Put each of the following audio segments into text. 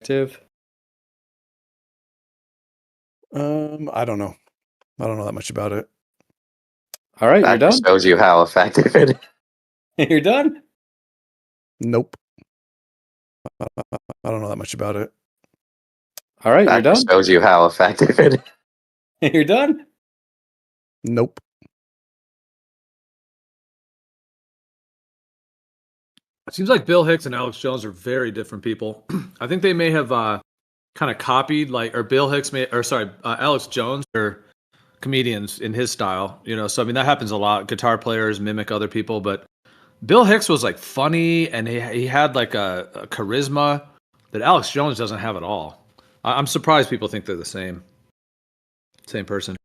I don't know. I don't know that much about it. All right, you're That done. just shows you how effective it is. You're done. Nope. I don't know that much about it. All right, you're That done. just shows you how effective it is. You're done. Nope. It seems like Bill Hicks and Alex Jones are very different people. I think they may have kind of copied, Alex Jones or comedians in his style, So I mean, that happens a lot. Guitar players mimic other people, but Bill Hicks was like funny and he had like a charisma that Alex Jones doesn't have at all. I'm surprised people think they're the same person.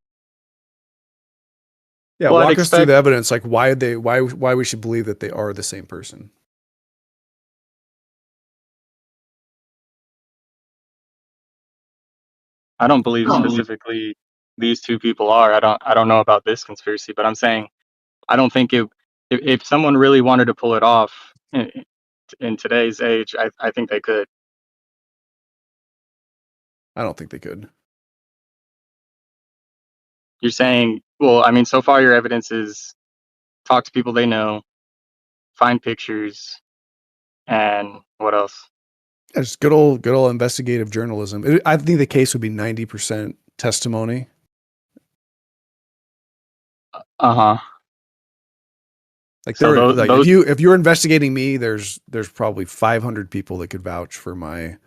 Yeah, Well, walk us through the evidence, like why we should believe that they are the same person. I don't believe specifically these two people are. I don't know about this conspiracy, but I'm saying I don't think if someone really wanted to pull it off in today's age, I think they could. I don't think they could. You're saying, well, I mean, so far your evidence is talk to people they know, find pictures, and what else? It's good old investigative journalism. I think the case would be 90% testimony. Uh-huh. Like So if you're investigating me, there's probably 500 people that could vouch for my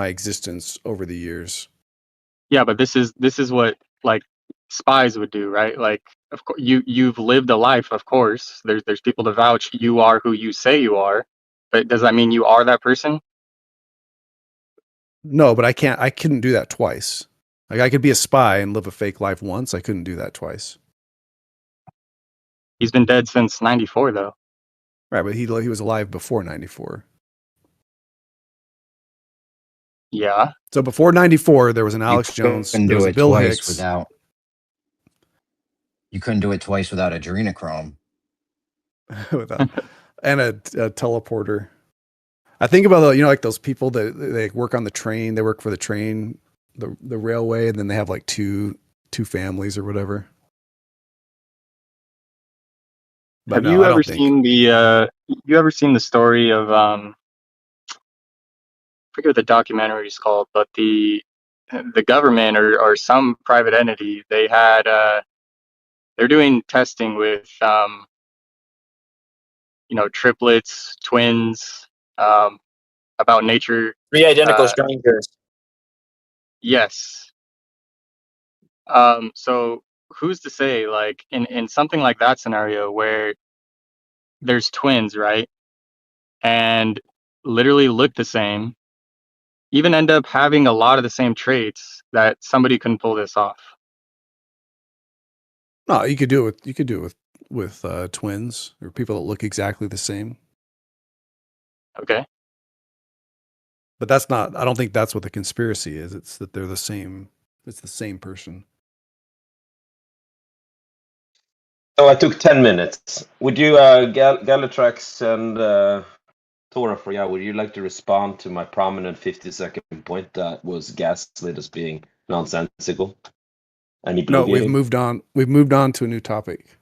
existence over the years. Yeah, but this is what like spies would do, right? Like, of course, you've lived a life. Of course, there's people to vouch you are who you say you are, but does that mean you are that person? No, but I couldn't do that twice. Like I could be a spy and live a fake life once. I couldn't do that twice. He's been dead since 94, though. Right, but he was alive before 94. Yeah. So before 94, there was an Alex Jones. There was a Bill Hicks. You couldn't do it twice without adrenochrome. And a teleporter. I think about like those people that they work on the train. They work for the train, the railway, and then they have like two families or whatever. But Have you ever seen the story of I forget what the documentary is called, but the government or some private entity, they had they're doing testing with triplets, twins, about nature. 3 identical strangers. Yes. So who's to say, like, in something like that scenario where there's twins, right? And literally look the same, even end up having a lot of the same traits, that somebody couldn't pull this off. No, you could do it with twins or people that look exactly the same. Okay. But that's not. I don't think that's what the conspiracy is. It's that they're the same. It's the same person. So I took 10 minutes. Would you, Galatrax and Tora for would you like to respond to my prominent 50-second point that was gaslit as being nonsensical? No, we've moved on. We've moved on to a new topic.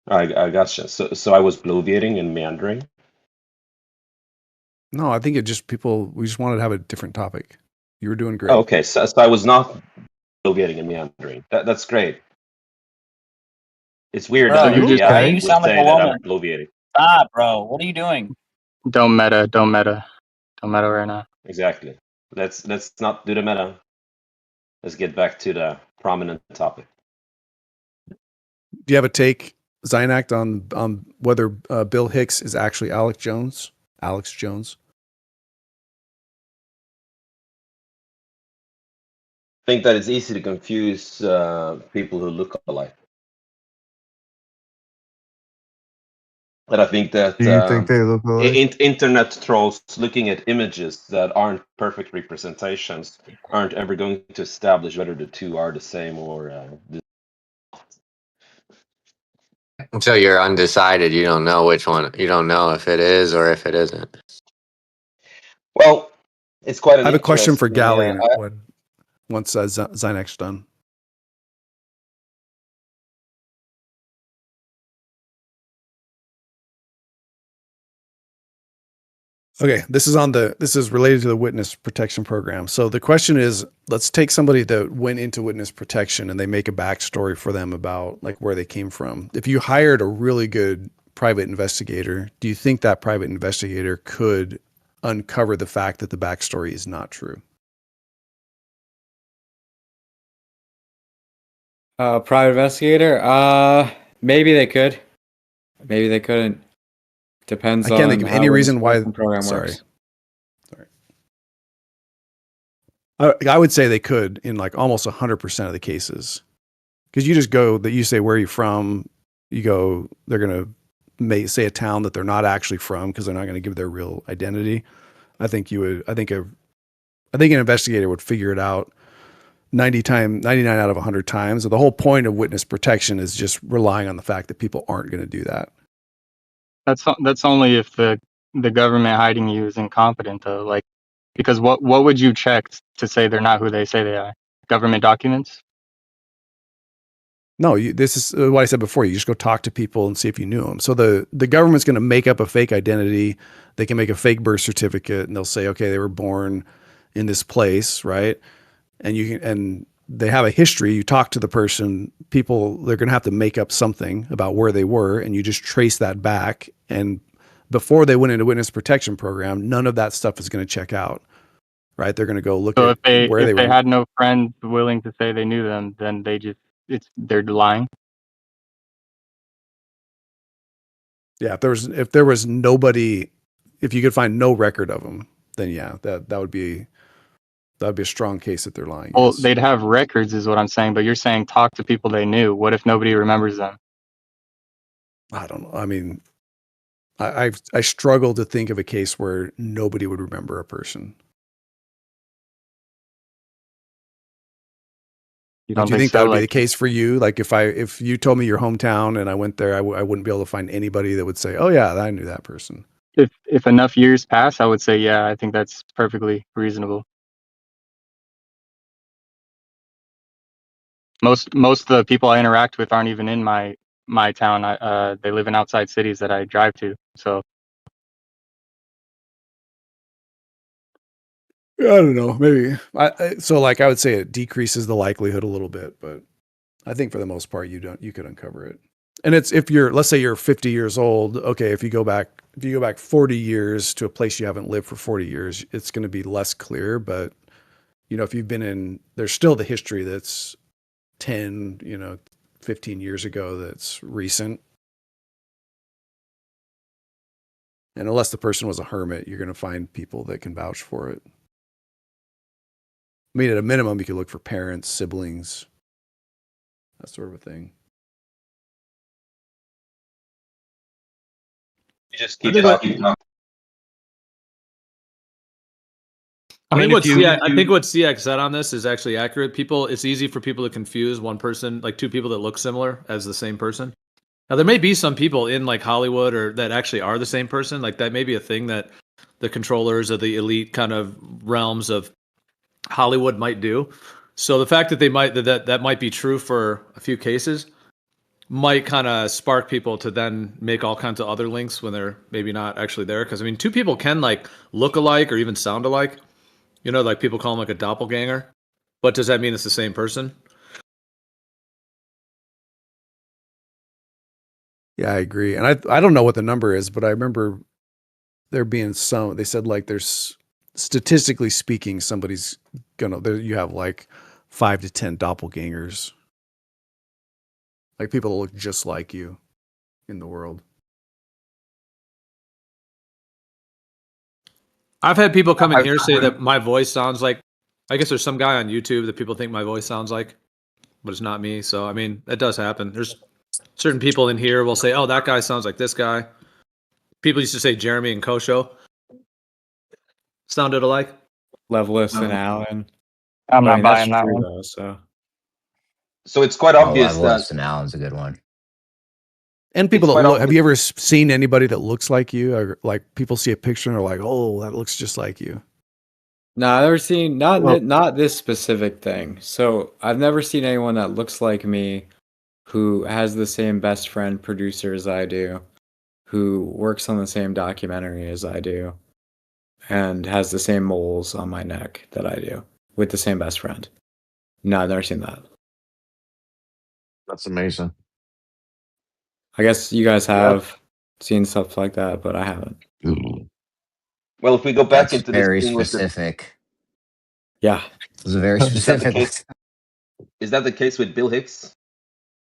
I gotcha. So I was bloviating and meandering? No, I think we just wanted to have a different topic. You were doing great. Oh, okay, so I was not bloviating and meandering. That's great. It's weird that you sound like a woman. I'm bloviating. Ah, bro, what are you doing? Don't meta right now. Exactly. Let's not do the meta. Let's get back to the prominent topic. Do you have a take, Zynact, on whether Bill Hicks is actually Alex Jones? Alex Jones. I think that it's easy to confuse people who look alike. And I think that Do you think they look alike? Internet trolls looking at images that aren't perfect representations aren't ever going to establish whether the two are the same or Until you're undecided, you don't know which one. You don't know if it is or if it isn't. Well, It's quite an I have a question for interesting, Gally once Zynek's done. Okay, this is related to the witness protection program. So the question is, let's take somebody that went into witness protection and they make a backstory for them about like where they came from. If you hired a really good private investigator, do you think that private investigator could uncover the fact that the backstory is not true? Private investigator? Maybe they could. Maybe they couldn't. Depends I can't on think of how any the reason why. program Sorry. works. I would say they could in like almost 100% of the cases, because you just go that you say, where are you from? You go, they're going to say a town that they're not actually from because they're not going to give their real identity. I think an investigator would figure it out 99 out of 100 times. So the whole point of witness protection is just relying on the fact that people aren't going to do that. That's only if the government hiding you is incompetent, though. Like, because what would you check to say they're not who they say they are? Government documents? No, this is what I said before. You just go talk to people and see if you knew them. So the government's going to make up a fake identity. They can make a fake birth certificate, and they'll say, okay, they were born in this place, right? And they have a history. You talk to the person. They're going to have to make up something about where they were, and you just trace that back. And before they went into witness protection program, none of that stuff is going to check out, right? They're going to go look So at where if they they were. had no friends willing to say they knew them, then they're lying. Yeah, if there was nobody, if you could find no record of them, then yeah, that would be a strong case that they're lying. Well, Yes. they'd have records, is what I'm saying. But you're saying talk to people they knew. What if nobody remembers them? I don't know. I mean, I struggle to think of a case where nobody would remember a person. You Do don't you think so? that would be Like, the case for you? Like if you told me your hometown and I went there, I wouldn't be able to find anybody that would say, "Oh yeah, I knew that person." if enough years pass, I would say, yeah, I think that's perfectly reasonable. Most of the people I interact with aren't even in my town. They live in outside cities that I drive to. So I don't know. Maybe so. Like I would say, it decreases the likelihood a little bit, but I think for the most part, you could uncover it. And it's let's say you're 50 years old. Okay, if you go back 40 years to a place you haven't lived for 40 years, it's going to be less clear. But if you've been in, there's still the history that's 10, 15 years ago that's recent. And unless the person was a hermit, you're going to find people that can vouch for it. I mean, at a minimum, you could look for parents, siblings, that sort of a thing. You just keep talking. I think what CX said on this is actually accurate. It's easy for people to confuse one person, like two people that look similar, as the same person. Now, there may be some people in like Hollywood or that actually are the same person. Like that may be a thing that the controllers of the elite kind of realms of Hollywood might do. So the fact that that might be true for a few cases might kind of spark people to then make all kinds of other links when they're maybe not actually there. Because I mean, two people can like look alike or even sound alike. Like people call them like a doppelganger. But does that mean it's the same person? Yeah, I agree. And I don't know what the number is, but I remember there being they said like there's statistically speaking, somebody's you have like 5 to 10 doppelgangers. Like people that look just like you in the world. I've had people come in here say that my voice sounds like, I guess there's some guy on YouTube that people think my voice sounds like, but it's not me. So, I mean, that does happen. There's certain people in here will say, oh, that guy sounds like this guy. People used to say Jeremy and Kosho sounded alike. Levelist and Allen. I'm not buying that one. Though, so it's quite obvious Levelist and Allen's a good one. And people that look, have you ever seen anybody that looks like you? Or like people see a picture and are like, oh, that looks just like you. No, I've never seen not this specific thing. So I've never seen anyone that looks like me, who has the same best friend producer as I do, who works on the same documentary as I do, and has the same moles on my neck that I do, with the same best friend. No, I've never seen that. That's amazing. I guess you guys have seen stuff like that, but I haven't. Well, if we go back That's into this very thing with the, specific. Yeah. It was a very is that the specific one. case? Is that the case with Bill Hicks?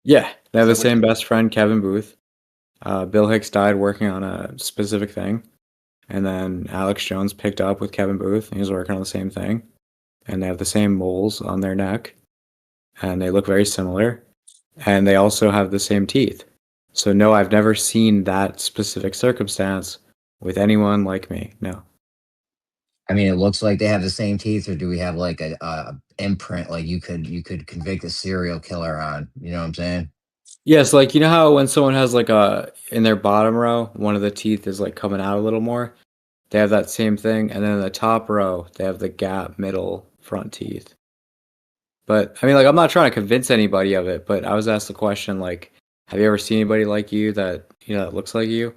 Yeah, they have the Is that what same you- best friend, Kevin Booth. Bill Hicks died working on a specific thing, and then Alex Jones picked up with Kevin Booth, and he was working on the same thing, and they have the same moles on their neck, and they look very similar, and they also have the same teeth. So no, I've never seen that specific circumstance with anyone like me. No. I mean, it looks like they have the same teeth, or do we have like a imprint like you could convict a serial killer on? You know what I'm saying? Yes, like you know how when someone has like a in their bottom row, one of the teeth is like coming out a little more. They have that same thing, and then in the top row, they have the gap middle front teeth. But I mean, like, I'm not trying to convince anybody of it, but I was asked the question, like, have you ever seen anybody like you that that looks like you?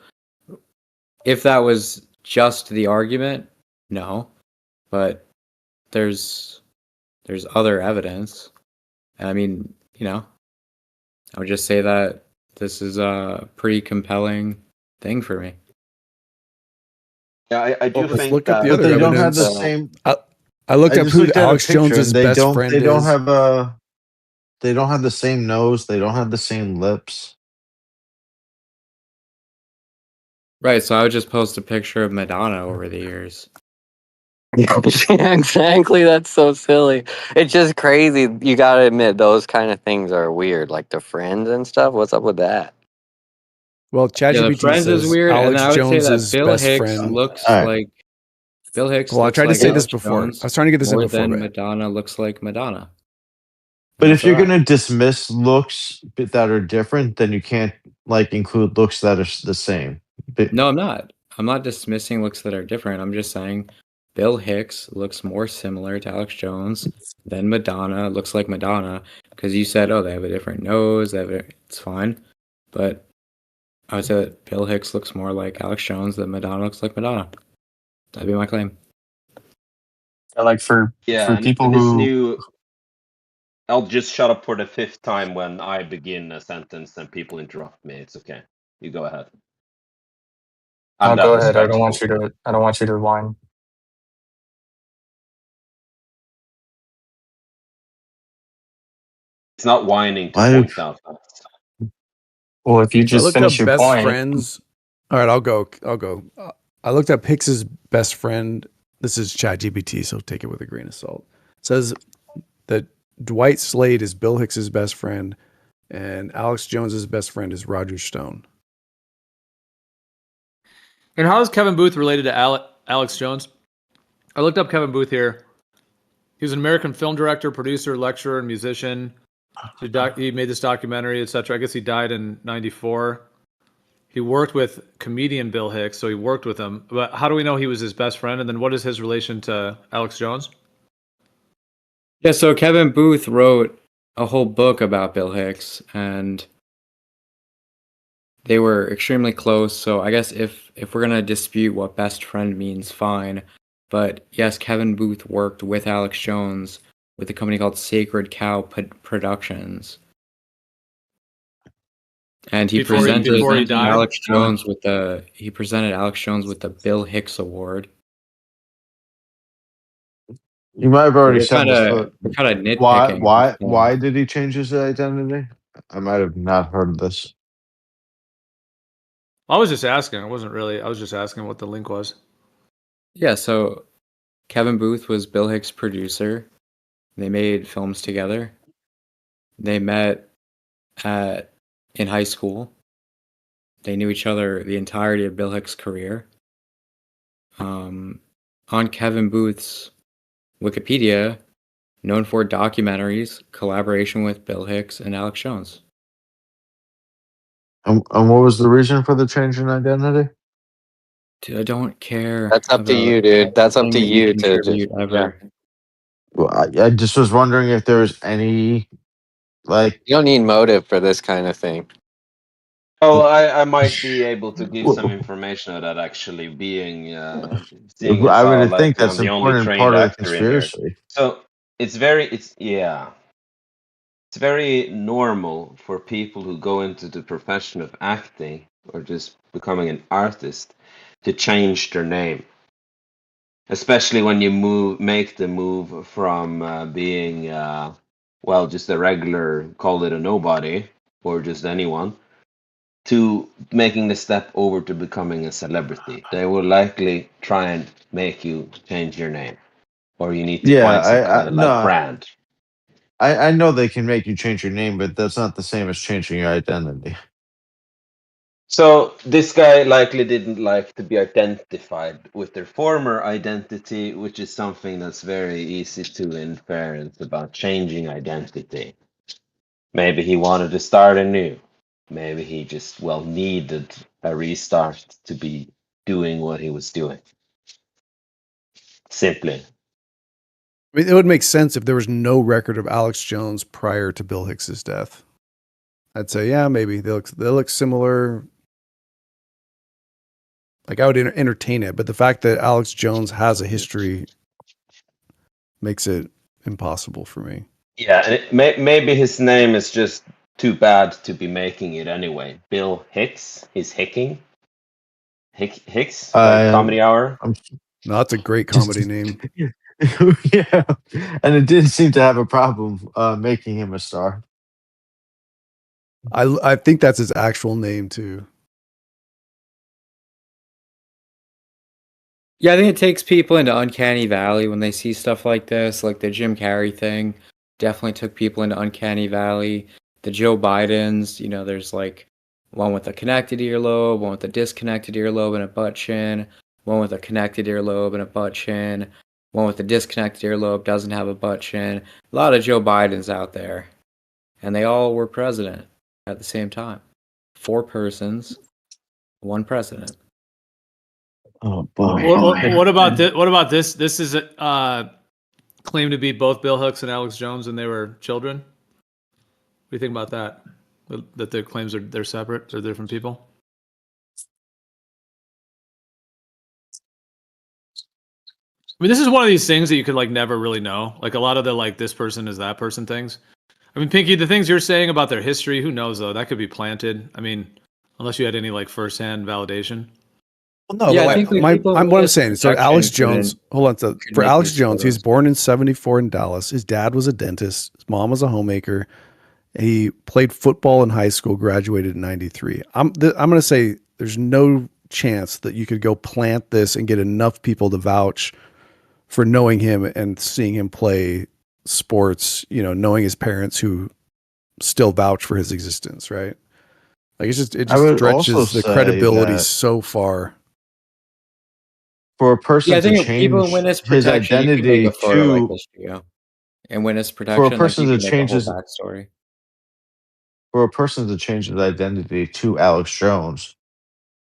If that was just the argument, no. But there's other evidence. And I mean, I would just say that this is a pretty compelling thing for me. Yeah, I do Let's think look up that. the But other they don't have the evidence. same. I looked I up just who looked at a Alex picture, Jones's and best friend they don't is. have they don't have the same nose. They don't have the same lips. Right, so I would just post a picture of Madonna over the years. Yeah, exactly. That's so silly. It's just crazy. You gotta admit, those kind of things are weird. Like the friends and stuff. What's up with that? Well, Yeah, the ChatGPT Friends is says weird, and then Alex I would say that Jones's Bill best Hicks friend. looks All right. like Bill Hicks Well, I looks tried to like say this Alex before. Jones I was trying to get this in more before, than but Madonna looks like Madonna. But And if that's all you're right. gonna dismiss looks that are different, then you can't like include looks that are the same. But No, I'm not. I'm not dismissing looks that are different. I'm just saying Bill Hicks looks more similar to Alex Jones than Madonna looks like Madonna, because you said, oh, they have a different nose. It's fine, but I would say that Bill Hicks looks more like Alex Jones than Madonna looks like Madonna. That'd be my claim. Like for Yeah, people and this who new. I'll just shut up for the 5th time when I begin a sentence and people interrupt me. It's okay. You go ahead. I'm oh, that go ahead. I don't distractible. want you to. I don't want you to whine. It's not whining to why do point out facts. Well, if you so I just looked finish up your best point, friends. All right, I'll go. I looked up Hicks's best friend. This is ChatGPT, so take it with a grain of salt. It says that Dwight Slade is Bill Hicks's best friend, and Alex Jones's best friend is Roger Stone. And how is Kevin Booth related to Alex Jones? I looked up Kevin Booth here. He was an American film director, producer, lecturer, and musician. He made this documentary, etc. I guess he died in '94. He worked with comedian Bill Hicks, so he worked with him. But how do we know he was his best friend? And then what is his relation to Alex Jones? Yeah, so Kevin Booth wrote a whole book about Bill Hicks, and they were extremely close. So I guess if we're gonna dispute what best friend means, fine. But yes, Kevin Booth worked with Alex Jones with a company called Sacred Cow Productions, and he Before he presented died? Alex Jones with the Bill Hicks Award. you might have already We're said kind this, of but nitpicking. why did he change his identity? I might have not heard this. I was just asking. I was just asking what the link was. Yeah, so Kevin Booth was Bill Hicks' producer. They made films together. They met in high school. They knew each other the entirety of Bill Hicks' career. On Kevin Booth's Wikipedia, known for documentaries, collaboration with Bill Hicks and Alex Jones. And what was the reason for the change in identity? Dude, I don't care. That's up to about you, dude. That's up to anything that you you to just contribute ever. Well, I just was wondering if there was any like. You don't need motive for this kind of thing. Oh, I might be able to give some information on that actually, being seeing as I how would think likely that's I'm an the only important trained part of the actor in here. conspiracy. So it's very normal for people who go into the profession of acting or just becoming an artist to change their name, especially when you make the move from being well, just a regular, call it a nobody or just anyone, to making the step over to becoming a celebrity. They will likely try and make you change your name, or you need to Yeah, find some kind I of like no, brand. I know they can make you change your name, but that's not the same as changing your identity. So this guy likely didn't like to be identified with their former identity, which is something that's very easy to infer about changing identity. Maybe he wanted to start anew. Maybe he just, well, needed a restart to be doing what he was doing. Simply. I mean, it would make sense if there was no record of Alex Jones prior to Bill Hicks's death. I'd say, yeah, maybe they look similar. Like I would entertain it, but the fact that Alex Jones has a history makes it impossible for me. Yeah, and maybe his name is just too bad to be making it anyway. Bill Hicks? He's hicking? Hicks? Like Um, comedy hour? No, that's a great just comedy name. yeah, and it didn't seem to have a problem making him a star. I think that's his actual name too. Yeah, I think it takes people into uncanny valley when they see stuff like this, like the Jim Carrey thing. Definitely took people into uncanny valley. The Joe Bidens, there's like one with a connected earlobe, one with a disconnected earlobe and a butt chin, one with a connected earlobe and a butt chin, one with a disconnected earlobe doesn't have a butt chin. A lot of Joe Bidens out there, and they all were president at the same time. 4 persons, 1 president. Oh boy. What about this? What about this? This is claimed to be both Bill Hicks and Alex Jones, and they were children. What do you think about that? That their claims they're separate, they're different people. I mean, this is one of these things that you could like never really know. Like a lot of the like this person is that person things. I mean, Pinky, the things you're saying about their history, who knows though? That could be planted. I mean, unless you had any like firsthand validation. Well, no, Yeah, but I think like, like people in what I'm witness saying. So protection Alex Jones, hold on. So could for make Alex these Jones, he was photos. born in '74 in Dallas. His dad was a dentist. His mom was a homemaker. He played football in high school. Graduated in '93. I'm going to say there's no chance that you could go plant this and get enough people to vouch for knowing him and seeing him play sports. Knowing his parents who still vouch for his existence. Right. Like it I just would also stretches the say credibility that so far. for a Yeah, person I to think people in change witness his protection, you can make a identity photo like to this, In witness for a protection, like person you to can make a change whole his backstory. for a person to change his identity to Alex Jones,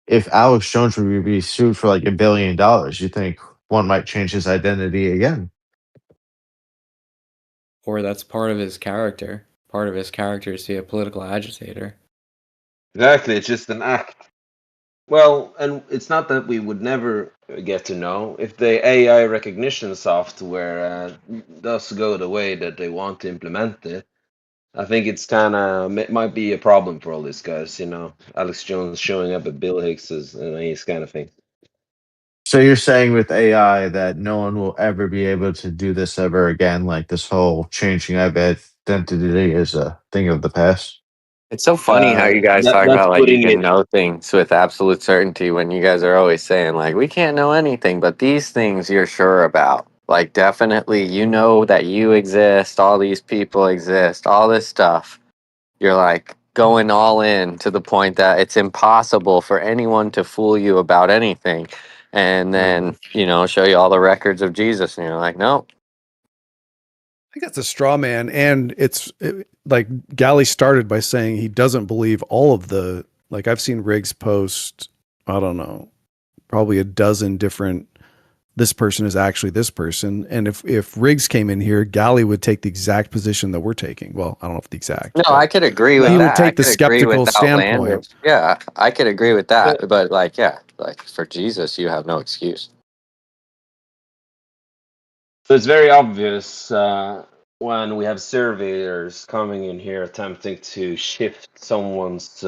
if Alex Jones would be sued for like $1 billion, you think one might change his identity again? Or that's part of his character. Part of his character is to be a political agitator. Exactly, it's just an act. Well, and it's not that we would never get to know if the AI recognition software does go the way that they want to implement it. I think it's kind of it might be a problem for all these guys. Alex Jones showing up at Bill Hicks's and these kind of things. So you're saying with AI that no one will ever be able to do this ever again, like this whole changing of identity is a thing of the past? It's so funny how you guys talk That's about like you putting can it. know things with absolute certainty when you guys are always saying like we can't know anything, but these things you're sure about. Like definitely you know that you exist, all these people exist, all this stuff. You're like going all in to the point that it's impossible for anyone to fool you about anything. And then, show you all the records of Jesus and you're like, nope. I think that's a straw man, and like Galley started by saying he doesn't believe all of the. Like I've seen Riggs post, I don't know, probably a dozen different. This person is actually this person, and if Riggs came in here, Galley would take the exact position that we're taking. Well, I don't know if the exact. No, but I could agree with he would that. I take the could agree skeptical with outlandish. standpoint. Yeah, I could agree with that. But But like, yeah, like for Jesus, you have no excuse. so it's very obvious when we have surveyors coming in here attempting to shift someone's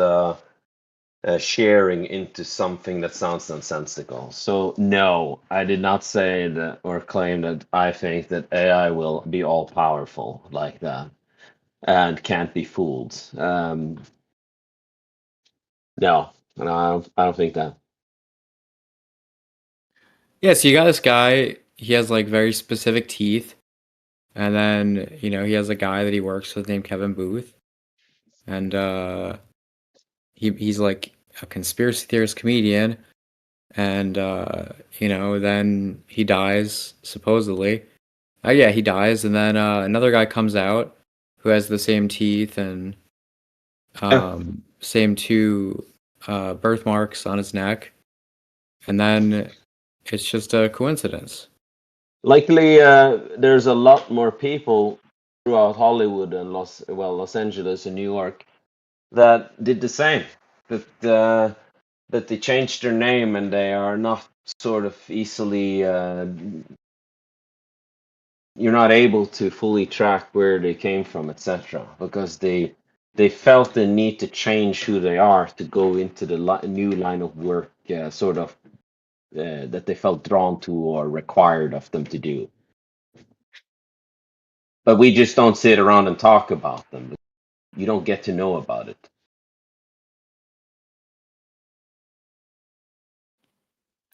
sharing into something that sounds nonsensical. So no, I did not say that or claim that I think that AI will be all powerful like that and can't be fooled. No, and I don't think that. Yeah, so you got this guy, he has like very specific teeth. And then, he has a guy that he works with named Kevin Booth. And he's like a conspiracy theorist comedian. And then he dies, supposedly. Yeah, he dies, and then another guy comes out who has the same teeth and same two birthmarks on his neck. And then it's just a coincidence. Likely, there's a lot more people throughout Hollywood and Los Angeles and New York that did the same. That they changed their name and they are not sort of easily. You're not able to fully track where they came from, etc., because they felt the need to change who they are to go into the new line of work, sort of that they felt drawn to or required of them to do. But we just don't sit around and talk about them. You don't get to know about it.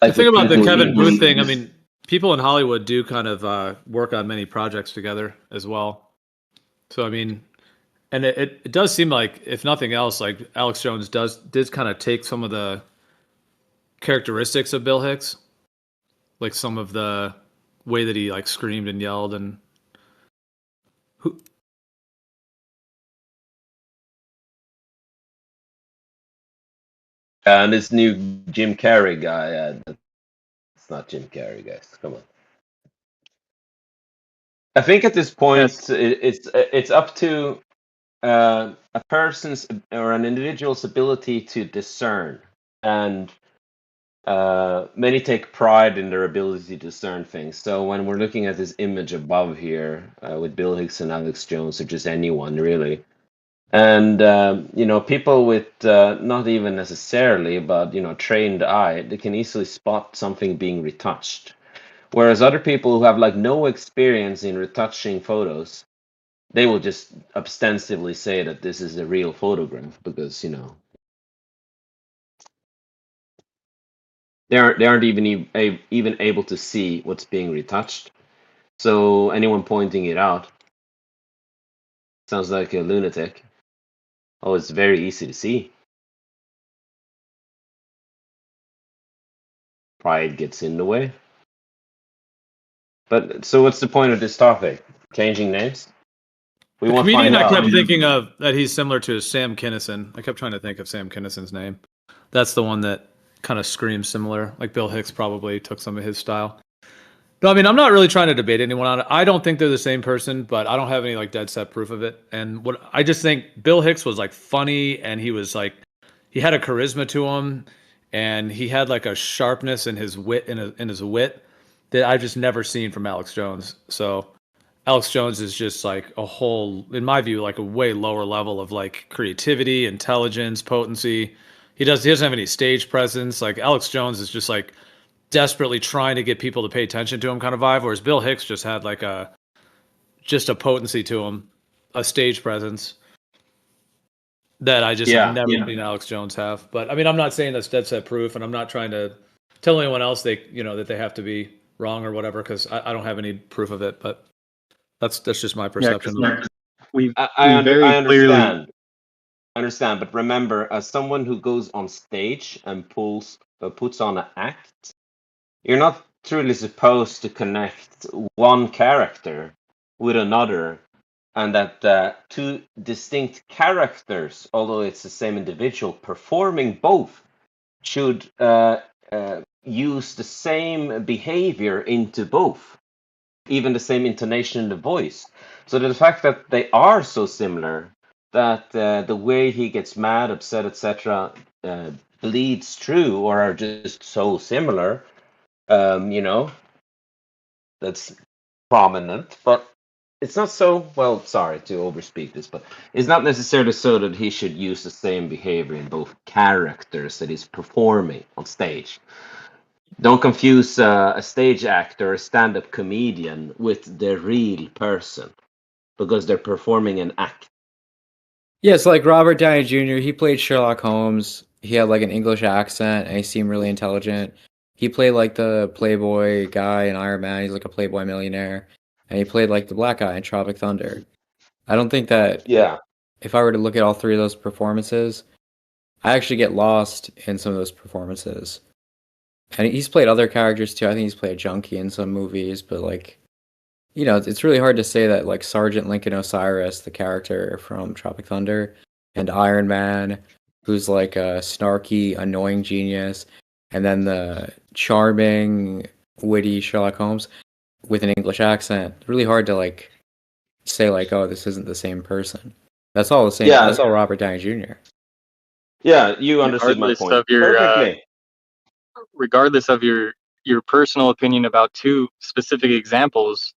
The Like thing with about the people Kevin Booth thing, I just mean, people in Hollywood do kind of work on many projects together as well. So I mean, and it does seem like, if nothing else, like Alex Jones did kind of take some of the characteristics of Bill Hicks, like some of the way that he like screamed and yelled and who. and this new Jim Carrey guy. It's not Jim Carrey, guys. Come on. I think at this point Yes. it's up to a person's or an individual's ability to discern, and many take pride in their ability to discern things. So when we're looking at this image above here with Bill Hicks and Alex Jones, or just anyone really, and people with not even necessarily, but trained eye, they can easily spot something being retouched. Whereas other people who have like no experience in retouching photos, they will just ostensibly say that this is a real photograph because they aren't even able to see what's being retouched. So anyone pointing it out sounds like a lunatic. Oh, it's very easy to see. Pride gets in the way. But so what's the point of this topic? Changing names? We The won't comedian find I kept out. thinking of that he's similar to is Sam Kinison. I kept trying to think of Sam Kinison's name. That's the one that kind of screams similar. Like Bill Hicks probably took some of his style. No, I mean, I'm not really trying to debate anyone on it. I don't think they're the same person, but I don't have any like dead set proof of it. And what I just think Bill Hicks was like funny, and he was like, he had a charisma to him, and he had like a sharpness in his wit in his wit that I've just never seen from Alex Jones. So Alex Jones is just like a whole, in my view, like a way lower level of like creativity, intelligence, potency. He doesn't have any stage presence. Like Alex Jones is just like desperately trying to get people to pay attention to him kind of vibe, whereas Bill Hicks just had like just a potency to him, a stage presence that I just have Yeah, never seen Alex Jones have. But I mean, I'm not saying that's dead set proof, and I'm not trying to tell anyone else that they have to be wrong or whatever, because I don't have any proof of it. But that's just my Yeah, perception. because we I very clearly. understand. But remember, as someone who goes on stage and puts on an act, you're not truly supposed to connect one character with another, and that two distinct characters, although it's the same individual performing both, should use the same behavior into both, even the same intonation in the voice. So the fact that they are so similar, that the way he gets mad, upset, etc., bleeds true, or are just so similar, that's prominent. But it's not so, well, sorry to overspeak this, but it's not necessarily so that he should use the same behavior in both characters that he's performing on stage. Don't confuse a stage actor, a stand-up comedian, with the real person, because they're performing an act. Yeah, it's like Robert Downey Jr. He played Sherlock Holmes. He had like an English accent and he seemed really intelligent. He played like the playboy guy in Iron Man. He's like a playboy millionaire. And he played like the black guy in Tropic Thunder. I don't think that Yeah. if I were to look at all three of those performances, I actually get lost in some of those performances. And he's played other characters too. I think he's played a junkie in some movies, but like, you know, it's really hard to say that like Sergeant Lincoln Osiris, the character from Tropic Thunder, and Iron Man, who's like a snarky, annoying genius, and then the charming, witty Sherlock Holmes with an English accent. Really hard to like say like, oh, this isn't the same person. That's all the same. Yeah. That's all Robert Downey Jr. Yeah, you understood my Regardless point of your perfectly. regardless of your personal opinion about two specific examples,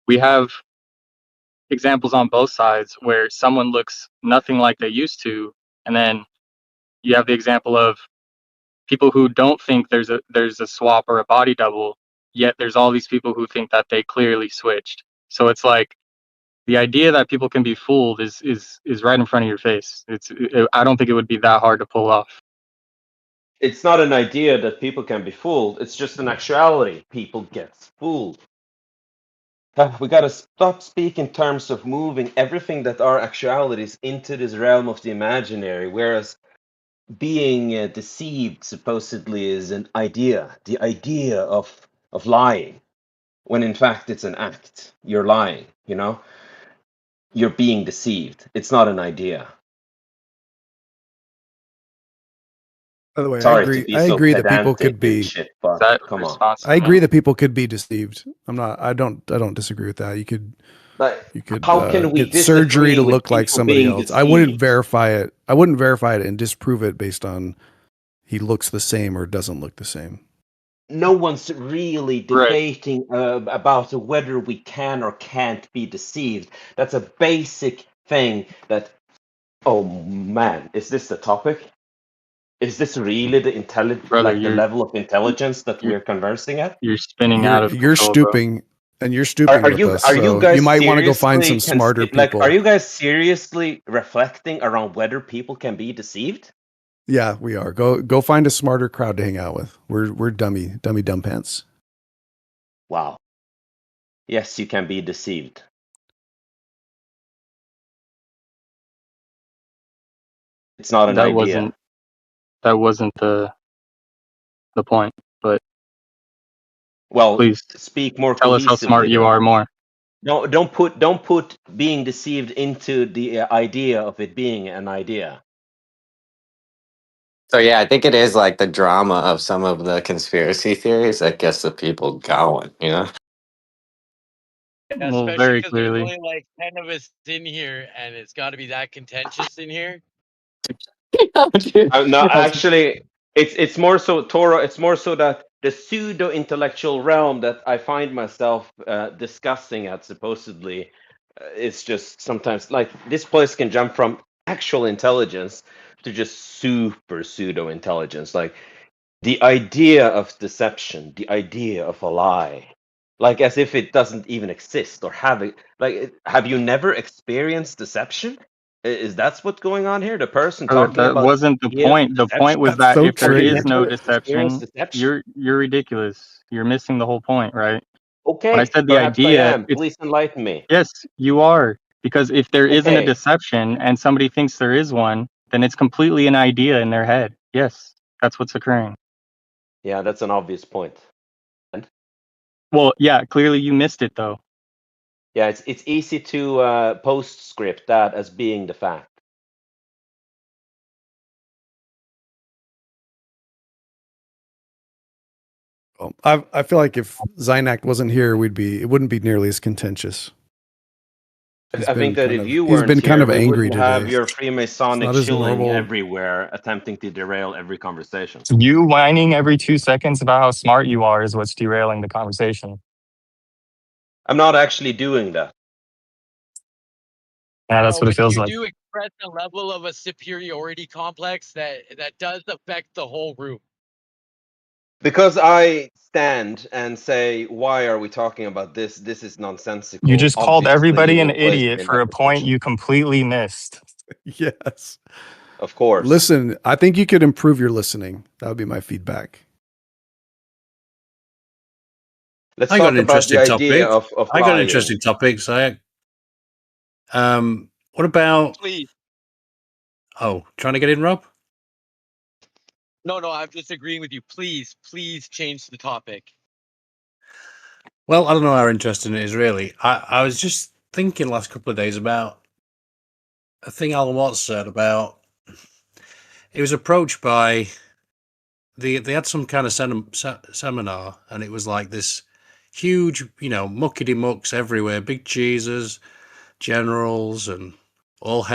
we have examples on both sides where someone looks nothing like they used to, and then you have the example of people who don't think there's a swap or a body double, yet there's all these people who think that they clearly switched. So it's like the idea that people can be fooled is right in front of your face. I don't think it would be that hard to pull off. It's not an idea that people can be fooled. It's just an actuality. People get fooled. We gotta stop speaking in terms of moving everything that are actualities into this realm of the imaginary, whereas being deceived supposedly is an idea, the idea of lying, when in fact it's an act. You're lying, You're being deceived. It's not an idea. By the way, Sorry to be I so agree that people pedantic could and be. shit, Is but that come on. response? I agree that people could be deceived. I don't disagree with that. But You could how can we get surgery disagree to with look like people somebody being else. I wouldn't deceived? verify it. I wouldn't verify it and disprove it based on he looks the same or doesn't look the same. No one's really Right. debating about whether we can or can't be deceived. That's a basic thing that, oh man, is this the topic? Is this really the Brother, the level of intelligence that you're we're conversing at? you're spinning out of You're control, bro. stooping and you're stooping with us. Are you So you guys might want to go find seriously some smarter like, are people. you guys seriously reflecting around whether people can be deceived? Yeah, we are. Go find a smarter crowd to hang out with. We're dumb pants. Wow. Yes, you can be deceived. It's not an idea. That wasn't the point. But Well, please speak more tell us how smart cohesively you then. are more. No, don't put being deceived into the idea of it being an idea. So yeah, I think it is like the drama of some of the conspiracy theories that gets the people going, Yeah, Well, especially very because there's clearly. only like 10 of us in here, and it's got to be that contentious in here. No, actually, it's more so, Toro. It's more so that the pseudo intellectual realm that I find myself discussing at supposedly is just sometimes like this place can jump from actual intelligence to just super pseudo intelligence, like the idea of deception, the idea of a lie, like as if it doesn't even exist or have it. Like, have you never experienced deception? Is that's what's going on here? The person talking That about wasn't the the idea of point. The point deception. was That's that so if there Have you is tricky. no never experienced deception, deception? you're ridiculous. You're missing the whole point, right? When I Okay, said the perhaps I idea, am. it's Please enlighten me. yes, you are. Because if there isn't a Okay, deception and somebody thinks there is one, then it's completely an idea in their head. Yes, that's what's occurring. yeah, that's an obvious point. And Well, yeah, clearly you missed it though. yeah, it's easy to postscript that as being the fact. Well, I feel like if Zynak wasn't here, it wouldn't be nearly as contentious. I think that if you he's weren't been kind here, of we angry wouldn't have today. your It's Freemasonic not his chilling normal. everywhere, attempting to derail every conversation. You whining every 2 seconds about how smart you are is what's derailing the conversation. I'm not actually doing that. Yeah, that's what it but feels you like. do express a level of a superiority complex that does affect the whole room. Because I stand and say, why are we talking about this? This is nonsensical. You just called Obviously, you everybody an will place me idiot in for that a point position. you completely missed. Yes. Of course. Listen, I think you could improve your listening. That would be my feedback. Let's I got talk an about the interesting idea topic. of I got an lying. interesting topic. So, what about? Please. Oh, trying to get in, Rob? No, I'm just agreeing with you. Please change the topic. Well, I don't know how interesting it is, really. I was just thinking last couple of days about a thing Alan Watts said about. He was approached by they had some kind of seminar, and it was like this huge, muckety mucks everywhere, big cheeses, generals, and all.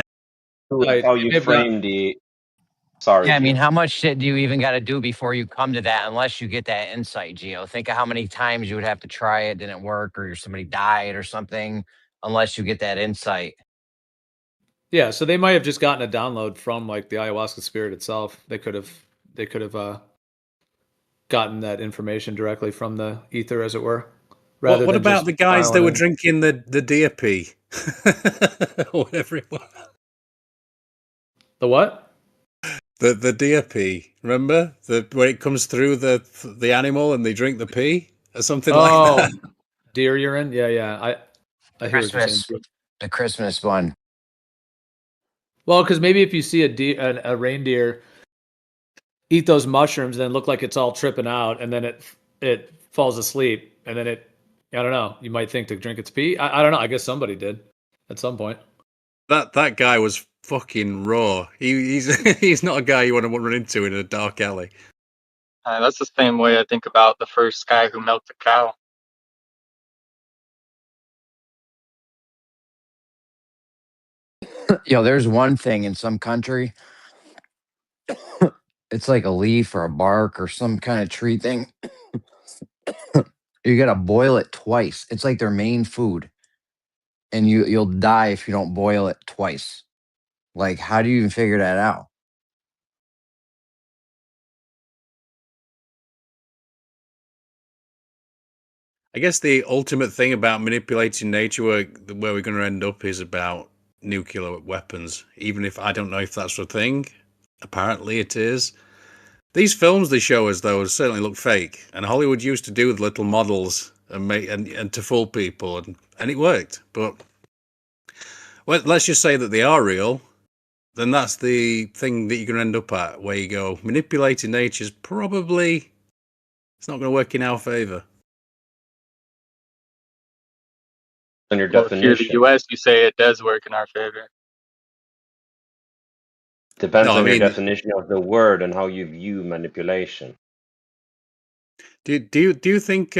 Right. How you They've got- frame the. Sorry, Yeah, I mean, Gio. how much shit do you even got to do before you come to that unless you get that insight, Geo? Think of how many times you would have to try it, didn't work, or somebody died or something, unless you get that insight. Yeah, so they might have just gotten a download from like the ayahuasca spirit itself. They could have gotten that information directly from the ether, as it were, rather What than about just the guys that dialing were in. drinking the deer pee? Or whatever it was. The what? The deer pee. Remember? Where it comes through the animal and they drink the pee? Or something like that. Deer urine. Yeah. I hear what you're saying. Christmas, the Christmas one. Well, because maybe if you see a reindeer eat those mushrooms, then look like it's all tripping out, and then it falls asleep, and then I don't know. You might think to drink its pee. I don't know. I guess somebody did at some point. That guy was fucking raw. He's he's not a guy you want to run into in a dark alley. That's the same way I think about the first guy who milked a cow. There's one thing in some country, it's like a leaf or a bark or some kind of tree thing. You got to boil it twice. It's like their main food. And you'll die if you don't boil it twice. Like, how do you even figure that out? I guess the ultimate thing about manipulating nature, where we're going to end up, is about nuclear weapons. Even if I don't know if that's a thing, apparently it is. These films they show us, though, certainly look fake, and Hollywood used to do with little models and to fool people, and it worked. But let's just say that they are real. Then that's the thing that you're going to end up at, where you go manipulating nature is probably it's not going to work in our favor. On your Well, if you're the definition. US, you say it does work in our favor. Depends No, I on your mean, definition of the word and how you view manipulation. do you think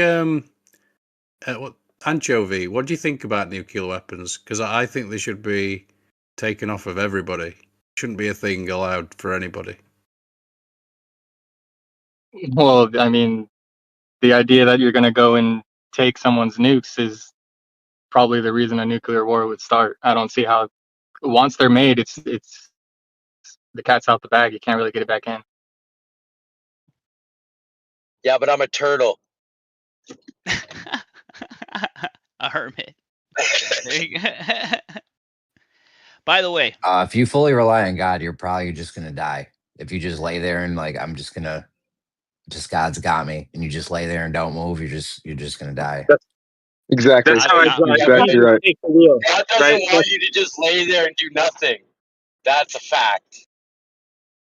Anchovy? What do you think about nuclear weapons? Because I think they should be taken off of everybody. Shouldn't be a thing allowed for anybody. Well, I mean, the idea that you're going to go and take someone's nukes is probably the reason a nuclear war would start. I don't see how. Once they're made, it's the cat's out the bag. You can't really get it back in. Yeah, but I'm a turtle. A hermit. There you go. By the way, If you fully rely on God, you're probably just going to die. If you just lay there and like, just God's got me, and you just lay there and don't move, you're just going to die. Exactly. That's how Exactly right. God doesn't want you to just lay there and do nothing. That's a fact.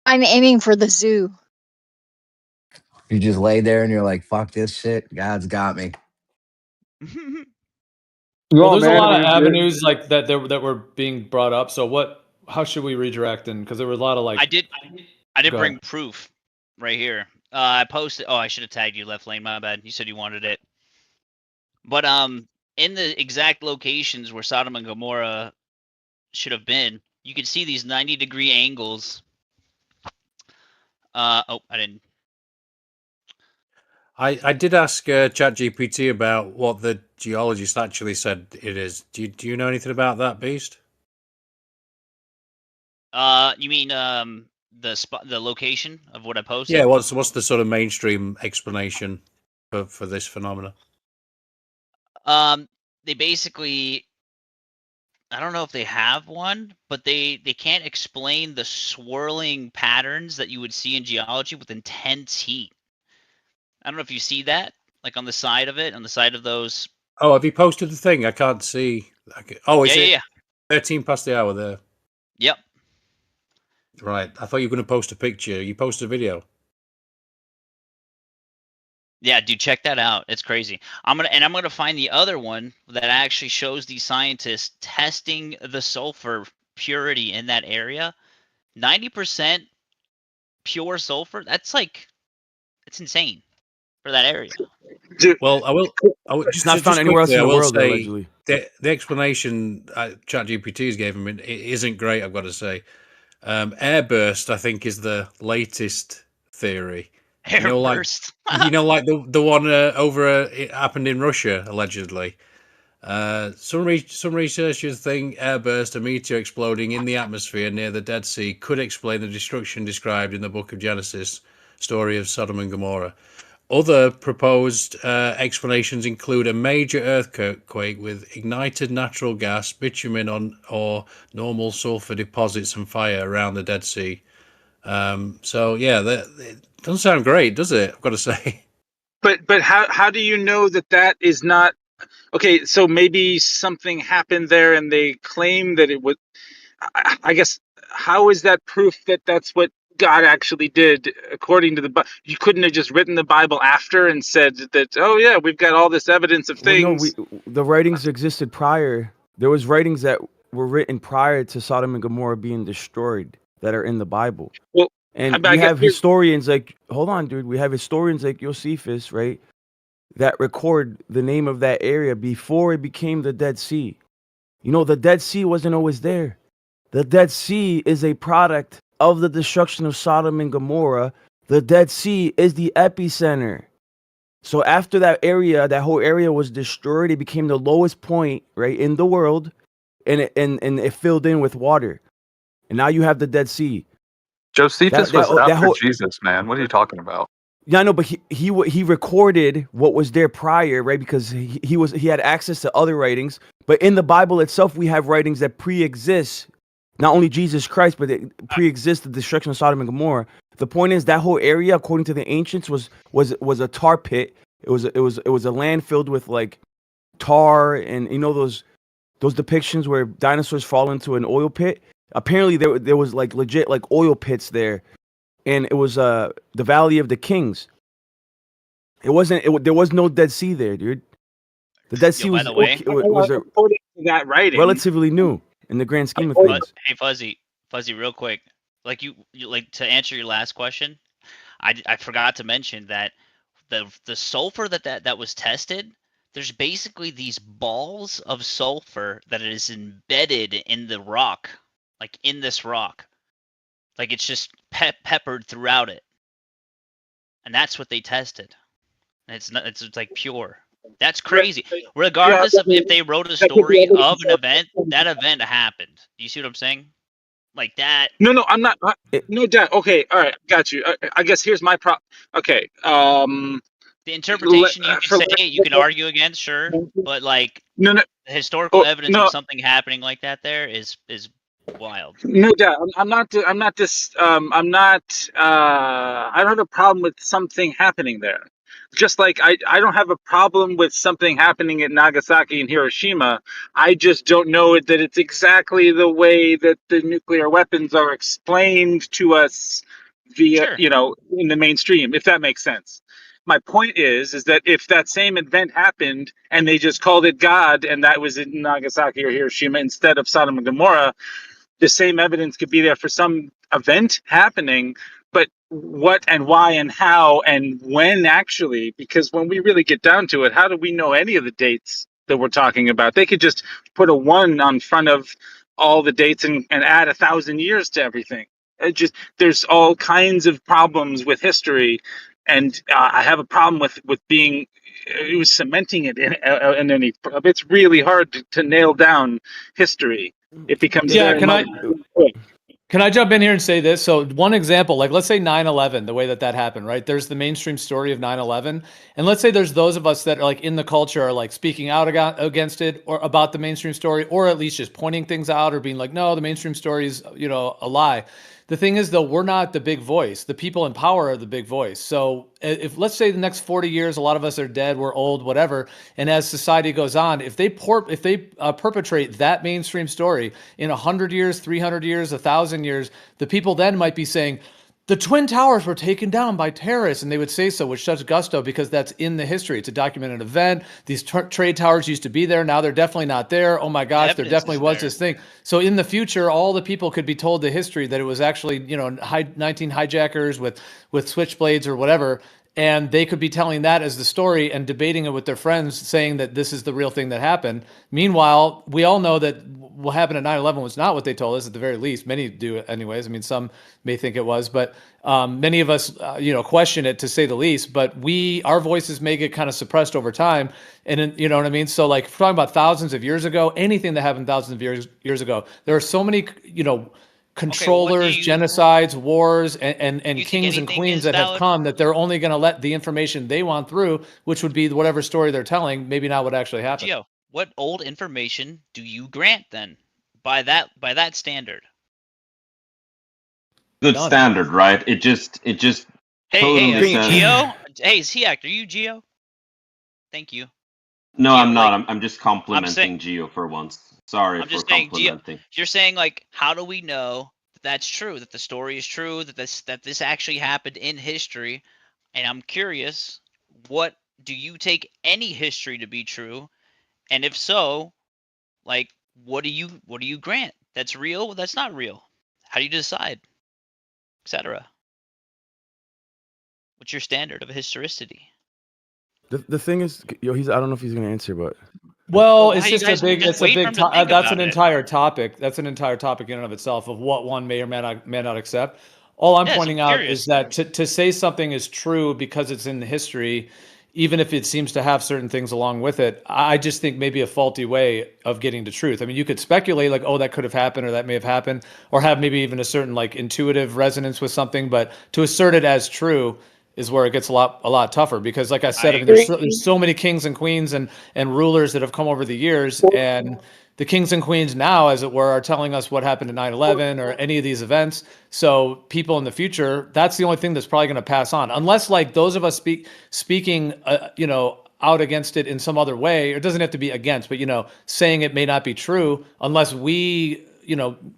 I'm aiming for the zoo. You just lay there and you're like, fuck this shit. God's got me. Well, there's a lot of avenues like that that were being brought up. So how should we redirect? And because there were a lot of like I did Go bring ahead. proof right here. I posted. Oh, I should have tagged you, Left Lane. My bad. You said you wanted it. But in the exact locations where Sodom and Gomorrah should have been, you can see these 90-degree angles. Oh, I didn't. I did ask ChatGPT about what the geologist actually said it is. Do you know anything about that, Beast? You mean the location of what I posted? Yeah. What's the sort of mainstream explanation for this phenomena? They basically, I don't know if they have one, but they can't explain the swirling patterns that you would see in geology with intense heat. I don't know if you see that, like on the side of it, on the side of those. Oh, have you posted the thing? I can't see. Oh, is Yeah, it yeah. 13 past the hour there? Yep. Right. I thought you were going to post a picture. You posted a video. Yeah, dude, check that out. It's crazy. I'm gonna find the other one that actually shows these scientists testing the sulfur purity in that area. 90% pure sulfur. That's like, it's insane for that area. Well, I will It's not found just anywhere else quickly. in I the will world, say allegedly. the explanation ChatGPT's gave him it isn't great. I've got to say, airburst I think is the latest theory. Airburst. Like the one it happened in Russia allegedly. Some researchers think airburst, a meteor exploding in the atmosphere near the Dead Sea, could explain the destruction described in the Book of Genesis, story of Sodom and Gomorrah. Other proposed explanations include a major earthquake with ignited natural gas, bitumen or normal sulfur deposits and fire around the Dead Sea. So yeah, it doesn't sound great, does it? I've got to say. But how do you know that is not okay? So maybe something happened there, and they claim that it was. I guess how is that proof that that's what God actually did according to the Bible? You couldn't have just written the Bible after and said that, oh yeah, we've got all this evidence of Well, no, things. the writings existed prior. There was writings that were written prior to Sodom and Gomorrah being destroyed that are in the Bible. Well, And I we guess have historians like, hold on, dude. We have historians like Josephus, right, that record the name of that area before it became the Dead Sea. You know, the Dead Sea wasn't always there. The Dead Sea is a product of the destruction of Sodom and Gomorrah. The Dead Sea is the epicenter. So after that whole area was destroyed, it became the lowest point, right, in the world, and it filled in with water. And now you have the Dead Sea. Josephus was That after whole Jesus, man. What are you talking about? Yeah, no, but he recorded what was there prior, right? Because he had access to other writings. But in the Bible itself, we have writings that pre-exist not only Jesus Christ, but it pre-exist the destruction of Sodom and Gomorrah. The point is that whole area, according to the ancients, was a tar pit. It was a land filled with like tar, and you know those depictions where dinosaurs fall into an oil pit. Apparently, there was like legit like oil pits there, and it was the Valley of the Kings. It wasn't. There was no Dead Sea there, dude. The Dead Sea Yo, by was the way, according to that writing, relatively new in the grand scheme of But things. hey, Fuzzy, real quick, like you like to answer your last question. I forgot to mention that the sulfur that was tested. There's basically these balls of sulfur that is embedded in the rock, like in this rock, like it's just peppered throughout it, and that's what they tested. And it's not. It's like pure. That's crazy. Regardless of if they wrote a story of an event, that event happened. Do you see what I'm saying? Like that. No, I'm not. No doubt. Okay, all right, got you. I guess here's my problem. Okay, The interpretation you can say, you can argue against, sure, but like no, the historical evidence of no, something happening like that there is wild. no doubt. I'm not. I'm not this. I'm not. I don't have a problem with something happening there. Just like I don't have a problem with something happening at Nagasaki and Hiroshima. I just don't know that it's exactly the way that the nuclear weapons are explained to us via, Sure. in the mainstream, if that makes sense. My point is that if that same event happened and they just called it God and that was in Nagasaki or Hiroshima instead of Sodom and Gomorrah, the same evidence could be there for some event happening, but what and why and how and when actually, because when we really get down to it, how do we know any of the dates that we're talking about? They could just put a 1 on front of all the dates and add 1,000 years to everything. It just, there's all kinds of problems with history, and I have a problem with being cementing it in any. It's really hard to nail down history. It becomes Yeah, very much. Can I jump in here and say this? So one example, like let's say 9/11, the way that happened, right? There's the mainstream story of 9/11. And let's say there's those of us that are like in the culture are like speaking out against it or about the mainstream story, or at least just pointing things out or being like, no, the mainstream story is, a lie. The thing is, though, we're not the big voice. The people in power are the big voice. So if let's say the next 40 years, a lot of us are dead, we're old, whatever. And as society goes on, if they perpetrate that mainstream story in 100 years, 300 years, 1,000 years, the people then might be saying, the Twin Towers were taken down by terrorists, and they would say so with such gusto because that's in the history. It's a documented event. These trade towers used to be there. Now they're definitely not there. Oh my gosh, there definitely was this thing. So in the future, all the people could be told the history that it was actually, 19 hijackers with switchblades or whatever. And they could be telling that as the story and debating it with their friends, saying that this is the real thing that happened. Meanwhile, we all know that what happened at 9/11 was not what they told us, at the very least. Many do anyways. I mean, some may think it was, but many of us, question it, to say the least. But our voices may get kind of suppressed over time. And you know what I mean? So like, if we're talking about thousands of years ago, anything that happened thousands of years ago, there are so many, controllers, genocides, wars, and kings and queens that have come that they're only going to let the information they want through, which would be whatever story they're telling, maybe not what actually happened. Gio, what old information do you grant then by that standard? Good standard, right? It just Hey, totally are you says. Gio? Hey, Siak, are you Gio? Thank you. No, Gio, I'm not. I'm just complimenting I'm Gio for once. Sorry I'm for just saying, Gio, complimenting. you're saying like, how do we know that that's true? That the story is true? That this actually happened in history? And I'm curious, what do you take any history to be true? And if so, like, what do you grant? That's real? That's not real. How do you decide? Etc. What's your standard of historicity? The thing is, I don't know if he's gonna answer, but well, Well, it's just a big, that's an entire topic. That's an entire topic in and of itself of what one may or may not accept. All I'm pointing out is that to say something is true because it's in the history, even if it seems to have certain things along with it, I just think maybe a faulty way of getting to truth. I mean, you could speculate like, oh, that could have happened or that may have happened, or have maybe even a certain like intuitive resonance with something, but to assert it as true is where it gets a lot tougher, because like I said, I mean, there's so many kings and queens and rulers that have come over the years, and the kings and queens now, as it were, are telling us what happened at 9/11 or any of these events. So people in the future, that's the only thing that's probably going to pass on, unless like those of us speaking, out against it in some other way. It doesn't have to be against, but saying it may not be true unless we,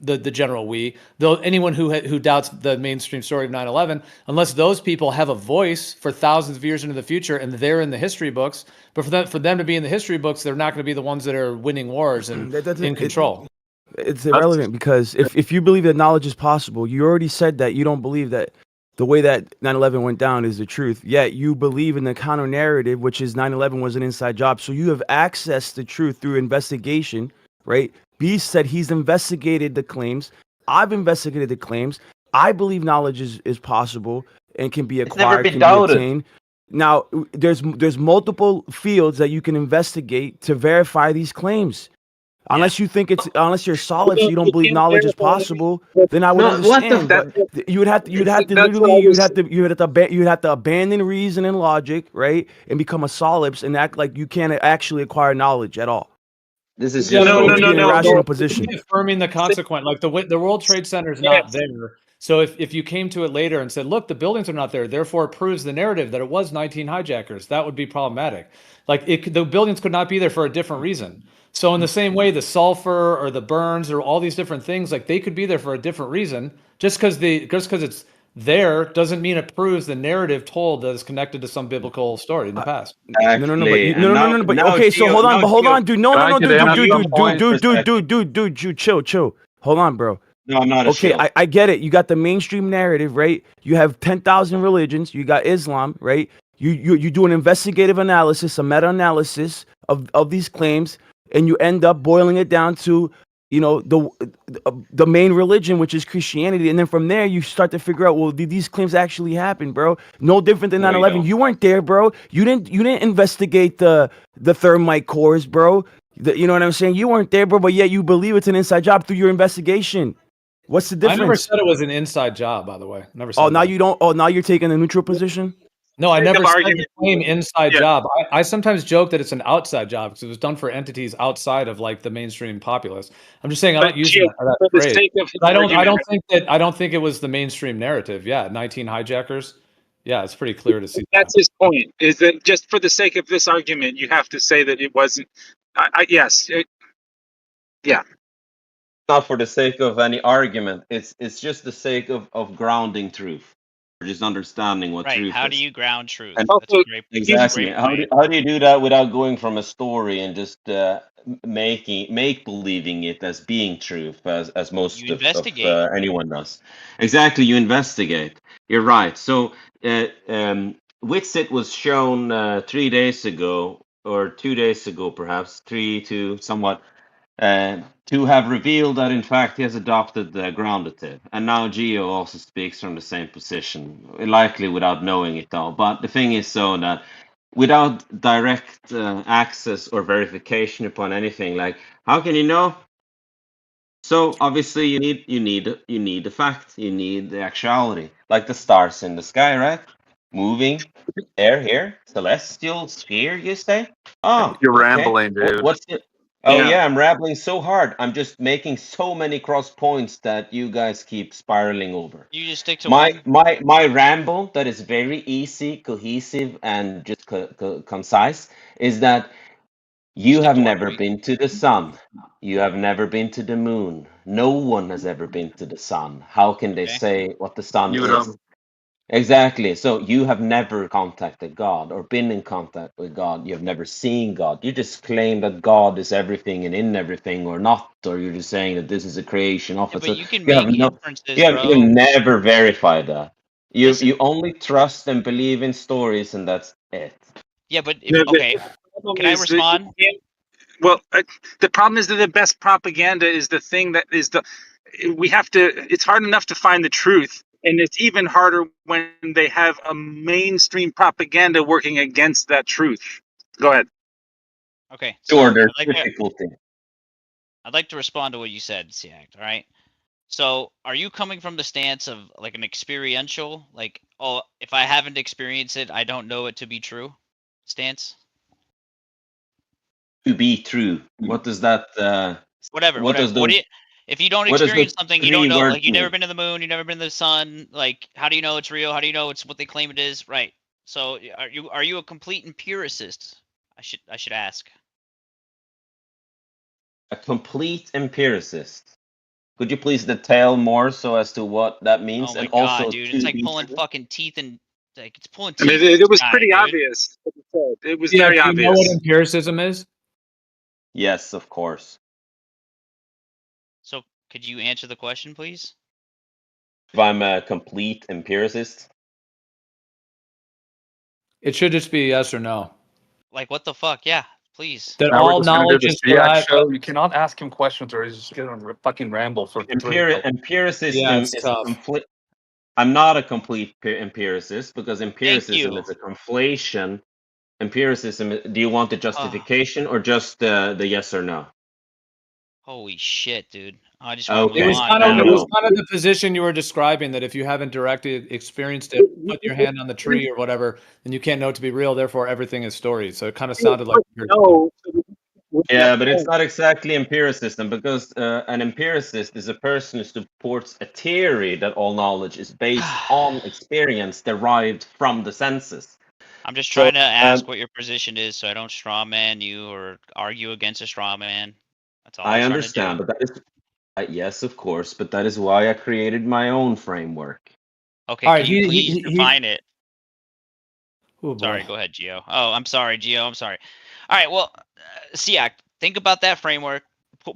the general we, though anyone who doubts the mainstream story of 9/11, unless those people have a voice for thousands of years into the future and they're in the history books. But for them to be in the history books, they're not going to be the ones that are winning wars and in control. It's irrelevant, because if you believe that knowledge is possible, you already said that you don't believe that the way that 9/11 went down is the truth. Yet you believe in the counter narrative, which is 9/11 was an inside job. So you have accessed the truth through investigation, right? Beast said he's investigated the claims. I've investigated the claims. I believe knowledge is possible and can be acquired, can be obtained. Now, there's multiple fields that you can investigate to verify these claims. Unless you think unless you're solid, so you don't believe knowledge is possible, then I would understand. But you would have to abandon reason and logic, right, and become a solipse and act like you can't actually acquire knowledge at all. This is just be in a rational position. Affirming the consequent, like the World Trade Center is not there. So if you came to it later and said, look, the buildings are not there, therefore it proves the narrative that it was 19 hijackers, that would be problematic. Like the buildings could not be there for a different reason. So in the same way, the sulfur or the burns or all these different things, like they could be there for a different reason. Just because it's there doesn't mean it proves the narrative told that is connected to some biblical story in the past. But okay, so hold on, dude. Dude, chill. Hold on, bro. No, I'm not a Okay, shill. I get it. You got the mainstream narrative, right? You have 10,000 religions. You got Islam, right? You do an investigative analysis, a meta-analysis of these claims, and you end up boiling it down to, you know, the main religion, which is Christianity. And then from there, you start to figure out, well, did these claims actually happen, bro? No different than No, you 9/11. don't. You weren't there, bro. You didn't investigate the thermite cores, bro. You know what I'm saying? You weren't there, bro, but yet you believe it's an inside job through your investigation. What's the I never difference? said it was an inside job, by the way. Never Oh, said now that. you don't. Oh, now you're taking a neutral position. No, I Sake never of said the argument. claim inside Yeah. job. I sometimes joke that it's an outside job because it was done for entities outside of like the mainstream populace. I'm just saying I But don't use Gio, that for the phrase. sake of his But argument, I don't think it was the mainstream narrative. Yeah, 19 hijackers. Yeah, it's pretty clear to see that. that's his point. Is that just for the sake of this argument, you have to say that it wasn't. Yes. Yeah. Not for the sake of any argument. It's just the sake of grounding truth, or just understanding what Right. truth How do is. you ground truth? And That's a Also, great. That's a exactly, great how point. do you do that without going from a story and just make believing it as being truth, as most You of investigate. anyone does. Exactly, you investigate. You're right. So Witsit was shown 3 days ago, or 2 days ago, perhaps 3 2 somewhat, to have revealed that in fact he has adopted the groundative. And now Geo also speaks from the same position, likely without knowing it though. But the thing is so that without direct access or verification upon anything, like how can you know? So obviously you need the fact, you need the actuality, like the stars in the sky, right? Moving air here, celestial sphere, you say? Oh, You're okay. rambling, dude. What's the? Oh yeah. yeah, I'm rambling so hard. I'm just making so many cross points that you guys keep spiraling over. You just stick to My one. my ramble that is very easy, cohesive, and just concise is that you Stick have to one never point. been to the sun. You have never been to the moon. No one has ever been to the sun. How can they Okay. say what the sun You is? don't. Exactly. So you have never contacted God or been in contact with God. You have never seen God. You just claim that God is everything and in everything or not, or you're just saying that this is a creation of Yeah, it. but So you can you have make no inferences, you bro. never verified that. Listen. You only trust and believe in stories and that's it. Yeah, but if The okay, problem can I is that you respond? can't. Well, the problem is that the best propaganda is the thing that is the. We have to. It's hard enough to find the truth, and it's even harder when they have a mainstream propaganda working against that truth. Go ahead. Okay, Sure, so there's difficulty. I'd like to respond to what you said, Siak. All right. So, are you coming from the stance of like an experiential, like, oh, if I haven't experienced it, I don't know it to be true, stance? To be true. What does that Whatever, what whatever. does those If you don't what does experience those something, you don't three know. words Like, you've never mean? been to the moon, you've never been to the sun. Like, how do you know it's real? How do you know it's what they claim it is? Right. So, are you a complete empiricist? I should ask. A complete empiricist. Could you please detail more so as to what that Oh means my and god, also dude! It's to like be pulling true? fucking teeth and like it's pulling I mean, teeth in the it was sky, pretty dude. obvious. What it said. It was Yeah, very do you know what obvious. empiricism is? Yes, of course. So, could you answer the question, please? If I'm a complete empiricist, It should just be yes or no. Like, what the fuck? Yeah, please. That Now we're all just gonna do knowledge the is SEAC derived. show. You cannot ask him questions or he's just gonna fucking ramble for 3 hours. empiricist Yeah, it's is a tough. complete. I'm not a complete empiricist because Thank empiricism you. is a conflation. Empiricism. Do you want the Oh, justification or just the yes or no? holy shit, dude. I just want to It move Okay, was on, kind of then it man. was no. kind of the position you were describing that if you haven't directly experienced it, put your hand on the tree or whatever, then you can't know it to be real. Therefore, everything is story. So it kind of sounded like No. Yes, Yeah, but it's no. not exactly empiricism because an empiricist is a person who supports a theory that all knowledge is based on experience derived from the senses. I'm just So trying to ask what your position is so I don't straw man you or argue against a straw man. That's all I I was trying to do. understand, but that is yes, of course, but that is why I created my own framework. Okay, all can right. you please He define it? oh boy. Sorry, go ahead, Gio. Oh, I'm sorry, Gio. I'm sorry. All right, well, Siak, think about that framework.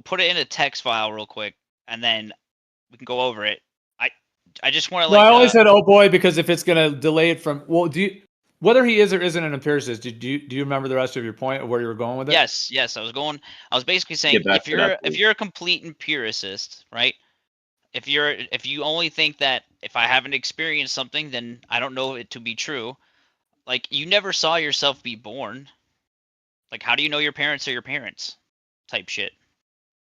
Put it in a text file real quick, and then we can go over it. I just want to No, I only like said oh boy because if it's gonna delay it from whether he is or isn't an empiricist, do you remember the rest of your point of where you were going with it? yes, I was basically saying Get back to that, if please. you're a complete empiricist, right? If you only think that if I haven't experienced something, then I don't know it to be true. Like you never saw yourself be born. Like how do you know your parents are your parents? Type shit.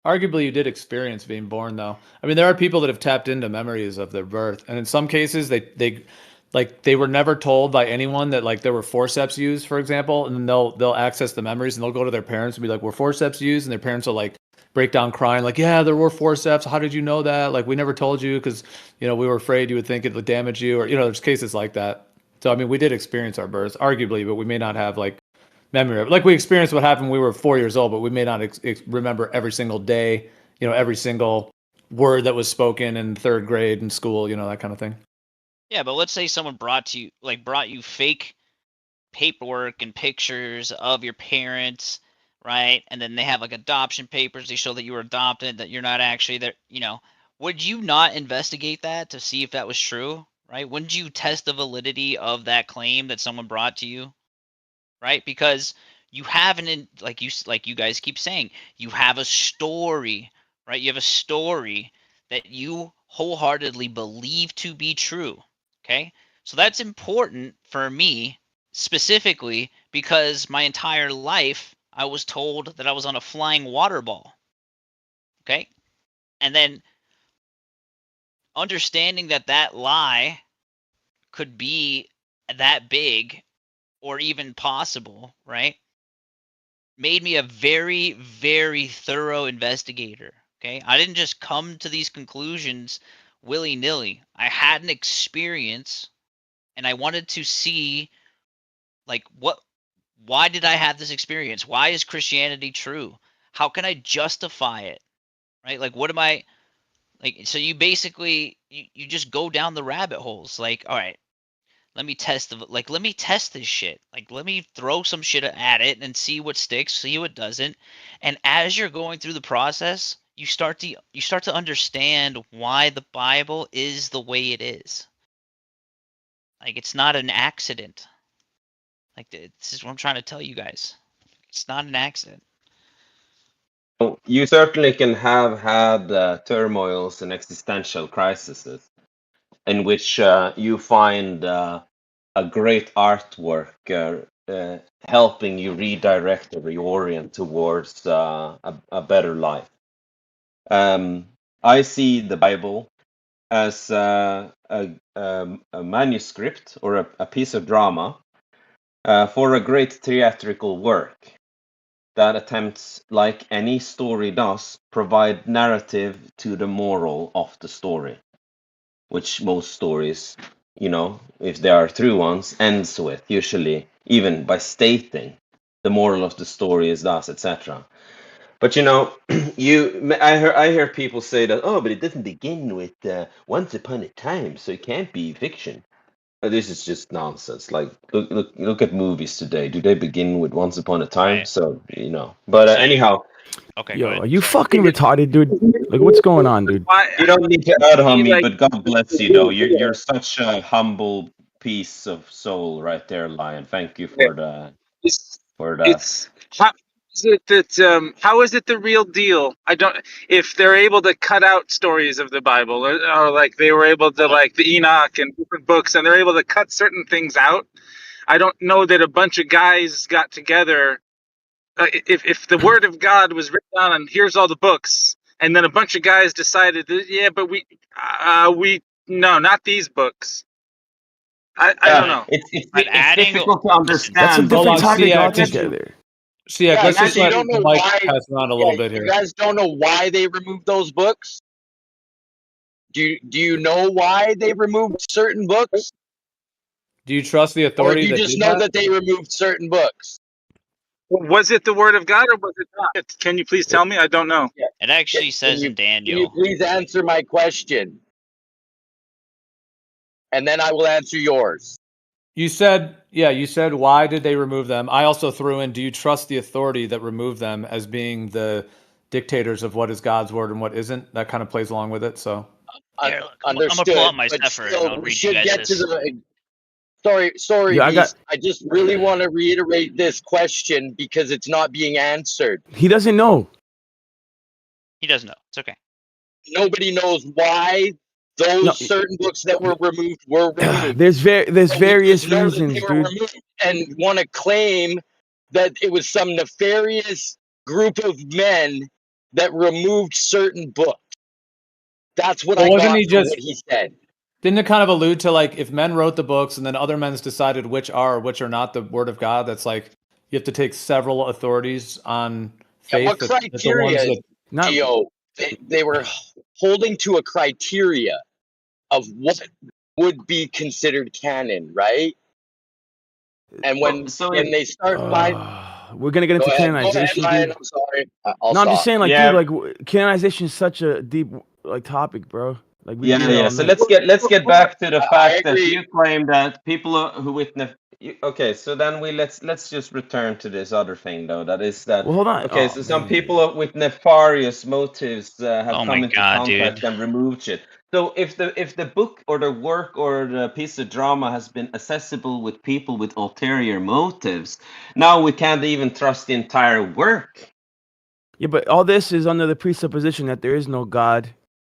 Arguably, you did experience being born, though. I mean, there are people that have tapped into memories of their birth, and in some cases, they were never told by anyone that like there were forceps used, for example, and then they'll access the memories and they'll go to their parents and be like, "Were forceps used?" And their parents will like break down crying, like, "Yeah, there were forceps. How did you know that? Like, we never told you because we were afraid you would think it would damage you, or there's cases like that." So I mean, we did experience our births, arguably, but we may not have like memory of it. Like we experienced what happened when we were 4 years old, but we may not remember every single day, every single word that was spoken in third grade in school, that kind of thing. Yeah, but let's say someone brought you fake paperwork and pictures of your parents, right? And then they have like adoption papers. They show that you were adopted, that you're not actually there. Would you not investigate that to see if that was true, right? Wouldn't you test the validity of that claim that someone brought to you, right? Because you have like you guys keep saying, you have a story, right? You have a story that you wholeheartedly believe to be true. Okay? So that's important for me specifically because my entire life I was told that I was on a flying water ball. Okay? And then understanding that lie could be that big or even possible, right? Made me a very, very thorough investigator. Okay. I didn't just come to these conclusions willy nilly. I had an experience and I wanted to see, like, why did I have this experience? Why is Christianity true? How can I justify it? Right? Like, what am I like? So you basically, you just go down the rabbit holes. Like, all right, let me test this shit. Like let me throw some shit at it and see what sticks, see what doesn't. And as you're going through the process, you start to understand why the Bible is the way it is. Like it's not an accident. Like this is what I'm trying to tell you guys. It's not an accident. You certainly can have had turmoils and existential crises in which you find a great artwork helping you redirect or reorient towards a better life. I see the Bible as a manuscript or a piece of drama for a great theatrical work that attempts, like any story does, provide narrative to the moral of the story, which most stories, if they are true ones, ends with, usually even by stating the moral of the story is thus, etc. But I hear people say that, oh, but it doesn't begin with once upon a time, so it can't be fiction. This is just nonsense. Like, look at movies today. Do they begin with once upon a time? Right. So But So anyhow, okay, go Yo, ahead. are you Sorry. fucking retarded, dude? Like, what's going on, dude? you don't need to add on me. Like, But God bless you, though. You're such a humble piece of soul, right there, Lion. Thank you for it's that. it's how is it that how is it the real deal? I don't if they're able to cut out stories of the Bible or like they were able to like the Enoch and different books and they're able to cut certain things out. I don't know that a bunch of guys got together. If the Word of God was written down and here's all the books, and then a bunch of guys decided that yeah, but we no, not these books. I don't know. It's difficult to That's a understand. Hold different on, topic Siak, altogether. Siak, Yeah, let's you, just you let don't know Mike why. pass around a Yeah, little bit you here. guys don't know why they removed those books. Do you know why they removed certain books, Do you trust the or authority you that just did know that? that they removed certain books? Was it the Word of God or was it not? Can you please tell me? I don't know. Yeah. It actually Can says in you Daniel. please answer my question, and then I will answer yours. You said why did they remove them? I also threw in, do you trust the authority that removed them as being the dictators of what is God's word and what isn't? That kind of plays along with it. So Here, look, I'm gonna pull understood, out my but Sefer and I'll still, we read you should guys get to this. the. Sorry, Yeah, I got. Beast. I just really want to reiterate this question because it's not being answered. He doesn't know. He doesn't know. It's okay. Nobody knows why No, those certain books that were removed were removed. there's But we various just know that reasons, they were dude. removed and want to claim that it was some nefarious group of men that removed certain books. That's what Well, I wasn't got he from just? what he said. Didn't it kind of allude to like if men wrote the books and then other men's decided which are or which are not the word of God? That's like you have to take several authorities on And faith what that the ones criteria, that Not. Gio? They were holding to a criteria of what would be considered canon, right? And when So they start finding, We're gonna get go into ahead, canonization, Ryan. dude. I'm sorry. I'll No, I'm just stop. saying, like, yeah, dude, like canonization is such a deep like topic, bro. Like we could be here yeah. all So night. let's get back to the I fact that agree. you claim that people who witness. Okay, so then let's just return to this other thing though. That is that. Well, hold on. Okay, Oh so some man. people with nefarious motives have Oh come my into god, contact dude. and removed it. So if the book or the work or the piece of drama has been accessible with people with ulterior motives, now we can't even trust the entire work. Yeah, but all this is under the presupposition that there is no God,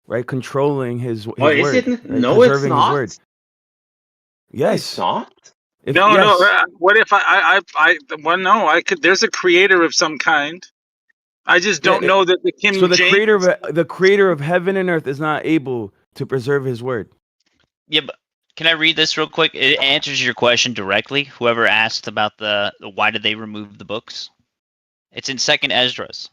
right? Controlling his Oh, is word, it? right? No, it's Preserving his not. word. No, it's Yes. not. If No, no. yes. What if well, no, I could. There's a creator of some kind. I just Yeah. don't know that the So King James. the creator of heaven and earth is not able to preserve his word. Yeah, but can I read this real quick? It answers your question directly. Whoever asked about the why did they remove the books? It's in Second Esdras.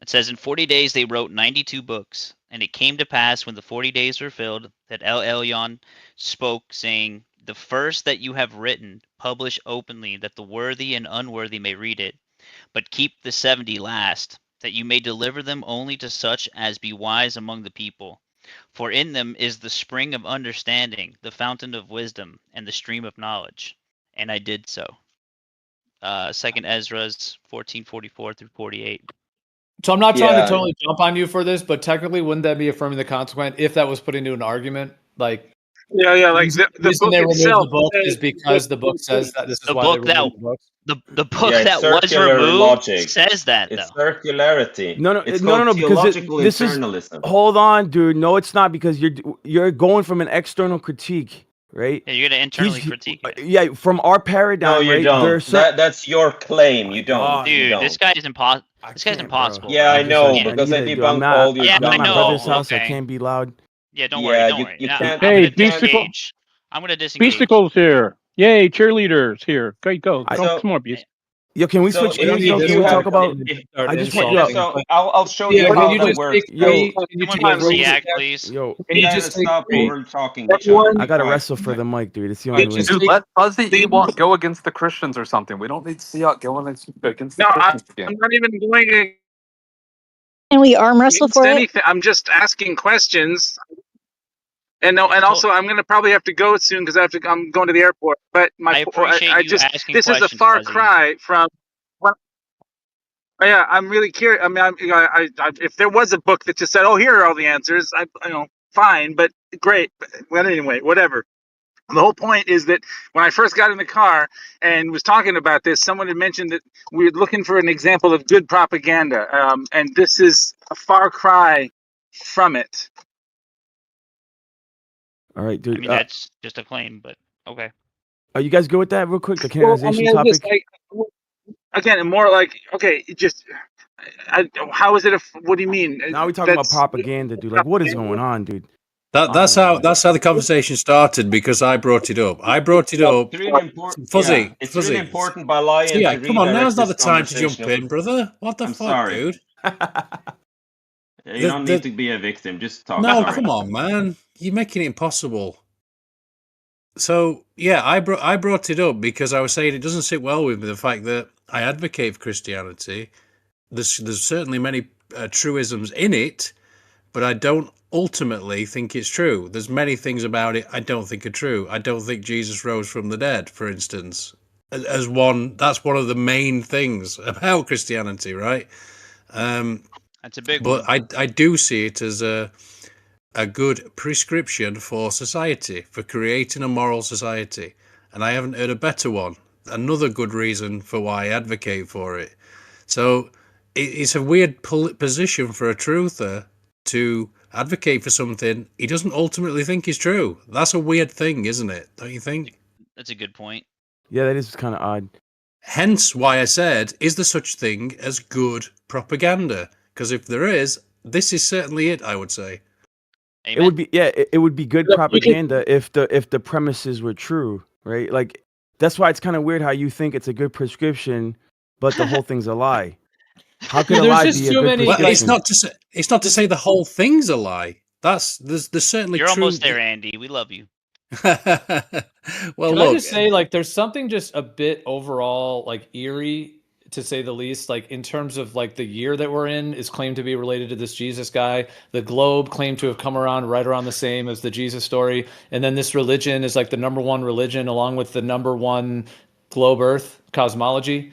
It says, in 40 days they wrote 92 books, and it came to pass when the 40 days were filled that El Elyon spoke, saying, the first that you have written, publish openly, that the worthy and unworthy may read it, but keep the 70 last, that you may deliver them only to such as be wise among the people. For in them is the spring of understanding, the fountain of wisdom, and the stream of knowledge. And I did so. Second Ezra's 14:44 through 48. So I'm not trying to Yeah. totally jump on you for this, but technically, wouldn't that be affirming the consequent if that was put into an argument? Like, Yeah. Like the the reason book they removed itself. the book is because the book says that this is The why they book that removed the books. the book Yeah, it's that was circular removed logic. says that It's though. circularity. No, It's no, called because theological this is. internalism. Hold on, dude. No, it's not because you're going from an external critique, right? Yeah, you're gonna internally critique it. Yeah, from our paradigm, No, you right? don't. There's certain. That's your claim. You don't. God, You Dude, don't. this guy is impossible. This guy's can't, bro. impossible, Yeah, bro. I I'm just know like, I because I need to do. I'm debunk not. all your Yeah, I'm at I my dumb know. brother's house. I Okay. can't be loud. Yeah, don't Yeah, worry. Don't you worry. you Now, can't. I'm Hey, gonna Beasticle. disengage. I'm gonna disengage. Beasticles here. Yay, cheerleaders here. Great, go. I, Come, So come on, Beast. Yo, can we so switch We don't games need though? this Can we you one have talk to about? start I just want. yeah. Yo, So I'll show Yeah, you can how you that just works. take yo, three? Can you Someone take go three? Siak, please. yo. Can You you gotta just take stop three? over talking each other. Everyone. I Be gotta quiet. wrestle for the mic, dude. It's the All only right, way. just Dude, take. let Fuzzy Ewok go against the Christians or something. We don't need Siak going against the No, Christians I'm again. not even going Can we arm wrestle against for it? anything. I'm just asking questions. And no, and It's also I'm gonna probably have to go soon because I'm going to the airport. But I appreciate I you just asking this is a questions, far Fuzzy. cry from. Oh, yeah, I'm really curious. I mean, if there was a book that just said, "Oh, here are all the answers," fine, but great. But anyway, whatever. The whole point is that when I first got in the car and was talking about this, someone had mentioned that we were looking for an example of good propaganda, and this is a far cry from it. All right, I dude. mean, that's just a claim, but okay. Are you guys good with that? Real quick, the Well, I canonization mean, it's just topic. again, more like okay, how is it? What do you mean? Now we're talking about propaganda, dude. Like, what is going on, dude? That's how the conversation started because I brought it up. I brought it up. It's really important. Fuzzy, Yeah, it's really Fuzzy. important by Lion Yeah, to come on. redirect Now's not this the time to conversation. jump in, brother. What the I'm fuck, sorry. dude? You don't need to be a victim. Just talk. No, Sorry. come on, man. You're making it impossible. So yeah, I brought it up because I was saying it doesn't sit well with me the fact that I advocate for Christianity. There's certainly many truisms in it, but I don't ultimately think it's true. There's many things about it I don't think are true. I don't think Jesus rose from the dead, for instance, as one. That's one of the main things about Christianity, right? That's a big but one. I do see it as a a good prescription for society, for creating a moral society. And I haven't heard a better one. Another good reason for why I advocate for it. So it's a weird position for a truther to advocate for something he doesn't ultimately think is true. That's a weird thing, isn't it? Don't you think? That's a good point. Yeah, that is kind of odd. Hence why I said, is there such thing as good propaganda? Because if there is, this is certainly it, I would say. It would be it would be good Look, you can- propaganda if the premises were true, right? Like that's why it's kind of weird how you think it's a good prescription, but the whole thing's a lie. How could Dude, a there's lie just be a too good many. Well, Like, prescription? it's not to say the whole thing's a lie. There's certainly You're true. almost there, Andy. We love you. Well, can I look, just say, like, there's something just a bit overall, like, eerie, to say the least, like, in terms of, like, the year that we're in is claimed to be related to this Jesus guy. The globe claimed to have come around right around the same as the Jesus story. And then this religion is, like, the number one religion, along with the number one globe Earth cosmology.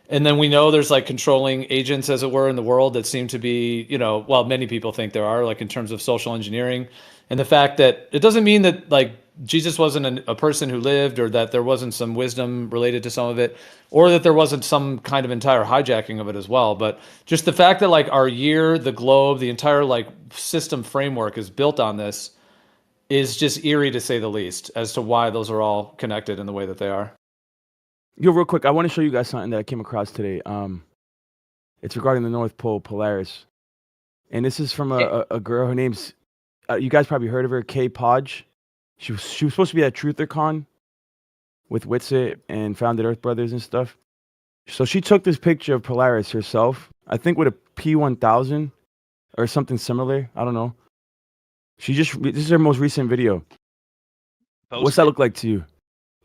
And then we know there's like controlling agents, as it were, in the world that seem to be, well, many people think there are, like in terms of social engineering. And the fact that it doesn't mean that like Jesus wasn't a person who lived, or that there wasn't some wisdom related to some of it, or that there wasn't some kind of entire hijacking of it as well. But just the fact that like our year, the globe, the entire like system framework is built on this is just eerie to say the least, as to why those are all connected in the way that they are. Yo, real quick, I want to show you guys something that I came across today. It's regarding the North Pole, Polaris, and this is from a girl. Her name's you guys probably heard of her, Kay Podge. She was supposed to be at TrutherCon with Witsit and Founded Earth Brothers and stuff. So she took this picture of Polaris herself, I think with a P1000 or something similar. I don't know. This is her most recent video. What's that look like to you?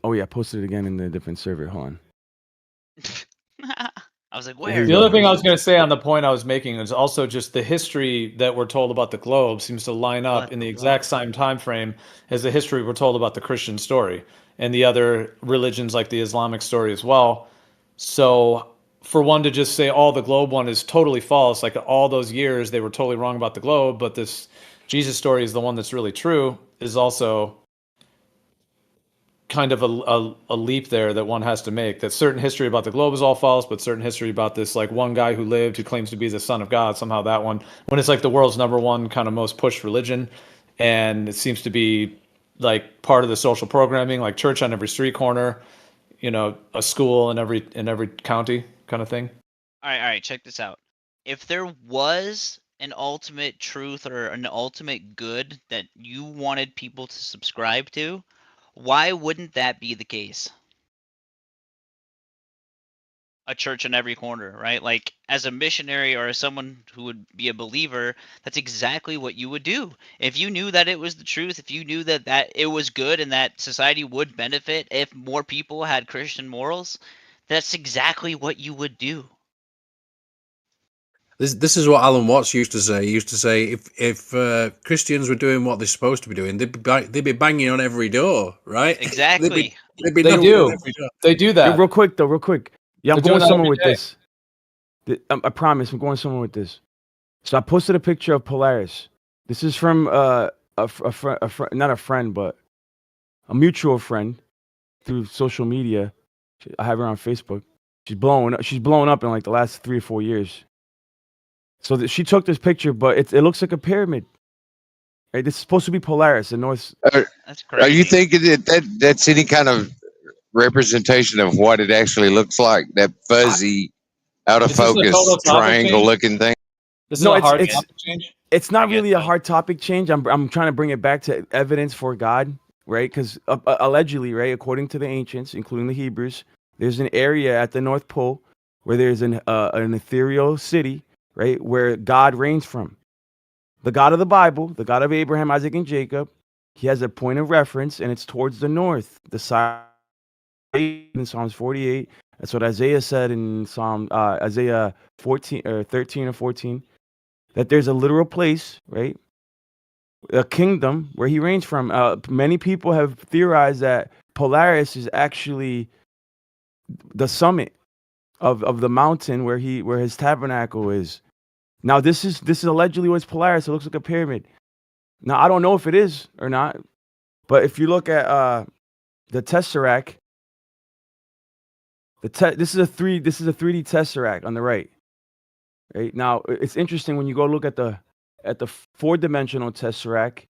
Oh yeah, I posted it again in a different server. Hold on. I was like, Here where? you The go. other thing I was going to say on the point I was making is also just the history that we're told about the globe seems to line up in the exact same time frame as the history we're told about the Christian story and the other religions like the Islamic story as well. So for one to just say, oh, the globe one is totally false, like all those years they were totally wrong about the globe, but this Jesus story is the one that's really true, is also kind of a leap there that one has to make, that certain history about the globe is all false, but certain history about this like one guy who lived who claims to be the son of God, somehow that one, when it's like the world's number one kind of most pushed religion, and it seems to be like part of the social programming, like church on every street corner, a school in every county kind of thing. All right, check this out. If there was an ultimate truth or an ultimate good that you wanted people to subscribe to, why wouldn't that be the case? A church on every corner, right? Like as a missionary or as someone who would be a believer, that's exactly what you would do. If you knew that it was the truth, if you knew that it was good and that society would benefit if more people had Christian morals, that's exactly what you would do. This is what Alan Watts used to say. He used to say if Christians were doing what they're supposed to be doing, they'd be banging on every door, right? Exactly. they'd be They knocking on do. every door. They do Yo, that. real quick. Yeah, I'm They're doing going that somewhere every with day. this. I promise, I'm going somewhere with this. So I posted a picture of Polaris. This is from not a friend, but a mutual friend through social media. I have her on Facebook. She's blowing up in like the last 3 or 4 years. So she took this picture, but it looks like a pyramid. Right? This is supposed to be Polaris, the North. That's Are you crazy. thinking that's any kind of representation of what it actually looks like? That fuzzy, out of Is this a focus, total topic triangle change? looking thing? This is No, a hard it's topic change. it's I not guess really a so. hard topic change. I'm trying to bring it back to evidence for God, right? Because allegedly, right, according to the ancients, including the Hebrews, there's an area at the North Pole where there's an ethereal city, right, where God reigns from. The God of the Bible, the God of Abraham, Isaac, and Jacob, he has a point of reference, and it's towards the north, the side in Psalms 48. That's what Isaiah said in Isaiah 14 or 13 or 14. That there's a literal place, right? A kingdom where he reigns from. Many people have theorized that Polaris is actually the summit of the mountain where his tabernacle is. Now this is allegedly what's Polaris. It looks like a pyramid. Now I don't know if it is or not, but if you look at the Tesseract, this is a 3D Tesseract on the right. Right now, it's interesting when you go look at the 4-dimensional Tesseract.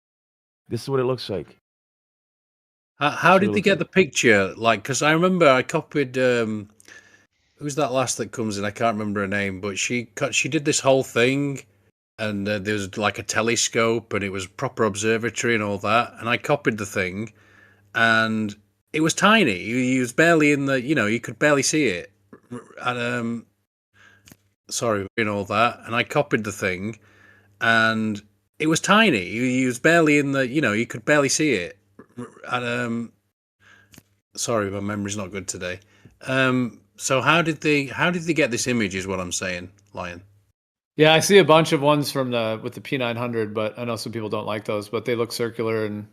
This is what it looks like. How did they get the picture? Like, because I remember I copied. Who's that last that comes in? I can't remember her name, but she did this whole thing, and there was like a telescope, and it was proper observatory and all that. And I copied the thing, and it was tiny. He was barely in the. You could barely see it. And sorry, and all that. And I copied the thing, and it was tiny. He was barely in the. You could barely see it. And sorry, my memory's not good today. So how did they get this image? Is what I'm saying, Lion. Yeah, I see a bunch of ones with the P900, but I know some people don't like those. But they look circular and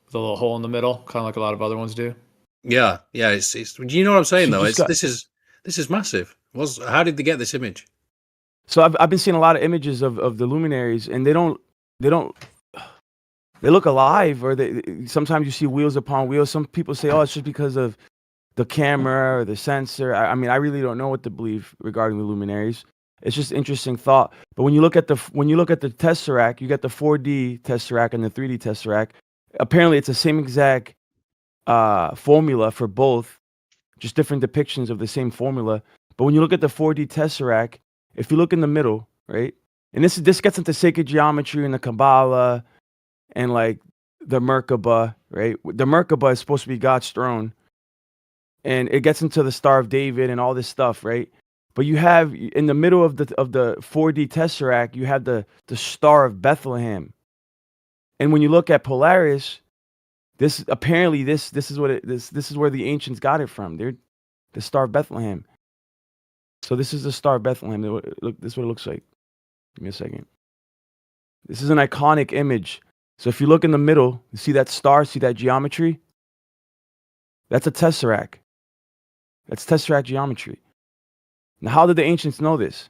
with a little hole in the middle, kind of like a lot of other ones do. Yeah. It's you know what I'm saying though. This is massive. How did they get this image? So I've been seeing a lot of images of the luminaries, and they look alive, or sometimes you see wheels upon wheels. Some people say, oh, it's just because of the camera or the sensor. I mean, I really don't know what to believe regarding the luminaries. It's just interesting thought. But when you look at the Tesseract, you get the 4D Tesseract and the 3D Tesseract. Apparently, it's the same exact formula for both, just different depictions of the same formula. But when you look at the 4D Tesseract, if you look in the middle, right, and this gets into sacred geometry and the Kabbalah and like the Merkaba, right? The Merkaba is supposed to be God's throne, and it gets into the Star of David and all this stuff, right? But you have in the middle of the 4D Tesseract, you have the Star of Bethlehem, and when you look at Polaris, this is where the ancients got it from. They're the Star of Bethlehem. So this is the Star of Bethlehem. Look, this is what it looks like. Give me a second. This is an iconic image. So if you look in the middle, you see that star, see that geometry? That's a tesseract. That's tesseract geometry. Now, how did the ancients know this?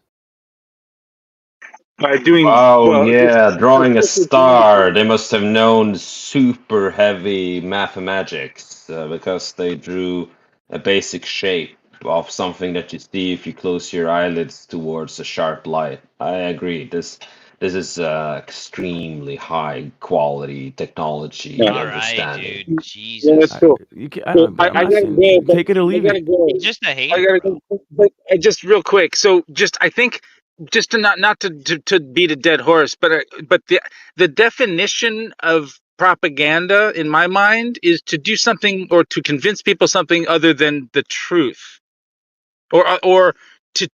By doing drawing a star. They must have known super heavy mathematics because they drew a basic shape of something that you see if you close your eyelids towards a sharp light. I agree. This is extremely high quality technology understanding. Dude. Jesus. That's cool. I'm not saying, take it or leave it. He's just a hater, bro. But just real quick. So I think just to not to beat a dead horse, but the definition of propaganda in my mind is to do something or to convince people something other than the truth, or to,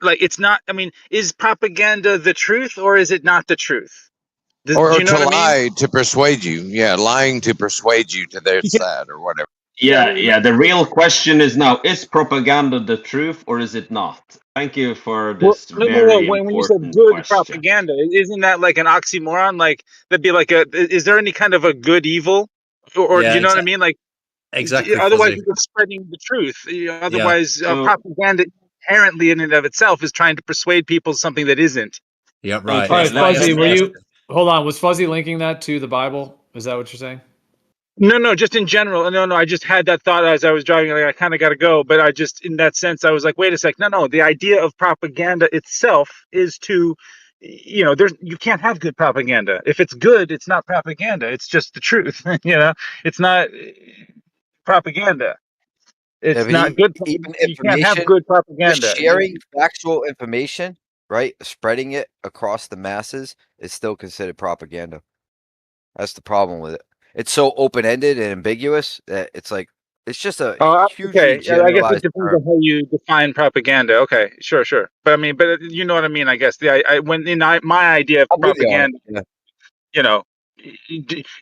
like, it's not. I mean, is propaganda the truth or is it not the truth? Do Or you know to what I mean? lie to persuade you. Yeah, lying to persuade you to their side or whatever. Yeah. The real question is now: is propaganda the truth or is it not? Thank you for Well, this no. very When you said important good question. propaganda, isn't that like an oxymoron? Like, that'd be like is there any kind of a good evil, or do Yeah, you know what I mean? Like, exactly, otherwise Fuzzy. you're just spreading the truth. Yeah. Otherwise, So propaganda inherently in and of itself is trying to persuade people something that isn't. Yeah, right. All okay, right, It's let, like Fuzzy, let, us. were let, you? Hold on. Was Fuzzy linking that to the Bible? Is that what you're saying? No, just in general. No. I just had that thought as I was driving. Like, I kind of got to go, but I just, in that sense, I was like, wait a sec. No. The idea of propaganda itself is to, you can't have good propaganda. If it's good, it's not propaganda. It's just the truth. It's not propaganda. Yeah, It's but not good. even You can't have information, good just propaganda. sharing factual information, right? Spreading it across the masses is still considered propaganda. That's the problem with it. It's so open-ended and ambiguous that it's like it's just a hugely Okay. I guess it generalized depends term. on how you define propaganda. Okay, sure. But I mean, you know what I mean. I guess when my idea of I'm with you on it. propaganda, Yeah. you know,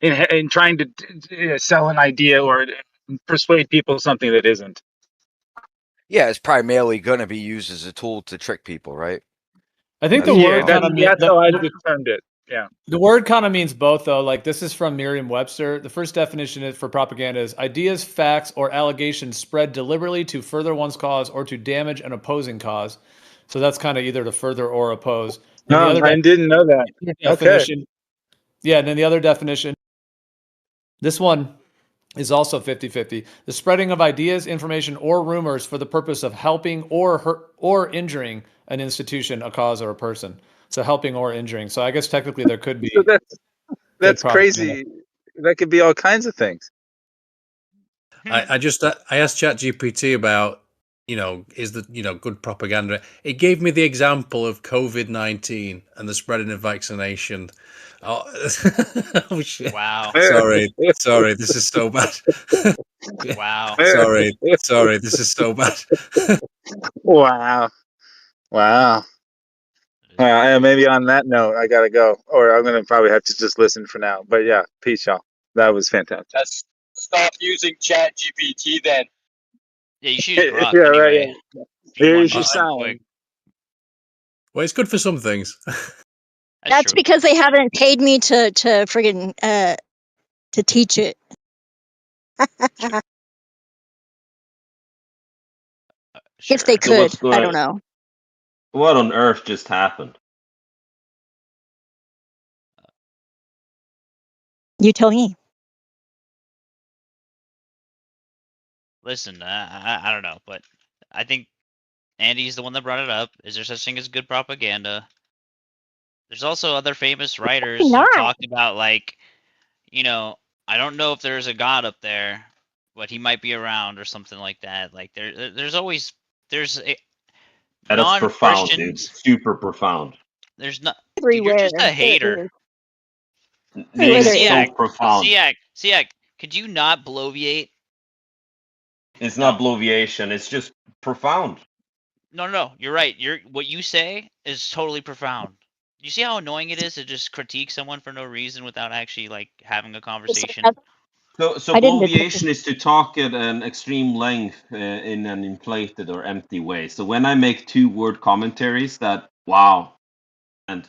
in trying to sell an idea or persuade people something that isn't. Yeah, it's primarily going to be used as a tool to trick people, right? I think That's the the word problem. kind of means That's how I just termed it. Yeah. the word kind of means both, though. Like, this is from Merriam-Webster. The first definition for propaganda is ideas, facts, or allegations spread deliberately to further one's cause or to damage an opposing cause. So that's kind of either to further or oppose. And the other I didn't know that. Okay. definition Yeah, and then the other definition, this one is also 50-50. The spreading of ideas, information, or rumors for the purpose of helping or hurt or injuring an institution, a cause, or a person. So helping or injuring. So I guess technically there could So be good that's propaganda. crazy. That could be all kinds of things. I asked ChatGPT about, is the good propaganda. It gave me the example of COVID-19 and the spreading of vaccination. Oh, oh shit! Wow. Sorry, this is so bad. Wow. sorry, this is so bad. Wow. Wow. Well, and maybe on that note, I gotta go, or I'm gonna probably have to just listen for now. But yeah, peace, y'all. That was fantastic. Just stop using Chat GPT then. Yeah, you should use Grok Yeah, right. anyway. Yeah. If you want Here's to do your something sign. quick. Well, it's good for some things. That's because they haven't paid me to friggin' to teach it. If they So what's could, I don't going? know. What on earth just happened? You tell me. Listen, I don't know, but I think Andy's the one that brought it up. Is there such thing as good propaganda? There's also other famous writers who've Not. talked about I don't know if there's a God up there, but he might be around or something like that. Like there's always That's profound, dude. non-Christians. Super profound. There's not, dude. You're Everywhere. just a There hater. is. Everywhere Name there it so is. profound. Siak, could you not bloviate? It's No. not bloviation. It's just profound. No. You're right. What you say is totally profound. You see how annoying it is to just critique someone for no reason without actually like having a conversation? So I didn't detect bloviation is to talk at an extreme length in an inflated or empty way. So when I make two-word commentaries that wow and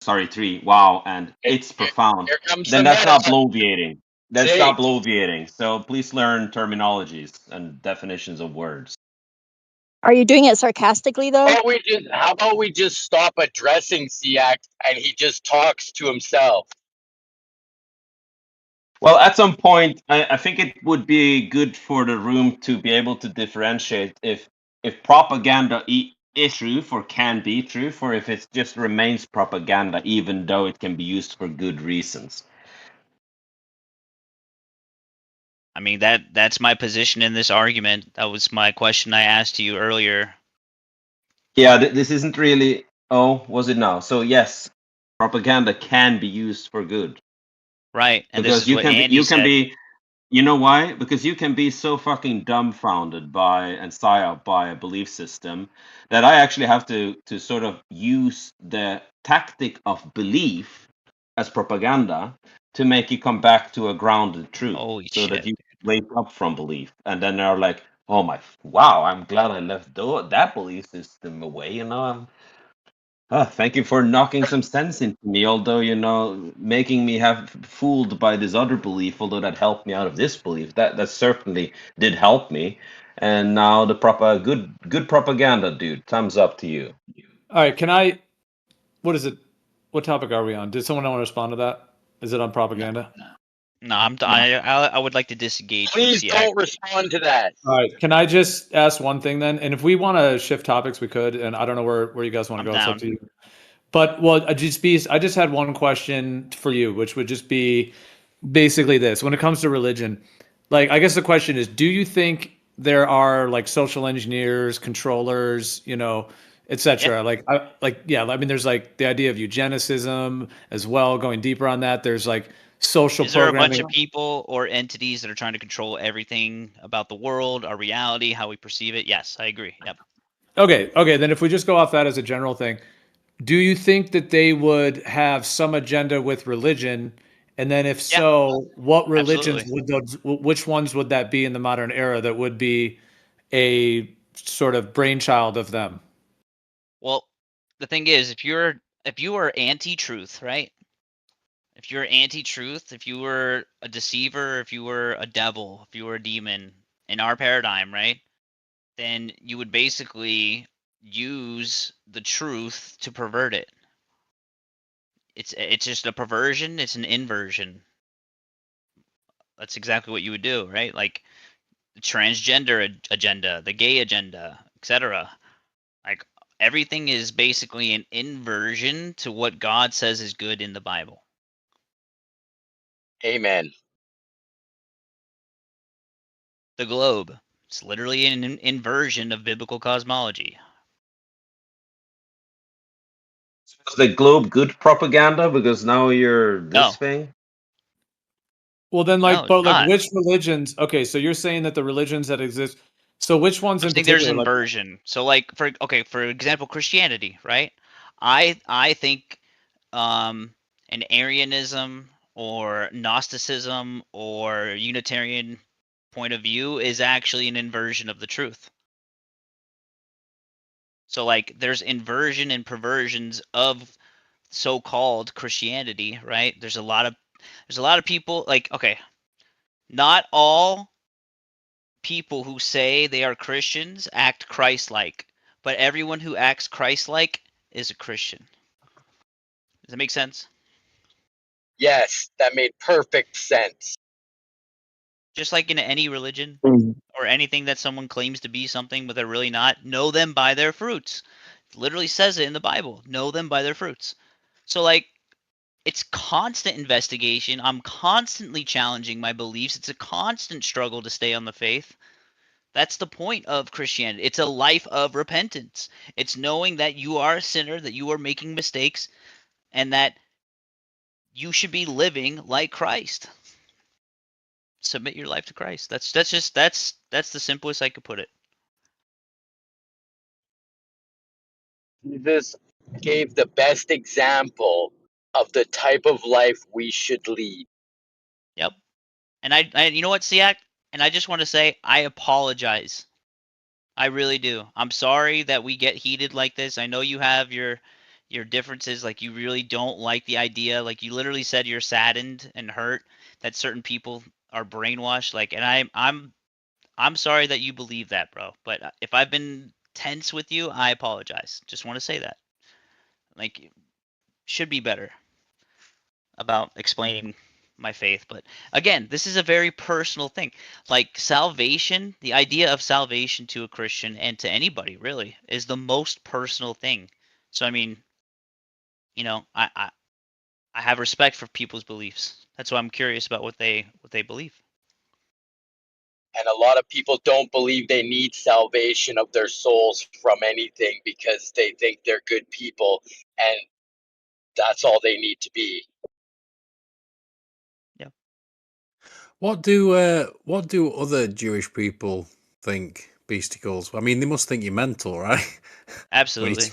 sorry, three, wow, and it's profound, Here comes then the that's not meta. bloviating. That's Jake, not bloviating. So please learn terminologies and definitions of words. Are you doing it sarcastically though? how about we just stop addressing Siak and he just talks to himself? Well, at some point, I think it would be good for the room to be able to differentiate if propaganda is truth or can be truth, or if it just remains propaganda, even though it can be used for good reasons. I mean that's my position in this argument. That was my question I asked you earlier. Yeah, this isn't really. Oh, was it now? So yes, propaganda can be used for good Right, and this because is what Andy you can said. be. You know why? Because you can be so fucking dumbfounded by and psyoped by a belief system that I actually have to sort of use the tactic of belief as propaganda to make you come back to a grounded truth, Holy so that shit. you wake up from belief, and then they're like, "Oh my, wow! I'm glad I left that belief system away." Thank you for knocking some sense into me, although, making me have fooled by this other belief, although that helped me out of this belief. That certainly did help me. And now the proper good propaganda, dude. Thumbs up to you. All right, what is it? What topic are we on? Did someone want to respond to that? Is it on propaganda? No, I would like to disengage from Please Siak. don't respond to that. All right, can I just ask one thing then? And if we want to shift topics, we could. And I don't know where you guys want to I'm go. It's up down. to you. But well, I just had one question for you, which would just be basically this: when it comes to religion, like I guess the question is, do you think there are like social engineers, controllers, Yeah. etc. Yeah, I mean, there's like the idea of eugenicism as well. Going deeper on that, there's like social Is there a bunch programming. of people or entities that are trying to control everything about the world, our reality, how we perceive it? Yes, I agree. Yep. Okay. Then if we just go off that as a general thing, do you think that they would have some agenda with religion? And then if Yeah, so, what religions absolutely. which ones would that be in the modern era that would be a sort of brainchild of them? Well, the thing is, if you are anti-truth, right? If you're anti-truth, if you were a deceiver, if you were a devil, if you were a demon in our paradigm, right? Then you would basically use the truth to pervert it. It's just a perversion. It's an inversion. That's exactly what you would do, right? Like the transgender agenda, the gay agenda, etc. Like everything is basically an inversion to what God says is good in the Bible. Amen. The globe. It's literally an inversion of biblical cosmology. Is the globe good propaganda because now you're this No. thing? Well, then, No, it's but not. which religions? Okay, so you're saying that the religions that exist. So which ones I'm in saying there's particular? Like, inversion. So like for example, Christianity, right? I think an Arianism or Gnosticism or Unitarian point of view is actually an inversion of the truth. So like there's inversion and perversions of so-called Christianity, right? There's a lot of people like, okay, not all people who say they are Christians act Christ-like, but everyone who acts Christ-like is a Christian. Does that make sense? Yes, that made perfect sense. Just like in any religion Mm. or anything that someone claims to be something but they're really not, know them by their fruits. It literally says it in the Bible. Know them by their fruits. So like it's constant investigation. I'm constantly challenging my beliefs. It's a constant struggle to stay on the faith. That's the point of Christianity. It's a life of repentance. It's knowing that you are a sinner, that you are making mistakes, and that you should be living like Christ. Submit your life to Christ. That's the simplest I could put it. Jesus gave the best example of the type of life we should lead. Yep. And I you know what, Siak? And I just want to say I apologize. I really do. I'm sorry that we get heated like this. I know you have your differences, like you really don't like the idea, like you literally said you're saddened and hurt that certain people are brainwashed, like, and I'm sorry that you believe that, bro. But if I've been tense with you, I apologize. Just want to say that. Like should be better about explaining my faith. But again, this is a very personal thing. Like salvation, the idea of salvation to a Christian and to anybody really is the most personal thing. So I mean, you know, I have respect for people's beliefs. That's why I'm curious about what they believe. And a lot of people don't believe they need salvation of their souls from anything because they think they're good people and that's all they need to be. Yeah. What do other Jewish people think, Beasticles? I mean, they must think you're mental, right? Absolutely.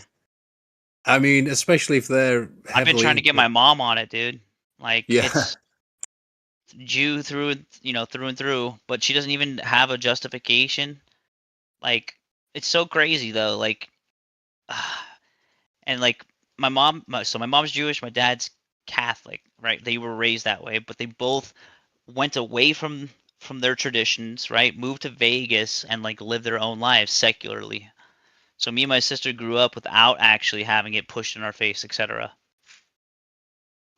I mean, especially if they're I've been heavily trying to get into. my mom on it, dude. Like Yeah. it's Jew through through and through, but she doesn't even have a justification. Like it's so crazy though. Like and like so my mom's Jewish, my dad's Catholic, right? They were raised that way, but they both went away from their traditions, right? Moved to Vegas and like lived their own lives secularly. So me and my sister grew up without actually having it pushed in our face, etc.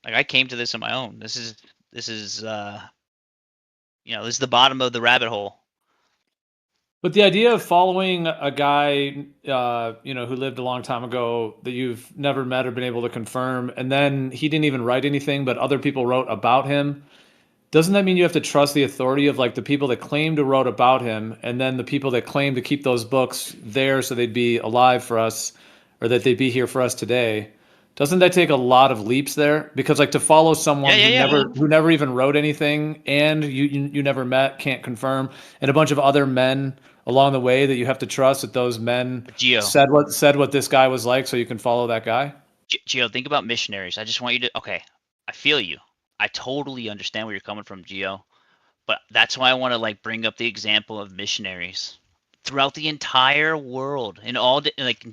Like I came to this on my own. This is this is the bottom of the rabbit hole. but the idea of following a guy, who lived a long time ago that you've never met or been able to confirm, and then he didn't even write anything, but other people wrote about him. Doesn't that mean you have to trust the authority of like the people that claim to wrote about him, and then the people that claim to keep those books there so they'd be alive for us, or that they'd be here for us today? Doesn't that take a lot of leaps there? Because like to follow Yeah, someone yeah, yeah. who never even wrote anything, and you never met, can't confirm, and a bunch of other men along the way that you have to trust that those men Gio, said what this guy was like, so you can follow that guy. Gio, think about missionaries. I just want you to. Okay, I feel you. I totally understand where you're coming from, Gio. But that's why I want to like bring up the example of missionaries throughout the entire world in like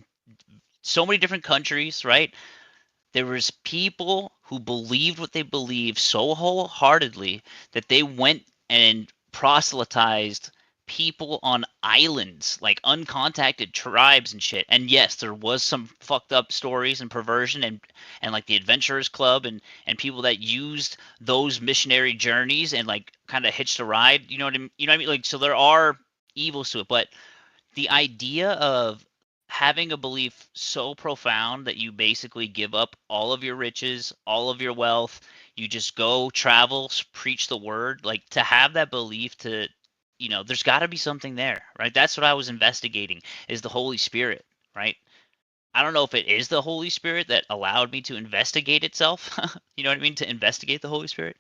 so many different countries, right? There was people who believed what they believed so wholeheartedly that they went and proselytized people on islands, like uncontacted tribes and shit. And yes, there was some fucked up stories and perversion and like the Adventurers Club and people that used those missionary journeys and like kind of hitched a ride. You know what I mean? You know what I mean? Like, so there are evils to it, but the idea of having a belief so profound that you basically give up all of your riches, all of your wealth, you just go travel, preach the word, like to have that belief to, there's got to be something there, right? That's what I was investigating is the Holy Spirit, right? I don't know if it is the Holy Spirit that allowed me to investigate itself. You know what I mean? To investigate the Holy Spirit.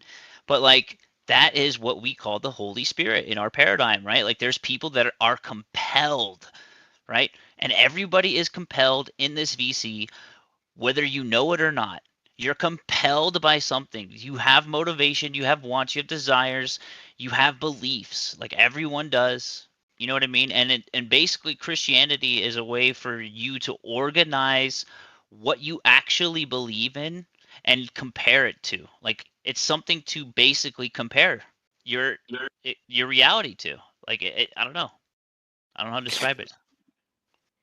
But like that is what we call the Holy Spirit in our paradigm, right? Like there's people that are compelled, right? And everybody is compelled in this VC, whether you know it or not. You're compelled by something. You have motivation, you have wants, you have desires, you have beliefs, like everyone does. You know what I mean? And basically Christianity is a way for you to organize what you actually believe in and compare it to. Like it's something to basically compare your your reality to. Like I don't know. I don't know how to describe it.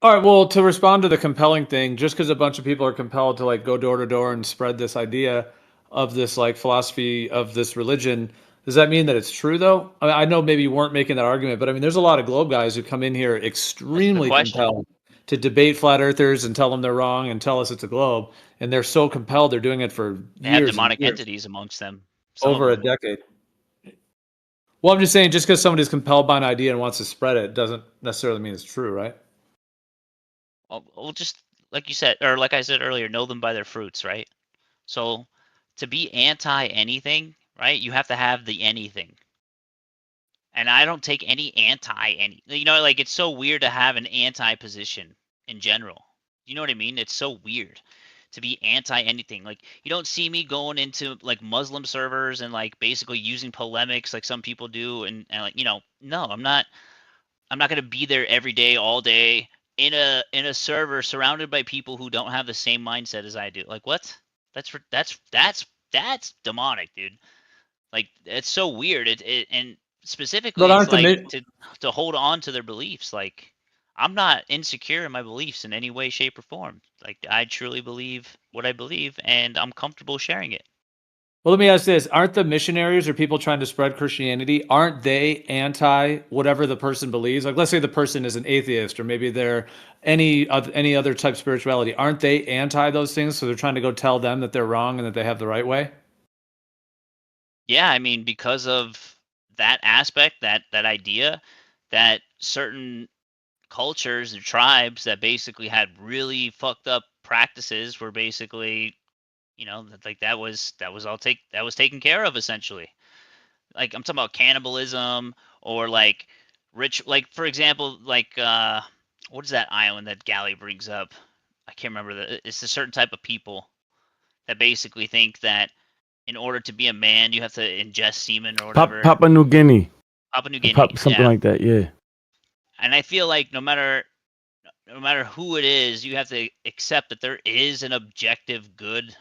All right. Well, to respond to the compelling thing, just because a bunch of people are compelled to like go door to door and spread this idea of this like philosophy of this religion, does that mean that it's true though? I mean, I know maybe you weren't making that argument, but I mean, there's a lot of globe guys who come in here That's the extremely question. compelled to debate flat earthers and tell them they're wrong and tell us it's a globe, and they're so compelled they're doing it for They have years and demonic years, entities amongst them. Some of over a them. decade. Well, I'm just saying, just because somebody's compelled by an idea and wants to spread it doesn't necessarily mean it's true, right? Well, just like you said, or like I said earlier, know them by their fruits, right? So to be anti anything, right, you have to have the anything. And I don't take any anti any. Like it's so weird to have an anti position in general. You know what I mean? It's so weird to be anti anything. Like you don't see me going into like Muslim servers and like basically using polemics like some people do and like, no, I'm not going to be there every day all day in a server surrounded by people who don't have the same mindset as I do. Like what? That's demonic, dude. Like it's so weird. And But specifically it's aren't the like mi- to hold on to their beliefs. Like I'm not insecure in my beliefs in any way, shape, or form. Like I truly believe what I believe and I'm comfortable sharing it. Well, let me ask this. Aren't the missionaries or people trying to spread Christianity, aren't they anti whatever the person believes? Like, let's say the person is an atheist or maybe they're any other type of spirituality. Aren't they anti those things? So they're trying to go tell them that they're wrong and that they have the right way? Yeah, I mean, because of that aspect, that idea, that certain cultures and tribes that basically had really fucked up practices were basically, like that was that was taken care of essentially. Like I'm talking about cannibalism or like like for example, like what is that island that Galley brings up? I can't remember it's a certain type of people that basically think that in order to be a man you have to ingest semen or whatever. Papua New Guinea, Papua New Guinea, something yeah. like that. Yeah. And I feel like no matter who it is, you have to accept that there is an objective good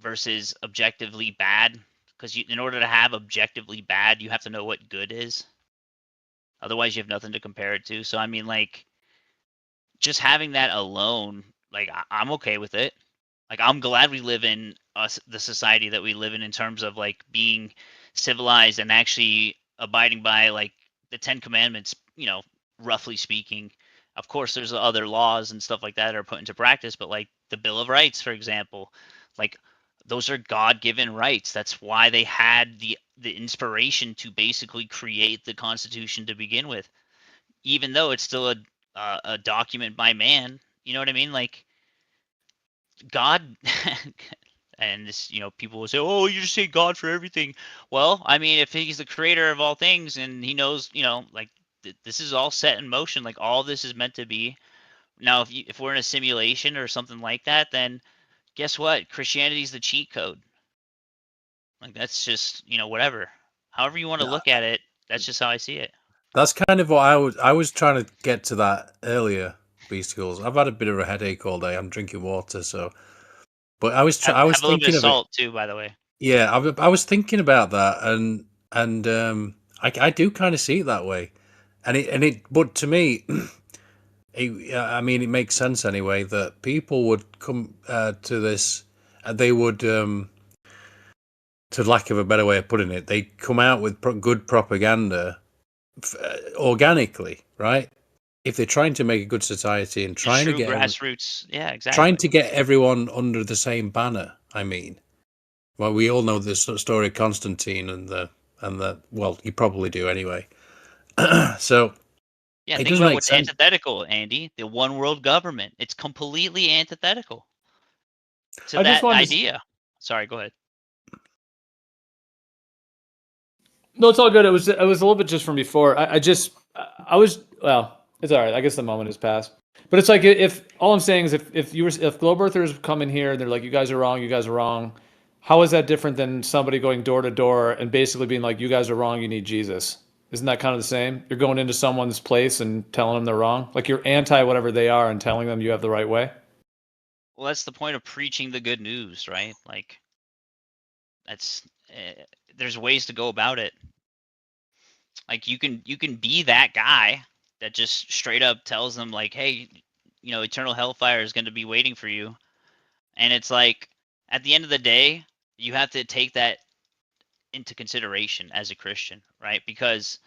versus objectively bad. Because in order to have objectively bad, you have to know what good is. Otherwise, you have nothing to compare it to. So I mean, like, just having that alone, like, I'm okay with it. Like, I'm glad we live in the society that we live in terms of like being civilized and actually abiding by like the Ten Commandments. Roughly speaking. Of course, there's other laws and stuff like that are put into practice, but like the Bill of Rights, for example, like those are God-given rights. That's why they had the inspiration to basically create the Constitution to begin with, even though it's still a document by man. You know what I mean? Like God, and this, people will say, "Oh, you just say God for everything." Well, I mean, if He's the creator of all things and He knows, like this is all set in motion. Like all this is meant to be. Now, if we're in a simulation or something like that, then guess what? Christianity's the cheat code. Like that's just whatever. However you want to look at it, that's just how I see it. That's kind of what I was trying to get to that earlier, Beasticles. I've had a bit of a headache all day. I'm drinking water, so. But Have, I was have a little bit of thinking of it. salt too, by the way. Yeah, I was thinking about that, and I do kind of see it that way, but to me, I mean, it makes sense anyway that people would come to this, they would, to lack of a better way of putting it, they come out with good propaganda organically, right? If they're trying to make a good society and The true grassroots. Yeah, trying exactly. to get everyone under the same banner. I mean, well, we all know the story of Constantine and the well, you probably do anyway. So Yeah, it think does about make what's sense. antithetical, Andy. The one world government. It's completely antithetical to I just that wanted to. idea. Sorry, go ahead. No, it's all good. It was a little bit just from before. I was well. It's all right. I guess the moment has passed. But it's like if all I'm saying is if globe earthers come in here and they're like, you guys are wrong, you guys are wrong. How is that different than somebody going door to door and basically being like, you guys are wrong, you need Jesus? Isn't that kind of the same? You're going into someone's place and telling them they're wrong. Like you're anti whatever they are and telling them you have the right way. Well, that's the point of preaching the good news, right? Like that's there's ways to go about it. Like you can be that guy that just straight up tells them like, hey, eternal hellfire is going to be waiting for you. And it's like at the end of the day, you have to take that into consideration as a Christian, right? Because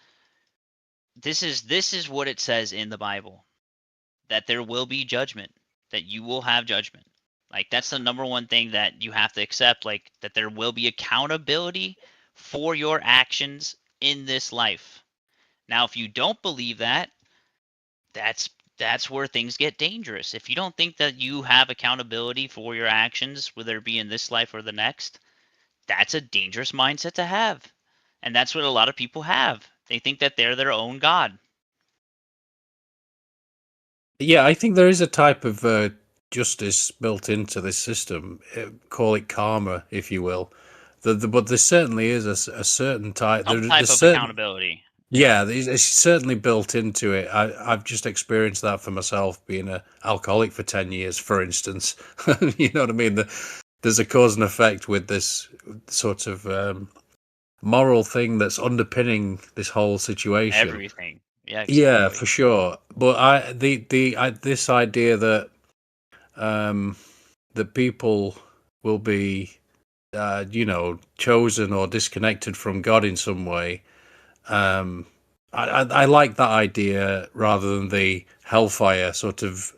this is what it says in the Bible, that there will be judgment, that you will have judgment. Like that's the number one thing that you have to accept, like that there will be accountability for your actions in this life. Now, if you don't believe that, that's that's where things get dangerous. If you don't think that you have accountability for your actions, whether it be in this life or the next, that's a dangerous mindset to have. And that's what a lot of people have. They think that they're their own God. Yeah, I think there is a type of justice built into this system. Call it karma, if you will. But there certainly is a certain type. Some type There's of certain. accountability. Yeah, it's certainly built into it. I've just experienced that for myself, being an alcoholic for 10 years, for instance. You know what I mean? There's a cause and effect with this sort of moral thing that's underpinning this whole situation. Everything. Yeah, Yeah, exactly. for sure. But this idea that that people will be, chosen or disconnected from God in some way. I like that idea rather than the hellfire sort of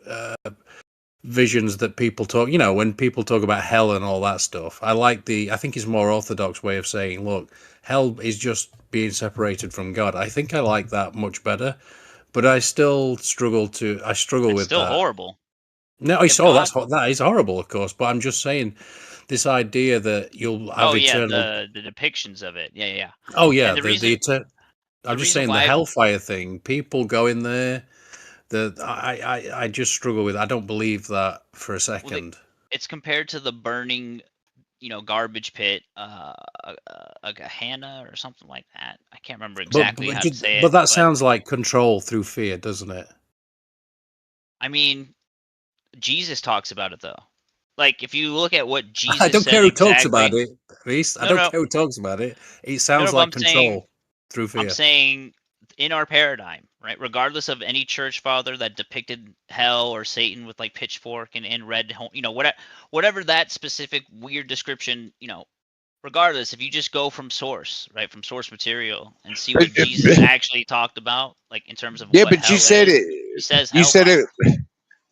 visions that people talk. When people talk about hell and all that stuff, I think it's more orthodox way of saying, look, hell is just being separated from God. I think I like that much better, but I still I struggle It's with still that. horrible. No, If God, that is horrible, of course. But I'm just saying, this idea that you'll have oh yeah, eternal. the depictions of it. Yeah, yeah, yeah. Oh yeah, And the reason I'm the just reason saying the why hellfire thing. People go in there. I just struggle with. I don't believe that for a well, second. it's compared to the burning, garbage pit, a Gehenna or something like that. I can't remember But exactly how to say but it, that but sounds like control through fear, doesn't it? I mean, Jesus talks about it though. Like if you look at what I Jesus don't said care who talks about exactly. it, Reese. I No, don't no, care who talks about it. It no, no. sounds But like control through I'm fear. saying in our paradigm, right? Regardless of any church father that depicted hell or Satan with like pitchfork and red, whatever that specific weird description, regardless, if you just go from source, right, from source material and see But, what Jesus actually talked about, like in terms of yeah, what but you hell said is, it. he says You said hellfire. it.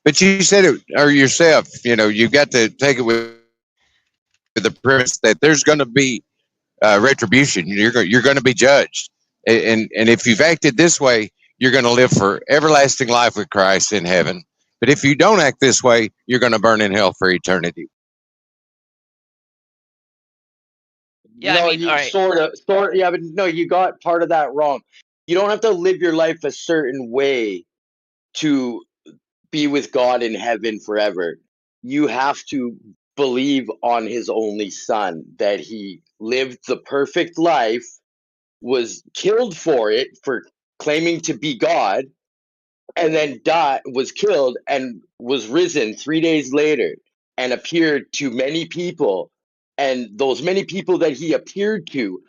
But you said it or yourself. You got to take it with the premise that there's going to be retribution. You're going to be judged, and if you've acted this way, you're going to live for everlasting life with Christ in heaven. But if you don't act this way, you're going to burn in hell for eternity. Yeah, I No, mean, all you right, sort. Yeah, but no, you got part of that wrong. You don't have to live your life a certain way to be with God in heaven forever. You have to believe on His only Son, that He lived the perfect life, was killed for it, for claiming to be God, and then died, was killed, and was risen 3 days later, and appeared to many people. And those many people that He appeared to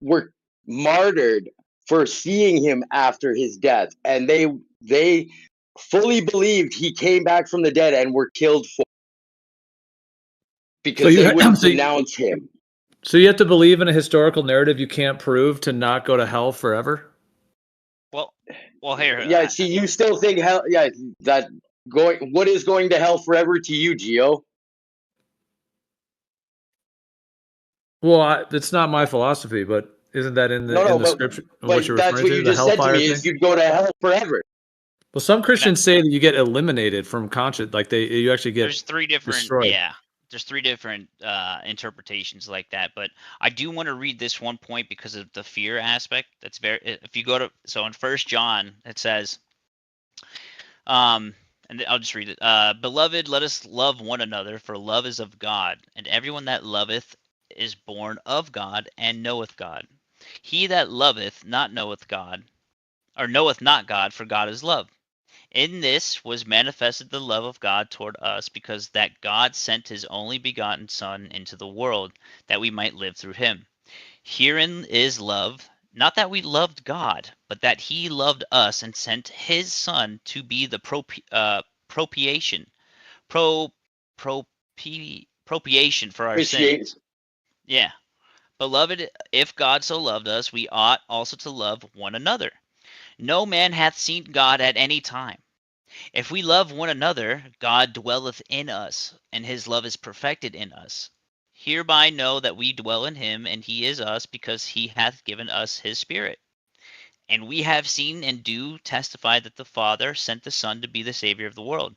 were martyred for seeing him after his death, and they fully believed he came back from the dead and were killed for because they wouldn't denounce him. So you have to believe in a historical narrative you can't prove to not go to hell forever? Well, here. Yeah, see, you still think hell? Yeah, that what is going to hell forever to you, Gio? Well, it's not my philosophy, but isn't that in the But scripture what you're that's referring what to? you The just said to hellfire me thing? is you'd go to hell forever. Well, some Christians say that you get eliminated from conscience, like you actually get There's three different destroyed. there's three different interpretations like that, but I do want to read this one point because of the fear aspect. That's very, if you go to, so in 1 John it says, and I'll just read it. Beloved, let us love one another, for love is of God, and everyone that loveth is born of God and knoweth God. He that loveth not knoweth God, or knoweth not God, for God is love. In this was manifested the love of God toward us, because that God sent his only begotten Son into the world, that we might live through him. Herein is love, not that we loved God, but that he loved us and sent his Son to be the propitiation for our sins. Yeah. Beloved, if God so loved us, we ought also to love one another. No man hath seen God at any time. If we love one another, God dwelleth in us, and his love is perfected in us. Hereby know that we dwell in him, and he is us, because he hath given us his Spirit. And we have seen and do testify that the Father sent the Son to be the Savior of the world.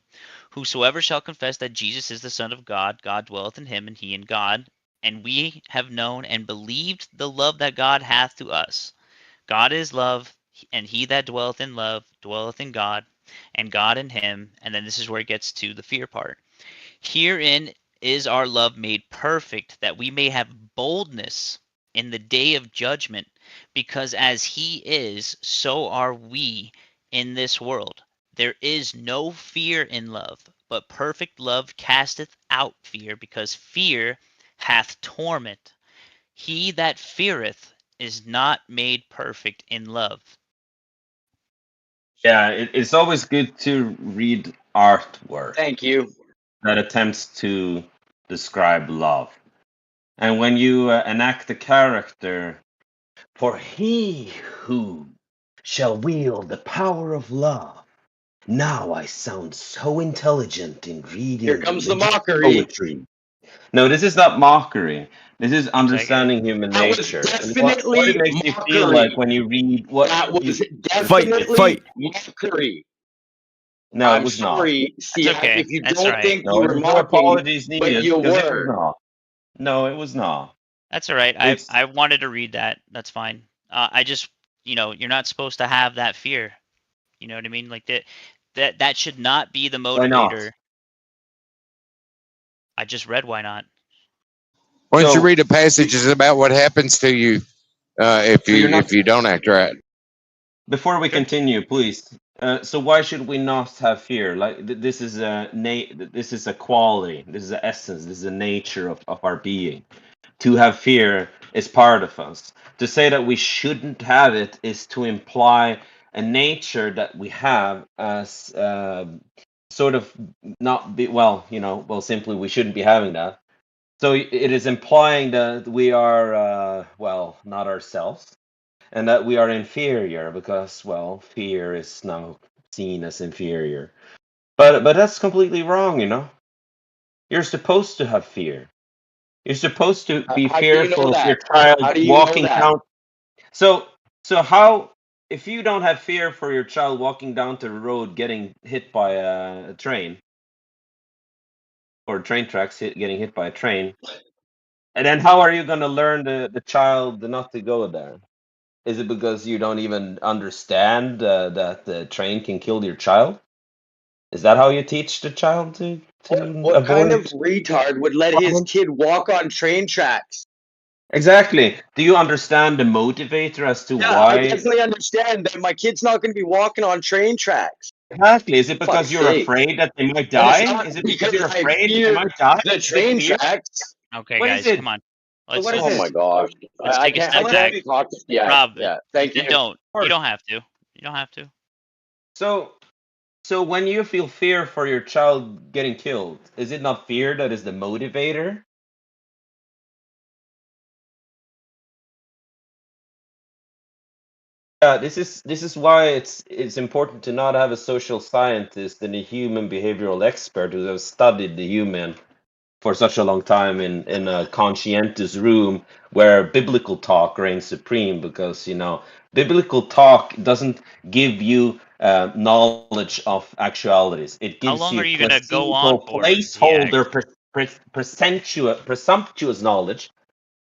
Whosoever shall confess that Jesus is the Son of God, God dwelleth in him, and he in God. And we have known and believed the love that God hath to us. God is love, and he that dwelleth in love dwelleth in God, and God in him. And then this is where it gets to the fear part. Herein is our love made perfect, that we may have boldness in the day of judgment, because as he is, so are we in this world. There is no fear in love, but perfect love casteth out fear, because fear hath torment. He that feareth is not made perfect in love. Yeah, it's always good to read artwork. Thank you. That attempts to describe love. And when you enact a character, for he who shall wield the power of love. Now I sound so intelligent in reading Here comes the religious mockery. poetry. No, this is not mockery. This is understanding human That was nature. And what it definitely makes you feel like when you read what That was you, definitely mockery. No, it I'm was not. sorry, see, okay. if you That's don't all right. think No, you were there's no mocking, apologies but needed you because it was were. not. No, it was not. That's all right. It's I wanted to read that. That's fine. I just, you're not supposed to have that fear. You know what I mean? Like that should not be the why not? motivator. I just read why not. Why don't you So read the passages about what happens to you if so you're you not. don't act right? Before we Sure. continue, please. So why should we not have fear? Like this is this is a quality. This is an essence. This is a nature of our being. To have fear is part of us. To say that we shouldn't have it is to imply a nature that we have as sort of not be well. Simply we shouldn't be having that. So it is implying that we are not ourselves and that we are inferior because fear is now seen as inferior, but that's completely wrong. You're supposed to have fear. You're supposed to be How do you know fearful of your that? How child do you know walking that? down. So how, if you don't have fear for your child walking down the road getting hit by a train, or train tracks getting hit by a train, and then how are you going to learn the child not to go there? Is it because you don't even understand that the train can kill your child? Is that how you teach the child to What kind of avoid retard would let his problems? kid walk on train tracks? Exactly. Do you understand the motivator as to Yeah, I why? definitely understand that my kid's not going to be walking on train tracks. Exactly. Is it because Fuck's you're sake. afraid that they might And it's die? not Is it because because you're I afraid that they fear might die? the Is it train fear? tracks. Okay, What is guys, it? come on. So what is Oh my this? gosh. Let's I take a can't, I step What is can't back. this? talk. Yeah, Rob, yeah. Thank then you. don't. You don't have to. You don't have to. So, so when you feel fear for your child getting killed, is it not fear that is the motivator? Yeah, this is why it's important to not have a social scientist and a human behavioral expert who has studied the human for such a long time in a conscientious room where biblical talk reigns supreme, because biblical talk doesn't give you knowledge of actualities. It How gives long are you you gonna go on placebo, for, ZX? placeholder, presumptuous knowledge,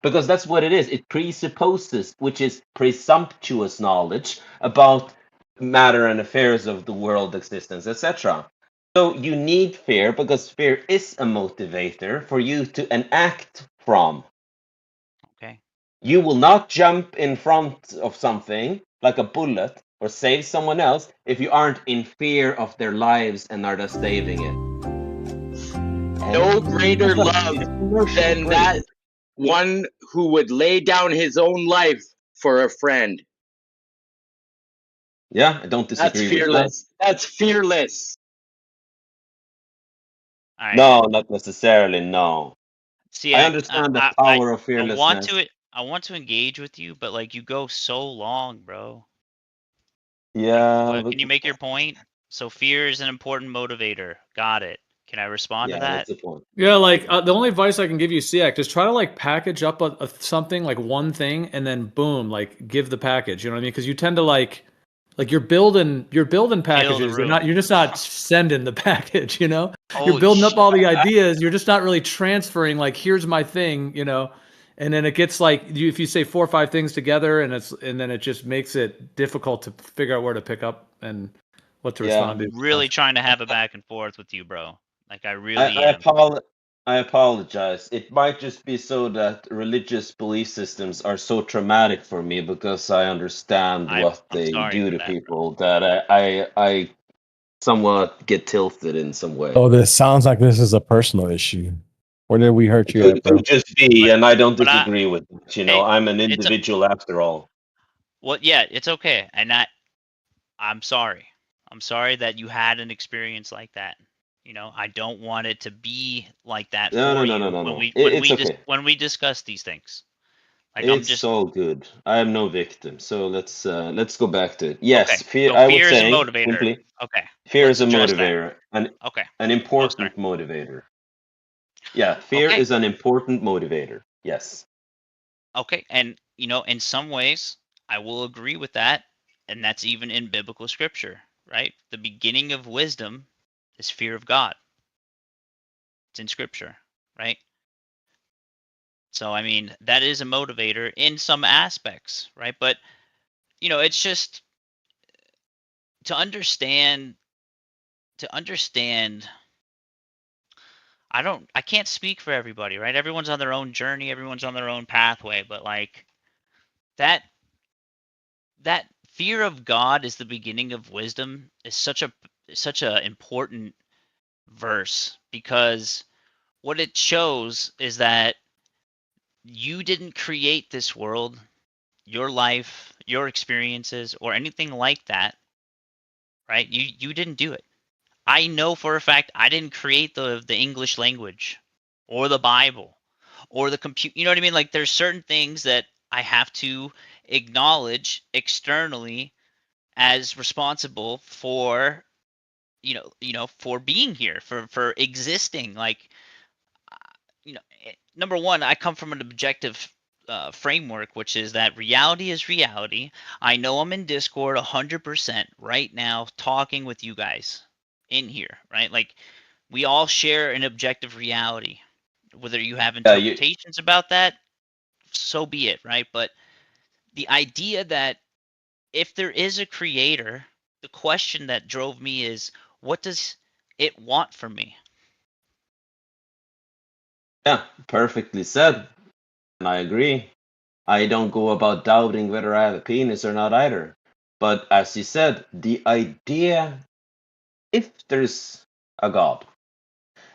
because that's what it is. It presupposes, which is presumptuous knowledge about matter and affairs of the world, existence, etc. So you need fear because fear is a motivator for you to enact from. Okay. You will not jump in front of something like a bullet or save someone else if you aren't in fear of their lives and are thus saving it. No greater love It's commercially than great. that one who would lay down his own life for a friend. Yeah, I don't That's disagree with that. fearless. That's fearless. All right. No, not necessarily. No. See, I I, understand the I, I, power of I want fearlessness. to, I want to engage with you, but like you go so long, bro. Like, Yeah, what? Can you make your point? So fear is an important motivator. Got it. Can I respond to yeah, that? that's the point. Yeah, like the only advice I can give you, SEAC, is try to like package up something like one thing and then boom, like give the package. You know what I mean? Because you tend to like you're building Kill the packages. room. You're just not sending the package. You're Holy building up shit. all the ideas. You're just not really transferring. Like here's my thing. And then it gets like if you say 4 or 5 things together and then it just makes it difficult to figure out where to pick up and what to Yeah, respond to. I'm really trying to have a back and forth with you, bro. Like I I, really I, am. apol- I apologize. It might just be so that religious belief systems are so traumatic for me because I understand what I'm they sorry do for to that, bro. people that I somewhat get tilted in some way. So this sounds like this is a personal issue. Where did we hurt It you at, bro? could just be, and I don't But disagree with it. hey, I'm an it's a, individual after all. well, yeah, it's okay. And I'm sorry. I'm sorry that you had an experience like that. I don't want it to be like that No, no, for no, no, you no, when no. we when It's we just okay. when we discuss these things. Like I'm It's just all good. I am no victim. So let's go back to it. Yes, okay. fear. So I was fear is a saying motivator. simply, Okay. fear is Let's a address that. motivator, Okay. an Oh, sorry. important motivator. Yeah, fear Okay. is an important motivator. Yes. Okay. And in some ways, I will agree with that, and that's even in biblical scripture, right? The beginning of wisdom is fear of God. It's in scripture, right? So I mean, that is a motivator in some aspects, right? But it's just to understand to understand I can't speak for everybody, right? Everyone's on their own journey, everyone's on their own pathway, but like that that fear of God is the beginning of wisdom is such a important verse, because what it shows is that you didn't create this world, your life, your experiences, or anything like that, right? You didn't do it. I know for a fact I didn't create the English language or the Bible or the compute. You know what I mean? Like there's certain things that I have to acknowledge externally as responsible for for being here, for existing. Like number one, I come from an objective framework, which is that reality is reality. I know I'm in Discord 100% right now, talking with you guys in here, right? Like we all share an objective reality. Whether you have Yeah, you. interpretations about that, so be it, right? But the idea that if there is a creator, the question that drove me is, what does it want from me? Yeah, perfectly said, and I agree. I don't go about doubting whether I have a penis or not either. But as you said, the idea, if there's a God,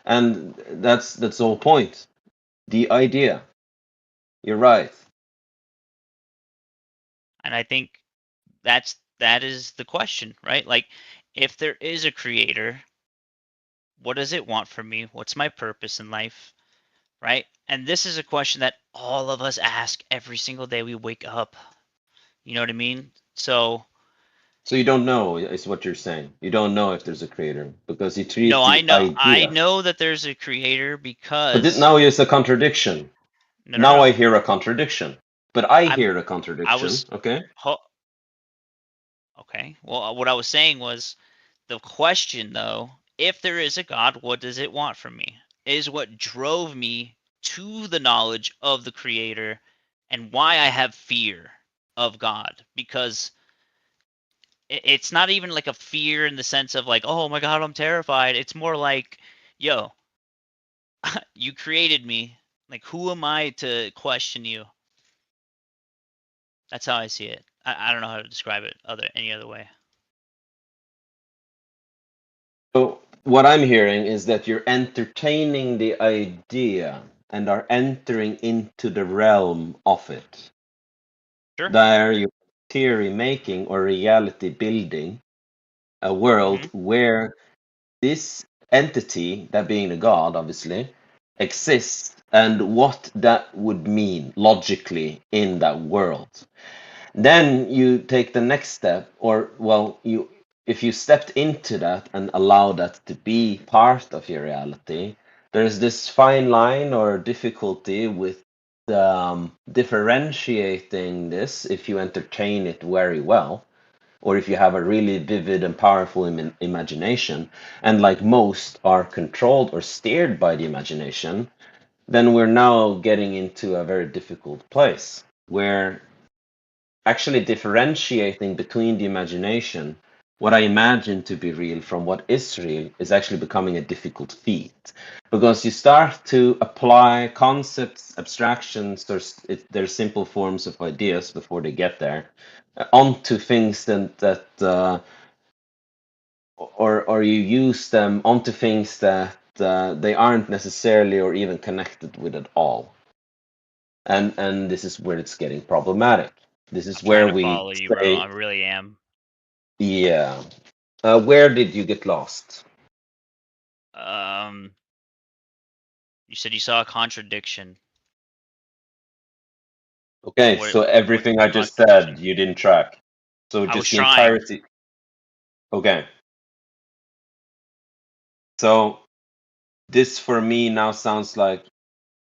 and that's the whole point. The idea. You're right. And I think that is the question, right? Like, if there is a creator, what does it want from me? What's my purpose in life? Right? And this is a question that all of us ask every single day we wake up. You know what I mean? So you don't know, is what you're saying. You don't know if there's a creator because you no, treat the I idea. know that there's a creator But because now is a contradiction. Now I no. hear a contradiction. But I I'm hear a I contradiction. was Okay. okay. Well, what I was saying was the question though, if there is a God, what does it want from me? Is what drove me to the knowledge of the creator and why I have fear of God, because it's not even like a fear in the sense of like, oh my God, I'm terrified. It's more like, yo, you created me. Like, who am I to question you? That's how I see it. I don't know how to describe it any other way. So what I'm hearing is that you're entertaining the idea and are entering into the realm of it. Sure. There you're theory making or reality building a world where this entity, that being the God, obviously, exists and what that would mean logically in that world. Then you take the next step, or well, if you stepped into that and allow that to be part of your reality, there's this fine line or difficulty with differentiating this if you entertain it very well, or if you have a really vivid and powerful imagination, and like most are controlled or steered by the imagination, then we're now getting into a very difficult place where actually differentiating between the imagination, what I imagine to be real from what is real, is actually becoming a difficult feat. Because you start to apply concepts, abstractions, or they're simple forms of ideas before they get there, onto things or you use them onto things that they aren't necessarily or even connected with at all. And this is where it's getting problematic. This is I'm trying where to we follow you, bro. say, I really am. yeah. Where did you get lost? Um, you said you saw a contradiction. Okay, What so what's everything the I just said, contradiction? you didn't track. So I was just the trying. entirety. Okay. So this for me now sounds like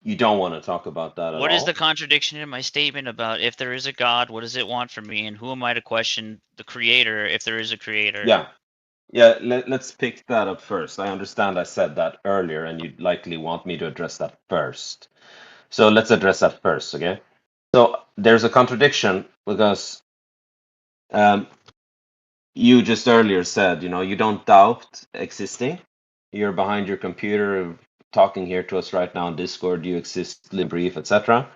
you don't want to talk about that at What is the all. contradiction in my statement about if there is a God, what does it want from me, and who am I to question the creator if there is a creator? Yeah. Yeah, let's pick that up first. I understand I said that earlier, and you'd likely want me to address that first. So let's address that first, okay? So there's a contradiction because you just earlier said, you don't doubt existing. You're behind your computer talking here to us right now on Discord. You exist, live, breathe, etc.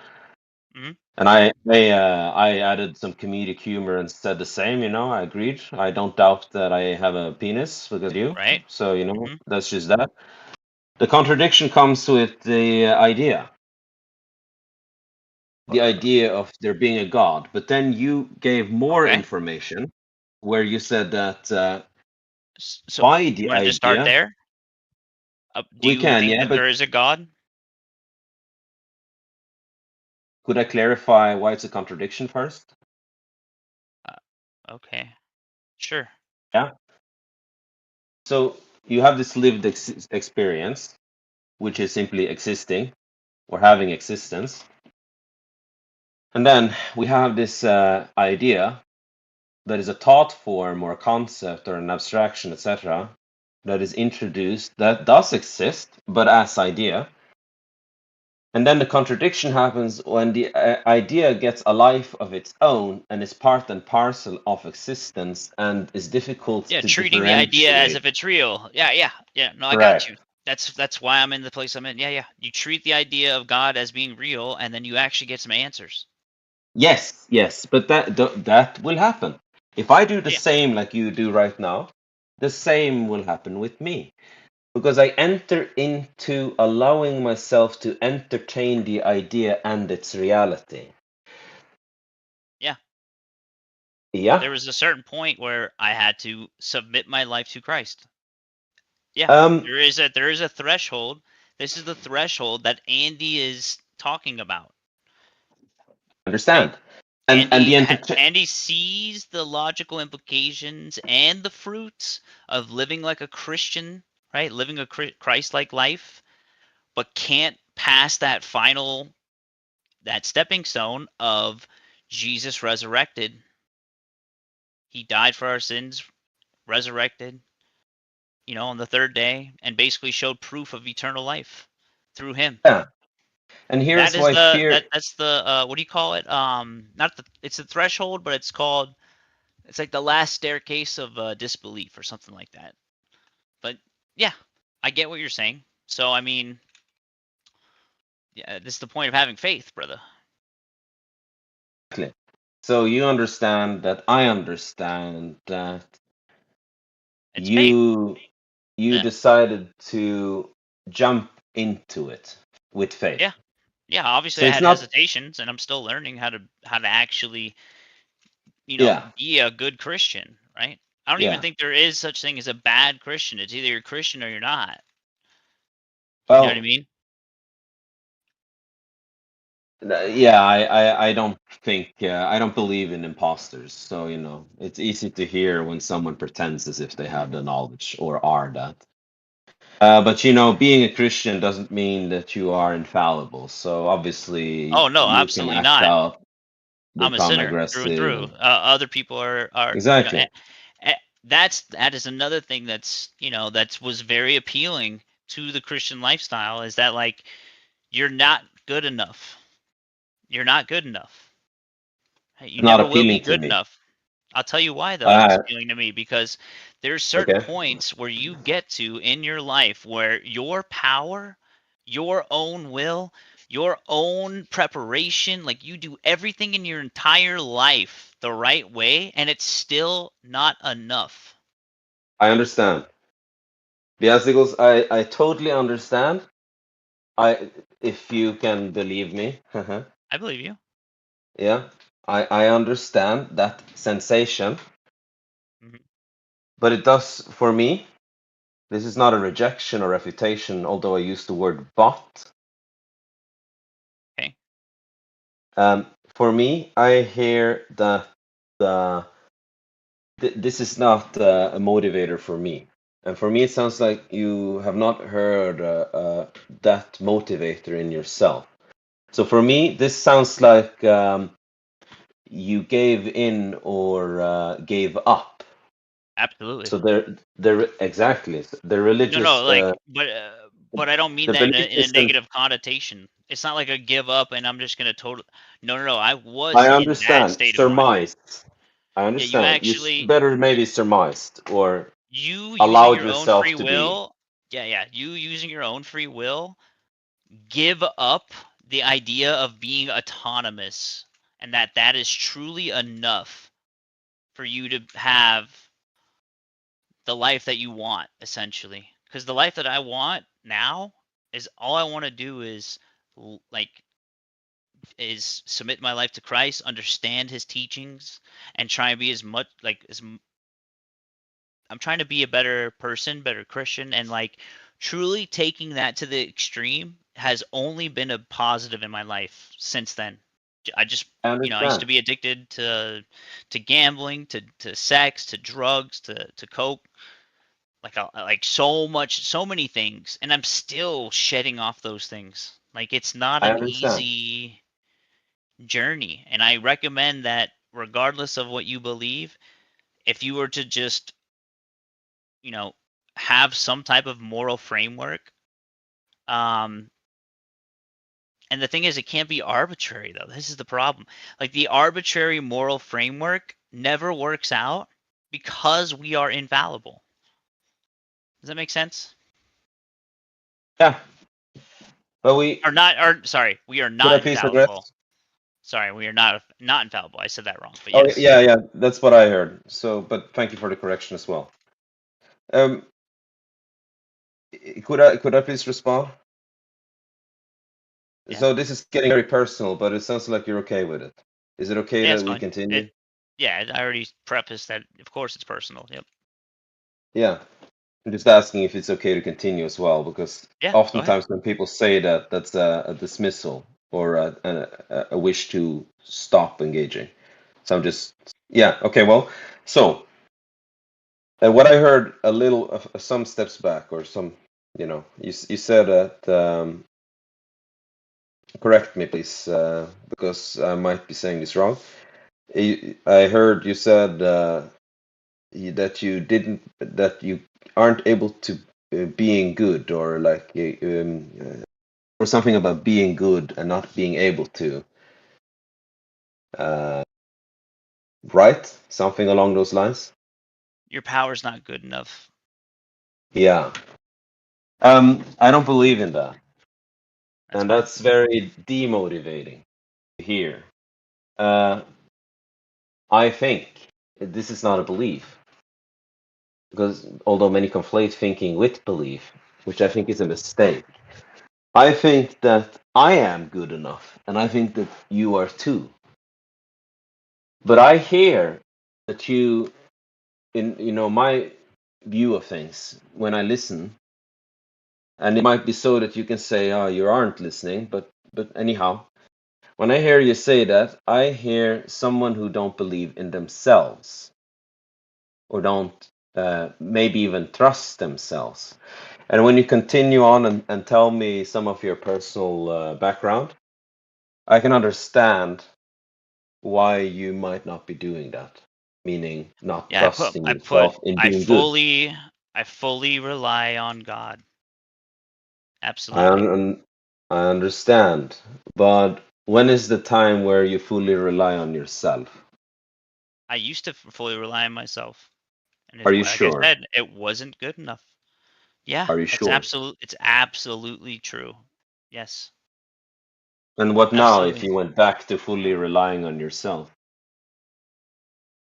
And I added some comedic humor and said the same. I agreed. I don't doubt that I have a penis because I do. Right? So that's just that. The contradiction comes with the idea of there being a God. But then you gave more Okay. information where you said that So by you the want to just start idea, there? Do we you can, think yeah, that but there is a God? could I clarify why it's a contradiction first? Okay. Sure. Yeah. So you have this lived experience, which is simply existing or having existence. And then we have this idea that is a thought form or a concept or an abstraction, etc., that is introduced that does exist, but as idea. And then the contradiction happens when the idea gets a life of its own and is part and parcel of existence and is difficult Yeah, to treating the idea as differentiate. if it's real. Yeah. No, I got Correct. you. That's why I'm in the place I'm in. Yeah. You treat the idea of God as being real, and then you actually get some answers. Yes, but that will happen. If I do the Yeah. same like you do right now, the same will happen with me. Because I enter into allowing myself to entertain the idea and its reality. Yeah. Yeah. There was a certain point where I had to submit my life to Christ. Yeah. There is a threshold. This is the threshold that Andy is talking about. Understand. Right? And Andy sees the logical implications and the fruits of living like a Christian, right? Living a Christ-like life, but can't pass that stepping stone of Jesus resurrected. He died for our sins, resurrected, on the third day, and basically showed proof of eternal life through him. Yeah. And here's That is why fear. that's the what do you call it? It's the threshold, but it's like the last staircase of disbelief or something like that. But yeah, I get what you're saying. So I mean, yeah, this is the point of having faith, brother. Exactly. So you understand that I understand that It's faith. you Yeah. decided to jump into it with faith. Yeah. Yeah, obviously So I it's had not. hesitations, and I'm still learning how to actually, Yeah. be a good Christian, right? I don't even Yeah. think there is such thing as a bad Christian. It's either you're a Christian or you're not. You know what I Well, mean? yeah. I don't think I don't believe in imposters. So it's easy to hear when someone pretends as if they have the knowledge or are that. But being a Christian doesn't mean that you are infallible. So obviously Oh no, you can absolutely act not. out, I'm a become sinner through and aggressive, through. and Other people are exactly. that is another thing that was very appealing to the Christian lifestyle, is that like you're not good enough. You're not good enough. You Not never will be appealing to good me. enough. I'll tell you why though it's Uh, appealing to me, because there's certain okay. points where you get to in your life where your power, your own will, your own preparation, like you do everything in your entire life the right way, and it's still not enough. I understand. Beasticles, I totally understand. If you can believe me. I believe you. Yeah. I understand that sensation, Mhm. but it does for me. This is not a rejection or refutation, although I use the word but. Okay. For me, I hear that this is not a motivator for me. And for me, it sounds like you have not heard that motivator in yourself. So for me, this sounds like you gave in or gave up. Absolutely. So they're exactly the religious No, like, but I don't mean the that belief in a system. negative connotation. It's not like a give up and I'm just gonna No. I was I in that understand. state of mind. Surmised. I Yeah, you understand. actually Better maybe surmised or you using allowed your own yourself free to be. will. Yeah, you using your own free will give up the idea of being autonomous, and that is truly enough for you to have the life that you want, essentially. Because the life that I want now is all I want to do is like is submit my life to Christ, understand His teachings, and try and be as much like I'm trying to be a better person, better Christian, and like truly taking that to the extreme has only been a positive in my life since then. I just I I used understand. to be addicted to gambling, to sex, to drugs, to coke, like so many things, and I'm still shedding off those things. Like it's not I an understand. easy journey, and I recommend that regardless of what you believe, if you were to just you know have some type of moral framework, um and the thing is, it can't be arbitrary though. This is the problem. Like the arbitrary moral framework never works out because we are infallible. Does that make sense? Yeah. But we Sorry, we are could not I please infallible. address? Sorry, we are not infallible. I said that wrong, but Oh yes. yeah, yeah, that's what I heard. So, but thank you for the correction as well. Um, could I please respond? Yeah. So this is getting very personal, but it sounds like you're okay with it. Is it okay Yeah, that it's we fine. continue? Yeah, I already prefaced that. Of course, it's personal. Yep. Yeah. I'm just asking if it's okay to continue as well, because Yeah, go ahead. oftentimes when people say that, that's a dismissal or a wish to stop engaging. So I'm just, yeah, okay, well, so what I heard a little, some steps back, or some, you said that, correct me please, because I might be saying this wrong. I heard you said that you aren't able to being good, or like or something about being good and not being able to, uh, right? Something along those lines. Your power's not good enough. Yeah. I don't believe in that, That's and fine. that's very demotivating to hear. Uh, I think this is not a belief, because although many conflate thinking with belief, which I think is a mistake. I think that I am good enough, and I think that you are too. But I hear that you, in my view of things, when I listen, and it might be so that you can say, "Oh, you aren't listening," but anyhow, when I hear you say that, I hear someone who don't believe in themselves, or don't maybe even trust themselves. And when you continue on and tell me some of your personal background, I can understand why you might not be doing that, meaning not Yeah, trusting yourself in being good. I fully rely on God. I Absolutely. I understand, but when is the time where you fully rely on yourself? I used to fully rely on myself, and Are it, you like I sure? said, it wasn't good enough. Yeah, Are you it's sure? absolutely true. Yes, And what now if absolutely. you went back to fully relying on yourself?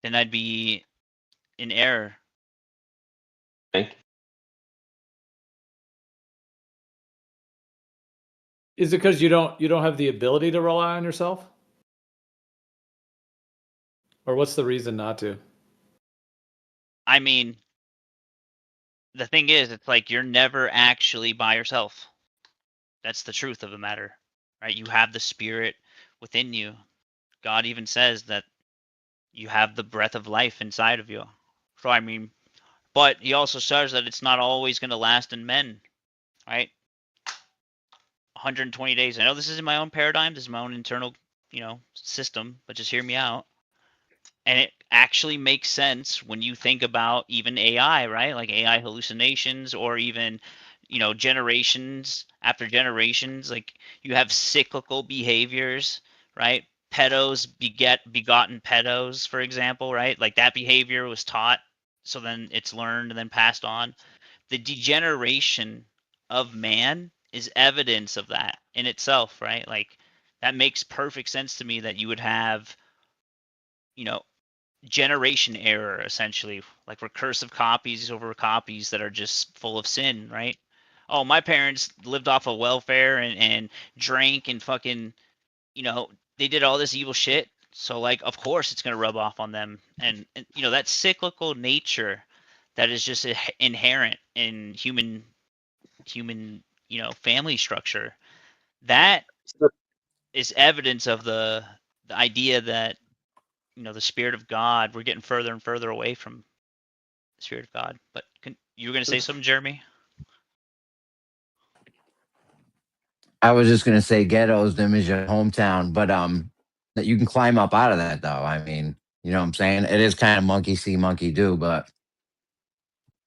Then I'd be in error. Think? Is it because you don't have the ability to rely on yourself, or what's the reason not to? I mean, the thing is, it's like you're never actually by yourself. That's the truth of the matter, right? You have the spirit within you. God even says that you have the breath of life inside of you. So I mean, but he also says that it's not always going to last in men, right? 120 days. I know this is in my own paradigm. This is my own internal, system. But just hear me out. And it actually makes sense when you think about even AI, right? Like AI hallucinations, or even, generations after generations. Like you have cyclical behaviors, right? Pedos begotten pedos, for example, right? Like that behavior was taught, so then it's learned and then passed on. The degeneration of man is evidence of that in itself, right? Like that makes perfect sense to me that you would have, you know, generation error essentially, like recursive copies over copies that are just full of sin, right? Oh, my parents lived off of welfare and drank and fucking, you know, they did all this evil shit. So like of course it's gonna rub off on them. And that cyclical nature that is just inherent in human family structure, that is evidence of the idea that the spirit of God, we're getting further and further away from the spirit of God. But you were going to say something, Jeremy? I was just gonna say ghetto is the image of hometown, but that you can climb up out of that though. I mean, you know what I'm saying? It is kind of monkey see, monkey do, but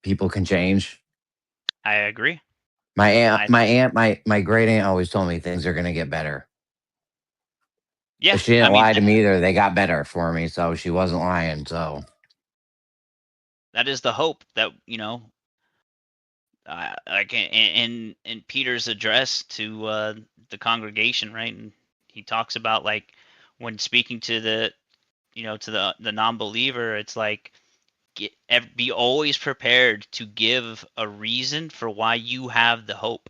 people can change. I agree. I My great aunt always told me things are gonna get better. Yeah, She I didn't mean lie to me either. They got better for me, so she wasn't lying. So that is the hope that like in Peter's address to the congregation, right? And he talks about like when speaking to the to the non-believer, it's like be always prepared to give a reason for why you have the hope.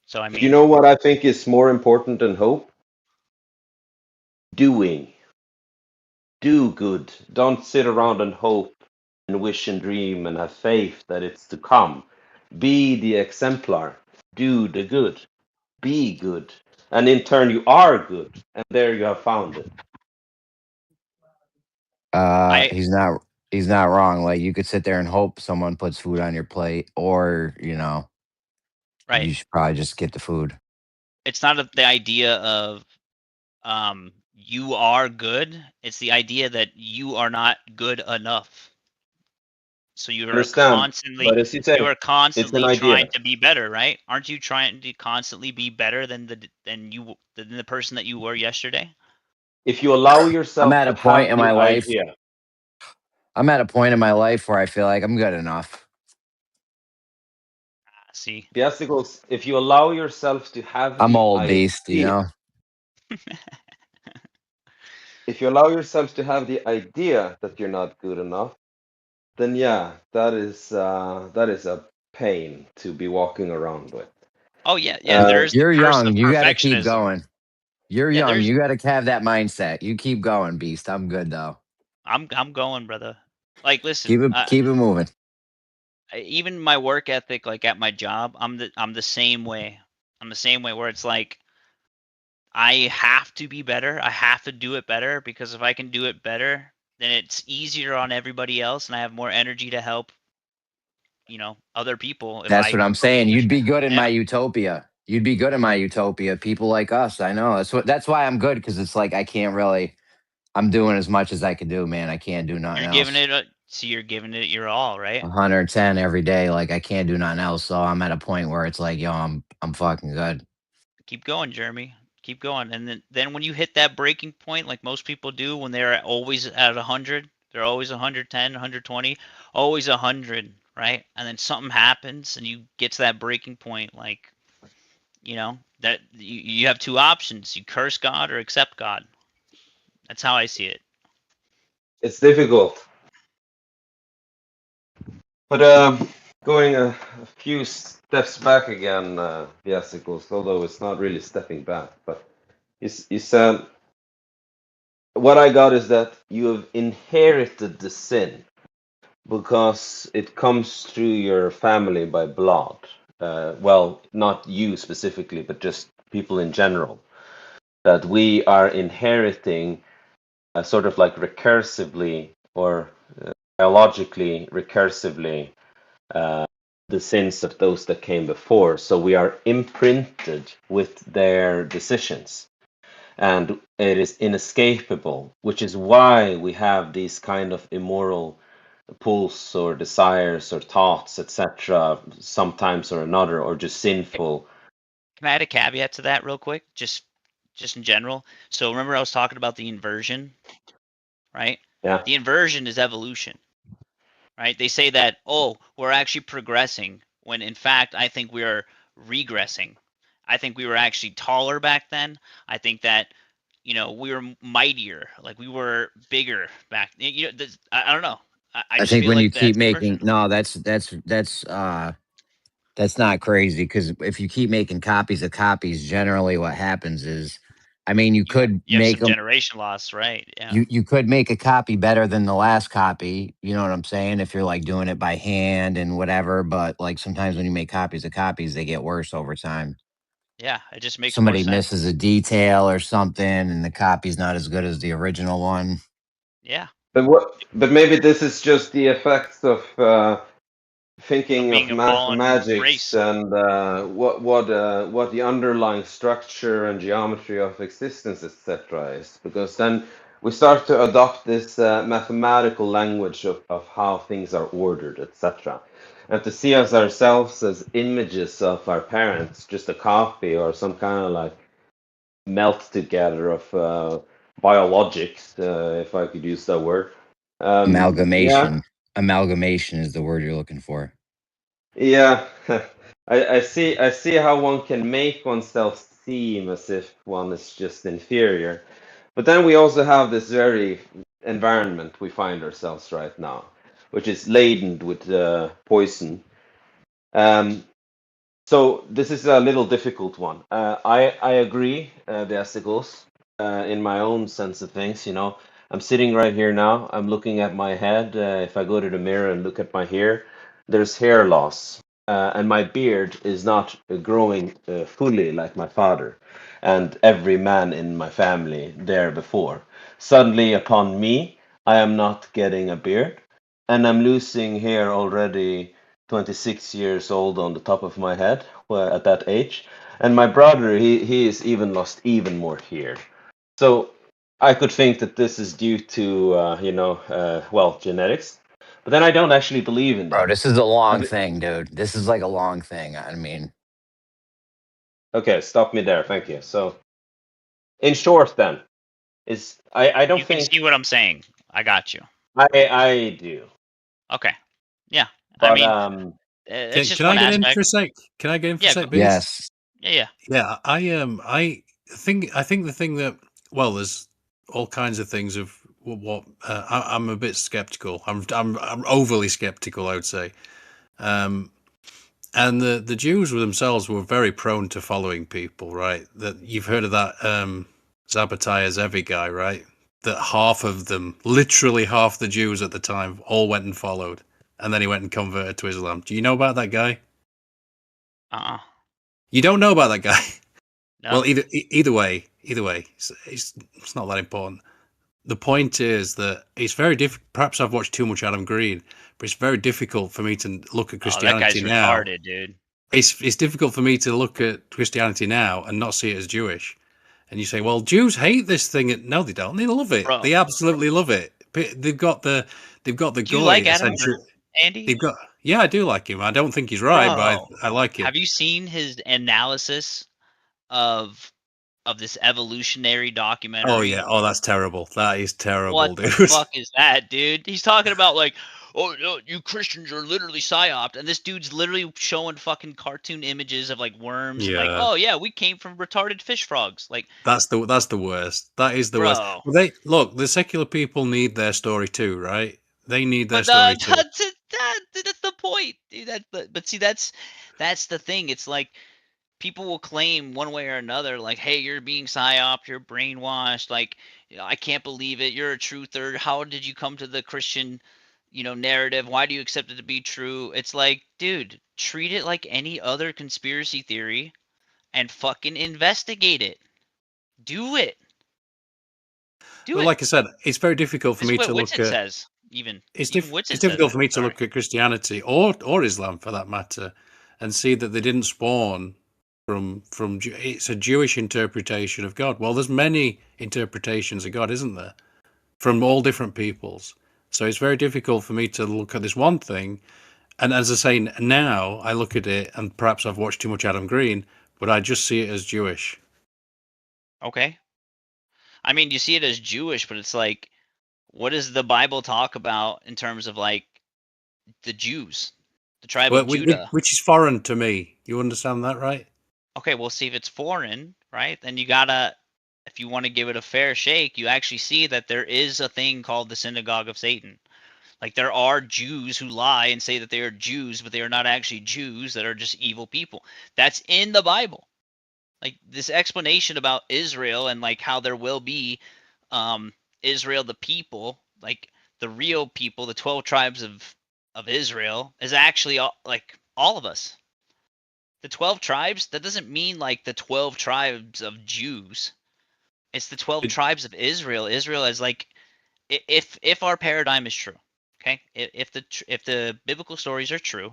So I You mean, know what I think is more important than hope? Doing. Do good. Don't sit around and hope and wish and dream and have faith that it's to come. Be the exemplar. Do the good. Be good. And in turn, you are good. And there you have found it. I He's not wrong. Like you could sit there and hope someone puts food on your plate, or right. you should probably just get the food. It's not the idea of you are good. It's the idea that you are not good enough. So Understand. But as you you say, are it's an constantly trying idea. to be better, right? Aren't you trying to constantly be better than the person that you were yesterday? If you allow I'm yourself at to a point have in the my life. idea, I'm at a point in my life where I feel like I'm good enough. See, Beasticles, if you allow yourself to have I'm the old beast, idea, if you allow yourself to have the idea that you're not good enough, then yeah, that is a pain to be walking around with. oh yeah, there's the You're curse of young. You got to keep perfectionism. going. You're Yeah, young. there's You got to have that mindset. You keep going, beast. I'm good though. I'm going, brother. Like, listen, Keep it moving. even my work ethic, like at my job, I'm the same way. I'm the same way where it's like I have to be better. I have to do it better because if I can do it better, then it's easier on everybody else, and I have more energy to help, other people if That's I what I'm saying. push You'd be good in my yeah. utopia. You'd be good in my utopia. People like us. I know. That's why I'm good, because it's like I can't really. I'm doing as much as I can do, man. I can't do nothing You're giving else. it you're giving it your all, right? 110 every day. Like I can't do nothing else. So I'm at a point where it's like, yo, I'm fucking good. Keep going, Jeremy. Keep going. And then when you hit that breaking point, like most people do when they're always at 100, they're always 110, 120, always 100, right? And then something happens and you get to that breaking point, like, that you have two options. You curse God or accept God. That's how I see it. It's difficult. But going a few steps back again, Beasticles, although it's not really stepping back, but you said, what I got is that you have inherited the sin because it comes through your family by blood. Well, not you specifically, but just people in general. That we are inheriting sort of like recursively or biologically recursively the sins of those that came before. So we are imprinted with their decisions. And it is inescapable, which is why we have these kind of immoral pulls or desires or thoughts, etc., sometimes or another, or just sinful. Can I add a caveat to that real quick? Just in general. So remember I was talking about the inversion, right? Yeah. The inversion is evolution, right? They say that, oh, we're actually progressing when in fact I think we are regressing. I think we were actually taller back then. I think that we were mightier, like we were bigger back. I don't know. I I just think feel when you like keep that's making inversion. no, that's not crazy, because if you keep making copies of copies, generally what happens is, I mean, you could You have make some them. generation loss, right? Yeah. You could make a copy better than the last copy. You know what I'm saying? If you're like doing it by hand and whatever, but like sometimes when you make copies of copies, they get worse over time. Yeah, it just makes more Somebody sense. misses a detail or something, and the copy's not as good as the original one. Yeah. But maybe this is just the effects of Of thinking being of a fallen mathematics race. and what the underlying structure and geometry of existence, etc., is, because then we start to adopt this mathematical language of how things are ordered, etc., and to see us ourselves as images of our parents, just a copy or some kind of like melt together of biologics, if I could use that word. Yeah, Amalgamation. Amalgamation is the word you're looking for. yeah. I see how one can make oneself seem as if one is just inferior. But then we also have this very environment we find ourselves right now, which is laden with poison. Um, so this is a little difficult one. I agree, the Beasticles, in my own sense of things. You know, I'm sitting right here now. I'm looking at my head. If I go to the mirror and look at my hair, there's hair loss, and my beard is not growing fully like my father and every man in my family there before. Suddenly, upon me, I am not getting a beard, and I'm losing hair already 26 years old on the top of my head at that age. And my brother, he is even lost even more hair. So I could think that this is due to, well, genetics. But then I don't actually believe in Bro, that. this is a long And thing, dude. This is like a long thing. I mean, okay, stop me there. Thank you. So in short, then, is I don't You can think see what I'm saying. I got you. I do. Okay. Yeah. I But mean, it's Can just I one get in aspect. for a sec? Can I get in for a Yeah. sec, Beast? yes. Yeah. Yeah. Yeah, I think the thing that, well, there's all kinds of things of what I'm a bit skeptical. I'm overly skeptical, I would say. Um, and the Jews were themselves were very prone to following people, right? That you've heard of that Zabbatai Zevi guy, right? That half of them, literally half the Jews at the time, all went and followed, and then he went and converted to Islam. Do you know about that guy? Uh-uh. You don't know about that guy? No. Well, either way, it's not that important. The point is that it's very difficult. Perhaps I've watched too much Adam Green, but it's very difficult for me to look at Oh, that Christianity guy's now. retarded, dude. It's difficult for me to look at Christianity now and not see it as Jewish. And you say, well, Jews hate this thing. No, they don't. They love it. Bro, They absolutely love it. They've got the do you like goy Adam Green, essentially. Andy? They've got, yeah, I do like him. I don't think he's right, but Bro, I like him. have you seen his analysis of this evolutionary Oh yeah. documentary? Oh, that's terrible. That is What terrible, the dude. fuck is that, dude? He's talking about like, oh no, you Christians are literally psyoped, and this dude's literally showing fucking cartoon images of like worms and like, Yeah. oh yeah, we came from retarded fish frogs. Like, That's the worst. That is the worst. bro. Well, they look. The secular people need their story too, right? They need their But story too. that's the point, dude. But see, that's the thing. It's like people will claim one way or another, like, hey, you're being psyoped, you're brainwashed, like, I can't believe it, you're a truther. How did you come to the Christian, narrative? Why do you accept it to be true? It's like, dude, treat it like any other conspiracy theory and fucking investigate it. Do it. Do But it. like I said, it's very difficult for This is me what to look Whitsitt at. says. Even It's even it's Whitsitt says difficult it. for me to Sorry. look at Christianity or Islam for that matter, and see that they didn't spawn from. It's a Jewish interpretation of God. Well, there's many interpretations of God, isn't there? From all different peoples. So it's very difficult for me to look at this one thing. And as I say, now I look at it, and perhaps I've watched too much Adam Green, but I just see it as Jewish. Okay. I mean, you see it as Jewish, but it's like, what does the Bible talk about in terms of like the Jews, the tribe Well, of Judah? which is foreign to me. You understand that, right? Okay, well, see if it's foreign, right? Then you gotta, if you want to give it a fair shake, you actually see that there is a thing called the synagogue of Satan. Like there are Jews who lie and say that they are Jews, but they are not actually Jews, that are just evil people. That's in the Bible. Like this explanation about Israel and like how there will be um Israel the people, like the real people, the 12 tribes of Israel is actually like all of us. The 12 tribes, that doesn't mean like the 12 tribes of Jews. It's the 12 It, tribes of Israel. Israel is like, if our paradigm is true, okay? If the biblical stories are true,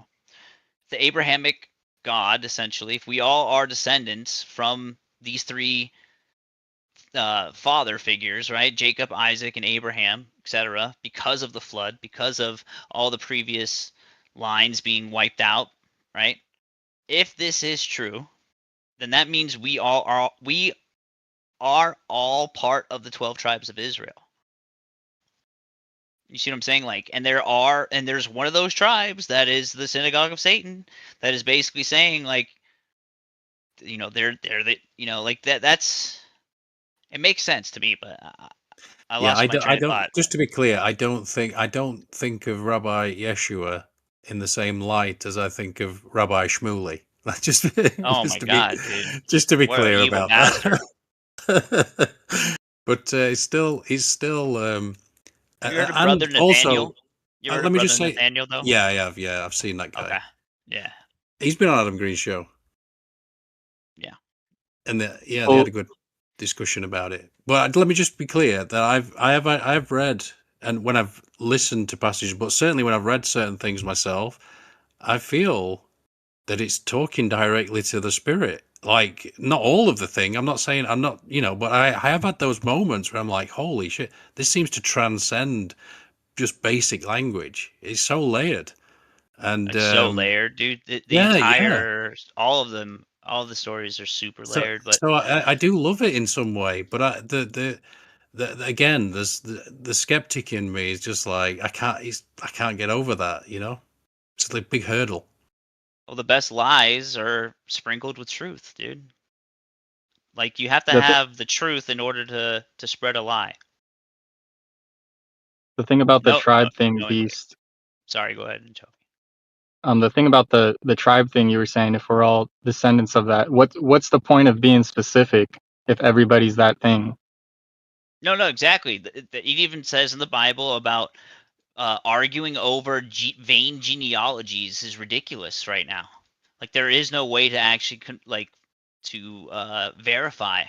the Abrahamic God, essentially, if we all are descendants from these three father figures, right? Jacob, Isaac, and Abraham, etc., because of the flood, because of all the previous lines being wiped out, right? If this is true, then that means we are all part of the 12 tribes of Israel. You see what I'm saying? Like, and there's one of those tribes that is the synagogue of Satan, that is basically saying like, they're the, like that's, it makes sense to me, but I Yeah, lost my I train of don't. thought. Just to be clear, I don't think of Rabbi Yeshua in the same light as I think of Rabbi Shmuley. Just, Oh just my to be, god, dude! just to be What an clear evil about bastard! that. But he's still, Have you heard of and Brother also, Nathaniel? You ever heard let of me just Brother say, Nathaniel though? yeah, I have, yeah, I've seen that Okay. guy. Yeah. He's been on Adam Green's show, Yeah. and yeah, they had Well, a good discussion about it. But let me just be clear that I have read, and when I've listened to passages, but certainly when I've read certain things myself, I feel that it's talking directly to the spirit. Like, not all of the thing. I'm not saying I'm not, but I have had those moments where I'm like, holy shit, this seems to transcend just basic language. It's so layered. And It's so layered, dude. The yeah. entire, all of them, all the stories are super So layered. But I do love it in some way, but again, there's the skeptic in me is just like I can't get over that. It's a big hurdle. well, the best lies are sprinkled with truth, dude. Like you have to the th- have the truth in order to spread a lie. the thing about the No, tribe thing, no, Beast. sorry, go ahead and Joe. The thing about the tribe thing you were saying, if we're all descendants of that, what's the point of being specific if everybody's that thing? No, no, exactly. It even says in the Bible about arguing over vain genealogies is ridiculous right now. Like there is no way to actually verify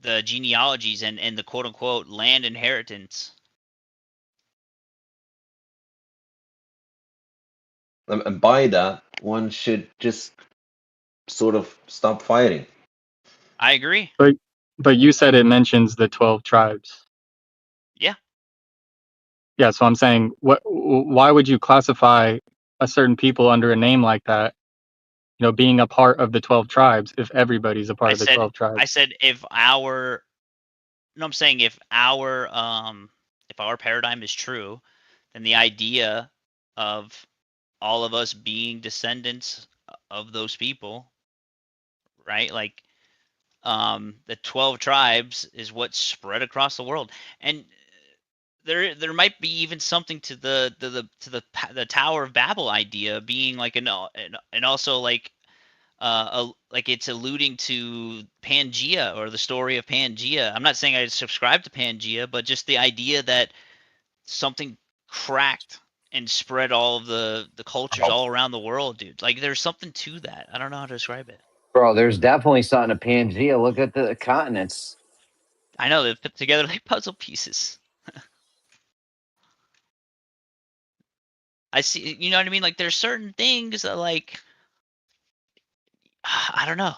the genealogies and the quote unquote land inheritance. And by that, one should just sort of stop fighting. I agree. But you said it mentions the 12 tribes. Yeah. Yeah, so I'm saying, why would you classify a certain people under a name like that? Being a part of the 12 tribes if everybody's a part I of the said 12 tribes. I said if our no, I'm saying if our paradigm is true, then the idea of all of us being descendants of those people, right? Like the 12 tribes is what spread across the world. And there might be even something to the Tower of Babel idea being like and also like like it's alluding to Pangea or the story of Pangea. I'm not saying I subscribe to Pangea, but just the idea that something cracked and spread all of the cultures all around the world, dude. Like there's something to that. I don't know how to describe it. Bro, there's definitely something to Pangea. Look at the continents. I know they're put together like puzzle pieces. I see, you know what I mean? Like there's certain things that like I don't know.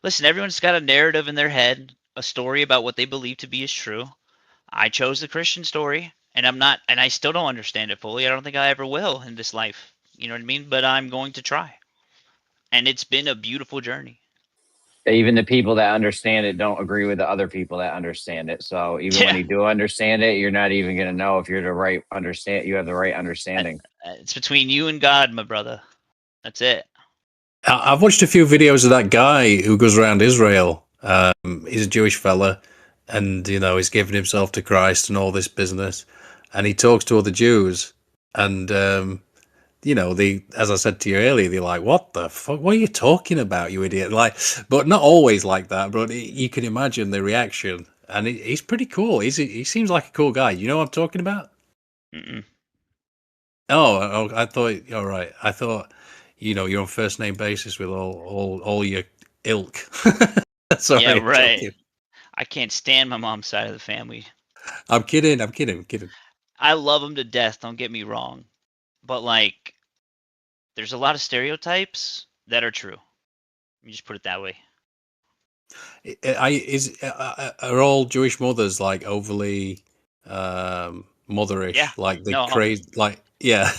Listen, everyone's got a narrative in their head, a story about what they believe to be is true. I chose the Christian story, and I still don't understand it fully. I don't think I ever will in this life. You know what I mean? But I'm going to try. And it's been a beautiful journey. Even the people that understand it don't agree with the other people that understand it. So even when Yeah. you do understand it, you're not even going to know if you're the right understand. You have the right understanding. It's between you and God, my brother. That's it. I've watched a few videos of that guy who goes around Israel. He's a Jewish fella, and he's given himself to Christ and all this business, and he talks to other Jews, and as I said to you earlier, they're like, "What the fuck? What are you talking about, you idiot?" Like, but not always like that. But you can imagine the reaction, and he's pretty cool. He seems like a cool guy. You know what I'm talking about? Mm-mm. Oh, I thought. All right, I thought. You're on first name basis with all your ilk. Yeah, Sorry, I'm right. joking. I can't stand my mom's side of the family. I'm kidding. I'm kidding. I love them to death. Don't get me wrong, but like, there's a lot of stereotypes that are true. Let me just put it that way. Are all Jewish mothers like overly Yeah. motherish, like the No. crazy, like yeah.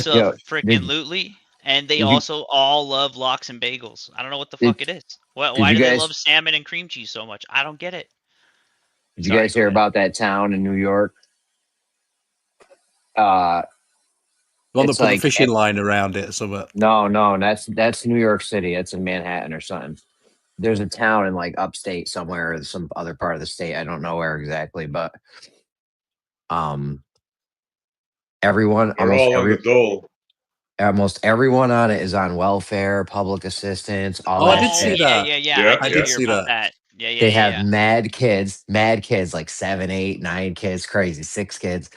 Yo, did Absolutely. And they did you also all love lox and bagels. I don't know what the did, fuck it is. Why, did why you do they love guys salmon and cream cheese so much? I don't get it. did you Sorry, guys go hear ahead. about that town in New York? Uh, One that it's put the like fishing line around it or something. no, that's New York City. That's in Manhattan or something. there's a town in like upstate somewhere, or some other part of the state. I don't know where exactly, but um, everyone, We're all on the dole. almost everyone on it is on welfare, public assistance, all Oh, I that did Oh see shit. yeah, that. yeah, yeah. I Yeah, I did did yeah. hear see about that. that. Yeah, yeah, They yeah, have yeah. mad kids, like 7, 8, 9 kids, crazy, 6 kids.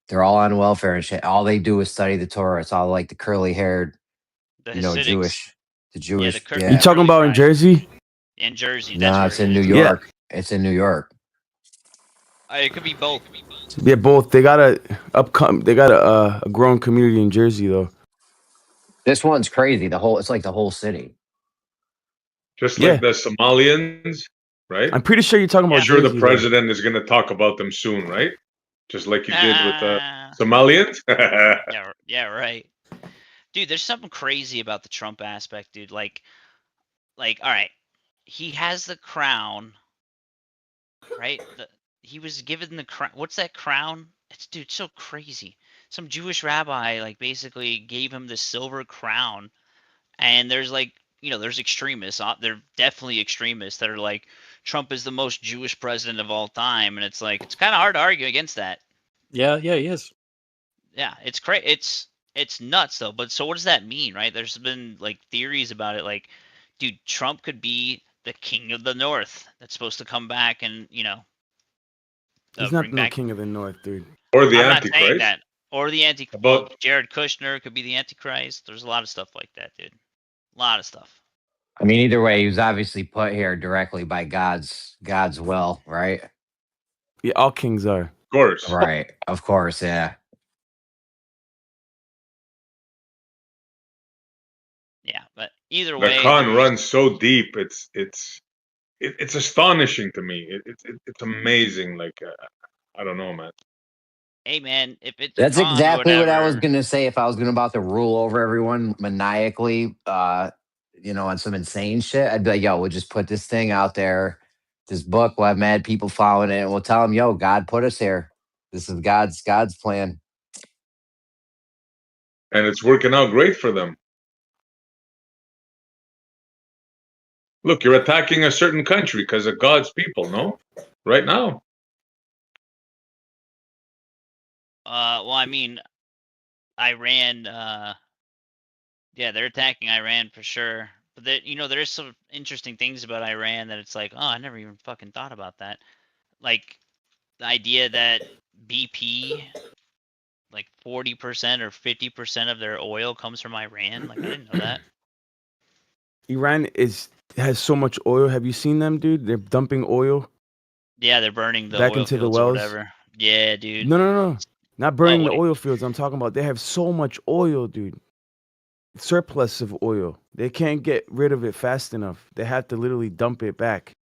They're all on welfare and shit. All they do is study the Torah. It's all like the curly haired, The you know, Hasidics. Yeah, Jewish, You yeah. talking curly about in fries. Jersey? In Jersey, that's Nah, where it's it in New is. Yeah, York. It's in New York. It could be both. yeah, both. They got a growing community in Jersey though. This one's crazy. It's like the whole city. Just like Yeah, the Somalians, right? I'm pretty sure you're talking I'm about Yeah. sure the Jersey though. president is going to talk about them soon, right? Just like you did with the Ah. Somalians. Yeah, yeah, right. Dude, there's something crazy about the Trump aspect, dude. Like, all right, he has the crown, right? He was given the crown. What's that crown? It's dude, so crazy. Some Jewish rabbi like basically gave him the silver crown, and there's like there's extremists. They're definitely extremists that are like Trump is the most Jewish president of all time, and it's like it's kind of hard to argue against that. Yeah, yeah, he is. Yeah, it's crazy. It's nuts though. But so what does that mean, right? There's been like theories about it. Like, dude, Trump could be the king of the North that's supposed to come back and He's not bring no back. king of the North, dude. Or the I'm not saying Antichrist. that. Or the well, About Jared Kushner could be the Antichrist. There's a lot of stuff like that, dude. A lot of stuff. I mean, either way, he was obviously put here directly by God's will, right? Yeah, all kings are. of course. Right. Of course, yeah. Yeah, but either The way, con runs so deep. It's astonishing to me. It's amazing. Like I don't know, man. hey man, if it's a That's con or exactly what I was whatever, gonna say. If I was about to rule over everyone maniacally, on some insane shit, I'd be like, yo, we'll just put this thing out there, this book, we'll have mad people following it, and we'll tell them, yo, God put us here. This is God's plan. And it's working out great for them. Look, you're attacking a certain country because of God's people, no? Right now. well, I mean, Iran, yeah, they're attacking Iran for sure. But there's some interesting things about Iran that it's like, oh, I never even fucking thought about that. Like the idea that BP, like 40% or 50% of their oil comes from Iran. Like I didn't know that. Iran has so much oil. Have you seen them, dude? They're dumping oil Yeah, they're burning the back oil into the fields or wells. whatever. Yeah, dude. No. Not Oh, burning the what? oil fields. I'm talking about they have so much oil, dude. Surplus of oil. They can't get rid of it fast enough. They have to literally dump it back.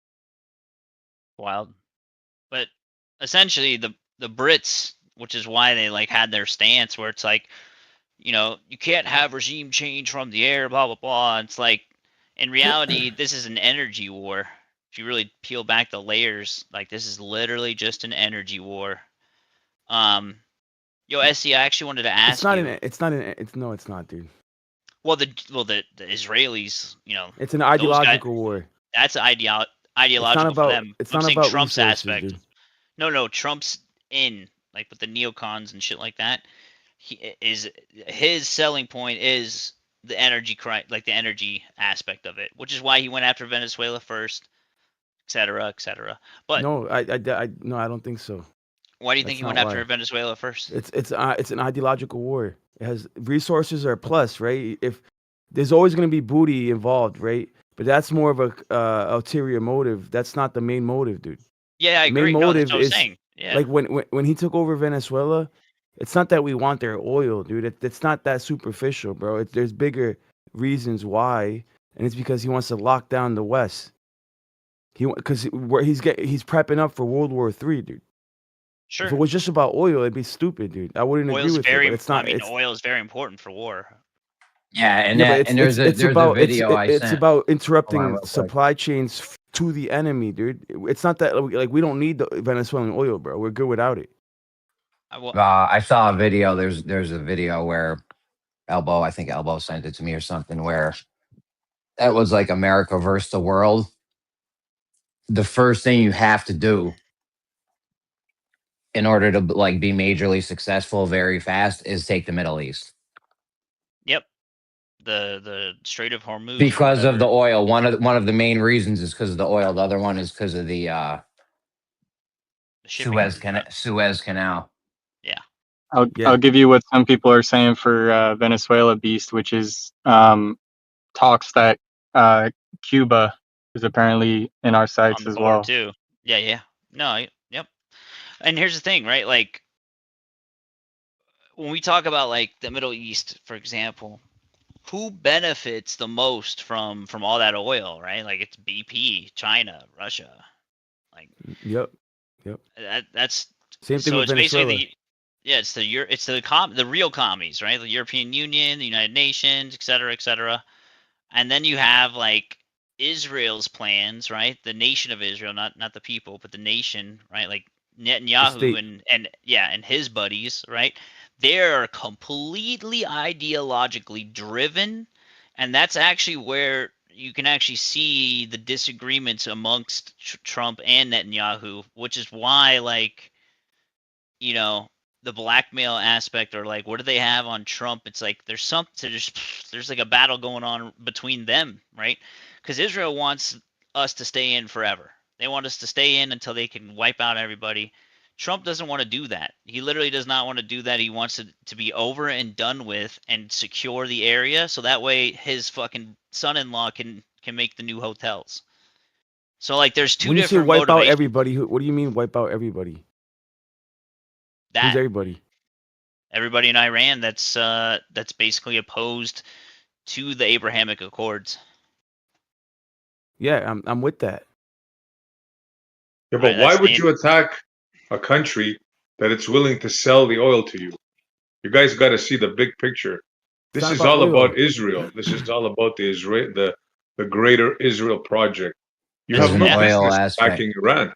Wild. But essentially, the Brits, which is why they like had their stance where it's like, you can't have regime change from the air, blah blah blah. It's like, in reality, this is an energy war. If you really peel back the layers, like this is literally just an energy war. SC, I actually wanted to ask you. No, it's not, dude. Well, the Israelis, It's an those guys. ideological war. That's ideological for them. It's I'm not saying about Trump's resources, aspect. dude. No, Trump's in like with the neocons and shit like that. His selling point is the energy like the energy aspect of it, which is why he went after Venezuela first, etc., etc. But No, I don't think so. why do you think That's he went not after why. Venezuela first? It's an ideological war. It has resources are a plus, right? If there's always going to be booty involved, right? But that's more of a ulterior motive. That's not the main motive, dude. Yeah, I The main agree. No, that's motive what I was is saying. Yeah. like when he took over Venezuela, it's not that we want their oil, dude. It's not that superficial, bro. There's bigger reasons why, and it's because he wants to lock down the West. Because he's prepping up for World War III, dude. Sure. If it was just about oil, it'd be stupid, dude. I wouldn't agree with it, but it's not. Oil is very important for war. Yeah, and Yeah, but there's a video I it's sent. about Hold on interrupting real quick. supply chains to the enemy, dude. It's not that like we don't need the Venezuelan oil, bro. We're good without it. I saw a video. There's a video where I think Elbow sent it to me or something, where that was like America versus the world, the first thing you have to do in order to like be majorly successful very fast is take the Middle East Yep. The Strait of Hormuz or because of whatever. the oil. One of the main reasons is because of the oil. The other one is because of the The shipping. Suez Canal. Yeah. I'll give you what some people are saying for Venezuela Beast, which is talks that Cuba is apparently in our On sights the as board well. too. Yeah. No, yep. And here's the thing, right? Like when we talk about like the Middle East, for example, who benefits the most from all that oil, right? Like it's BP, China, Russia. Like Yep. that's Same thing so with it's basically Venezuela. it's the real commies, right? The European Union, the United Nations, et cetera, and then you have like Israel's plans, right? The nation of Israel, not the people, but the nation, right? Like The Netanyahu state. and his buddies, right? They're completely ideologically driven, and that's actually where you can actually see the disagreements amongst Trump and Netanyahu, which is why like you know the blackmail aspect or like what do they have on Trump? It's like there's like a battle going on between them, right? Because Israel wants us to stay in forever. They want us to stay in until they can wipe out everybody. Trump doesn't want to do that. He literally does not want to do that. He wants it to be over and done with and secure the area so that way his fucking son-in-law can make the new hotels. So like there's two When you say different wipe out motivations. everybody, what do you mean wipe out everybody? Who's That everybody? everybody in Iran that's basically opposed to the Abrahamic Accords. Yeah, I'm with that. Yeah, Right, but why that's would you attack a country that it's willing to sell the oil to you? You guys got to see the big picture. It's This not is about all oil. about Israel. This is all about the greater Israel project. You There's have an no oil business aspect. attacking Iran.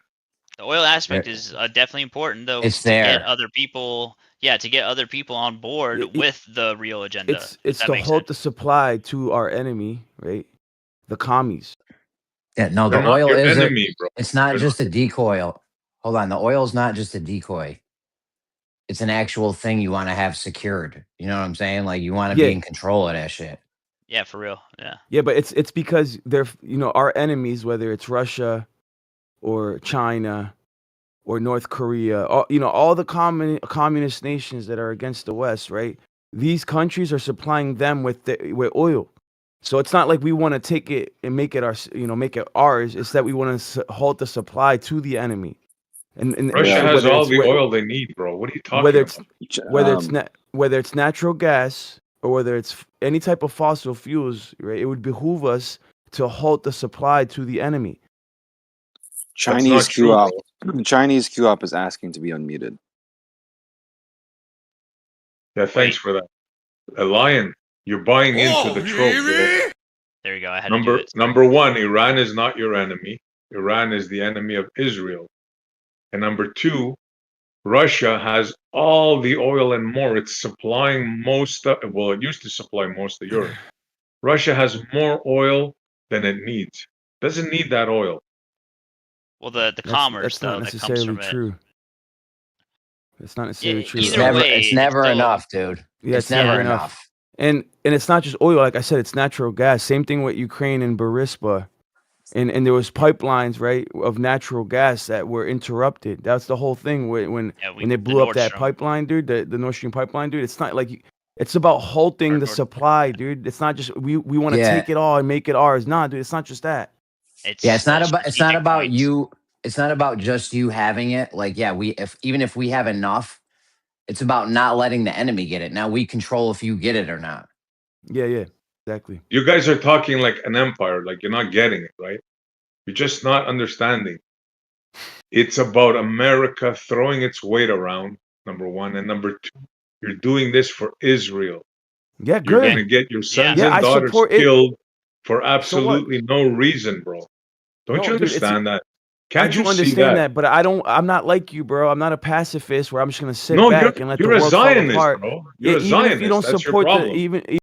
The oil aspect There- is definitely important though It's to get there. other people, to get other people on board with the real agenda. If It's that to makes halt sense. the supply to our enemy, right? The commies. Yeah, no, the They're not oil your is enemy, bro. it's not They're not. just a decoy. Hold on, the oil's not just a decoy. It's an actual thing you want to have secured. You know what I'm saying? Like you want to be Yeah. in control of that shit. Yeah, for real. Yeah. Yeah, but it's because they're our enemies, whether it's Russia or China or North Korea, all the communist nations that are against the West, right? These countries are supplying them with oil. So it's not like we want to take it and make it ours. It's that we want to halt the supply to the enemy. And Russia so has whether all it's the oil they need, bro. What are you talking about? whether it's natural gas or whether it's any type of fossil fuels, right? It would behoove us to halt the supply to the enemy. That's not Chinese true, QOp. bro. Chinese QOp is asking to be unmuted. Yeah, thanks for that. Lion, you're buying into the trope, bro. There you go. I had to do it. Number one, Iran is not your enemy. Iran is the enemy of Israel. And number two, Russia has all the oil and more. It's supplying it used to supply most of Europe. Russia has more oil than it needs. Doesn't need that oil. Well, the commerce That's not though that comes necessarily from it. true. It's not necessarily true. Either way, It's never still, enough, dude. Yeah, It's never never enough. And it's not just oil. Like I said, it's natural gas. Same thing with Ukraine and Burisma. And there was pipelines, right, of natural gas that were interrupted. That's the whole thing when they blew up that pipeline, dude, the Nord Stream pipeline, dude. It's not like it's about halting the supply, dude. It's not just we want to Yeah. take it all and make it ours. Nah, dude, it's not just that. It's not about you. It's not about just you having it. Like, yeah, even if we have enough, it's about not letting the enemy get it. Now we control if you get it or not. Yeah, exactly. You guys are talking like an empire, like you're not getting it, right? You're just not understanding. It's about America throwing its weight around, number one. And number two, you're doing this for Israel. Yeah, You're good. going to get your sons Yeah, and I daughters support it. killed for So what? absolutely no reason, bro. Don't No, you dude, understand that? I Can't do you see understand that? but I'm not like you, bro. I'm not a pacifist where I'm just gonna sit No, back and let the you're a world fall Zionist, apart. bro. Yeah, You're a even if you Zionist. don't That's your support problem.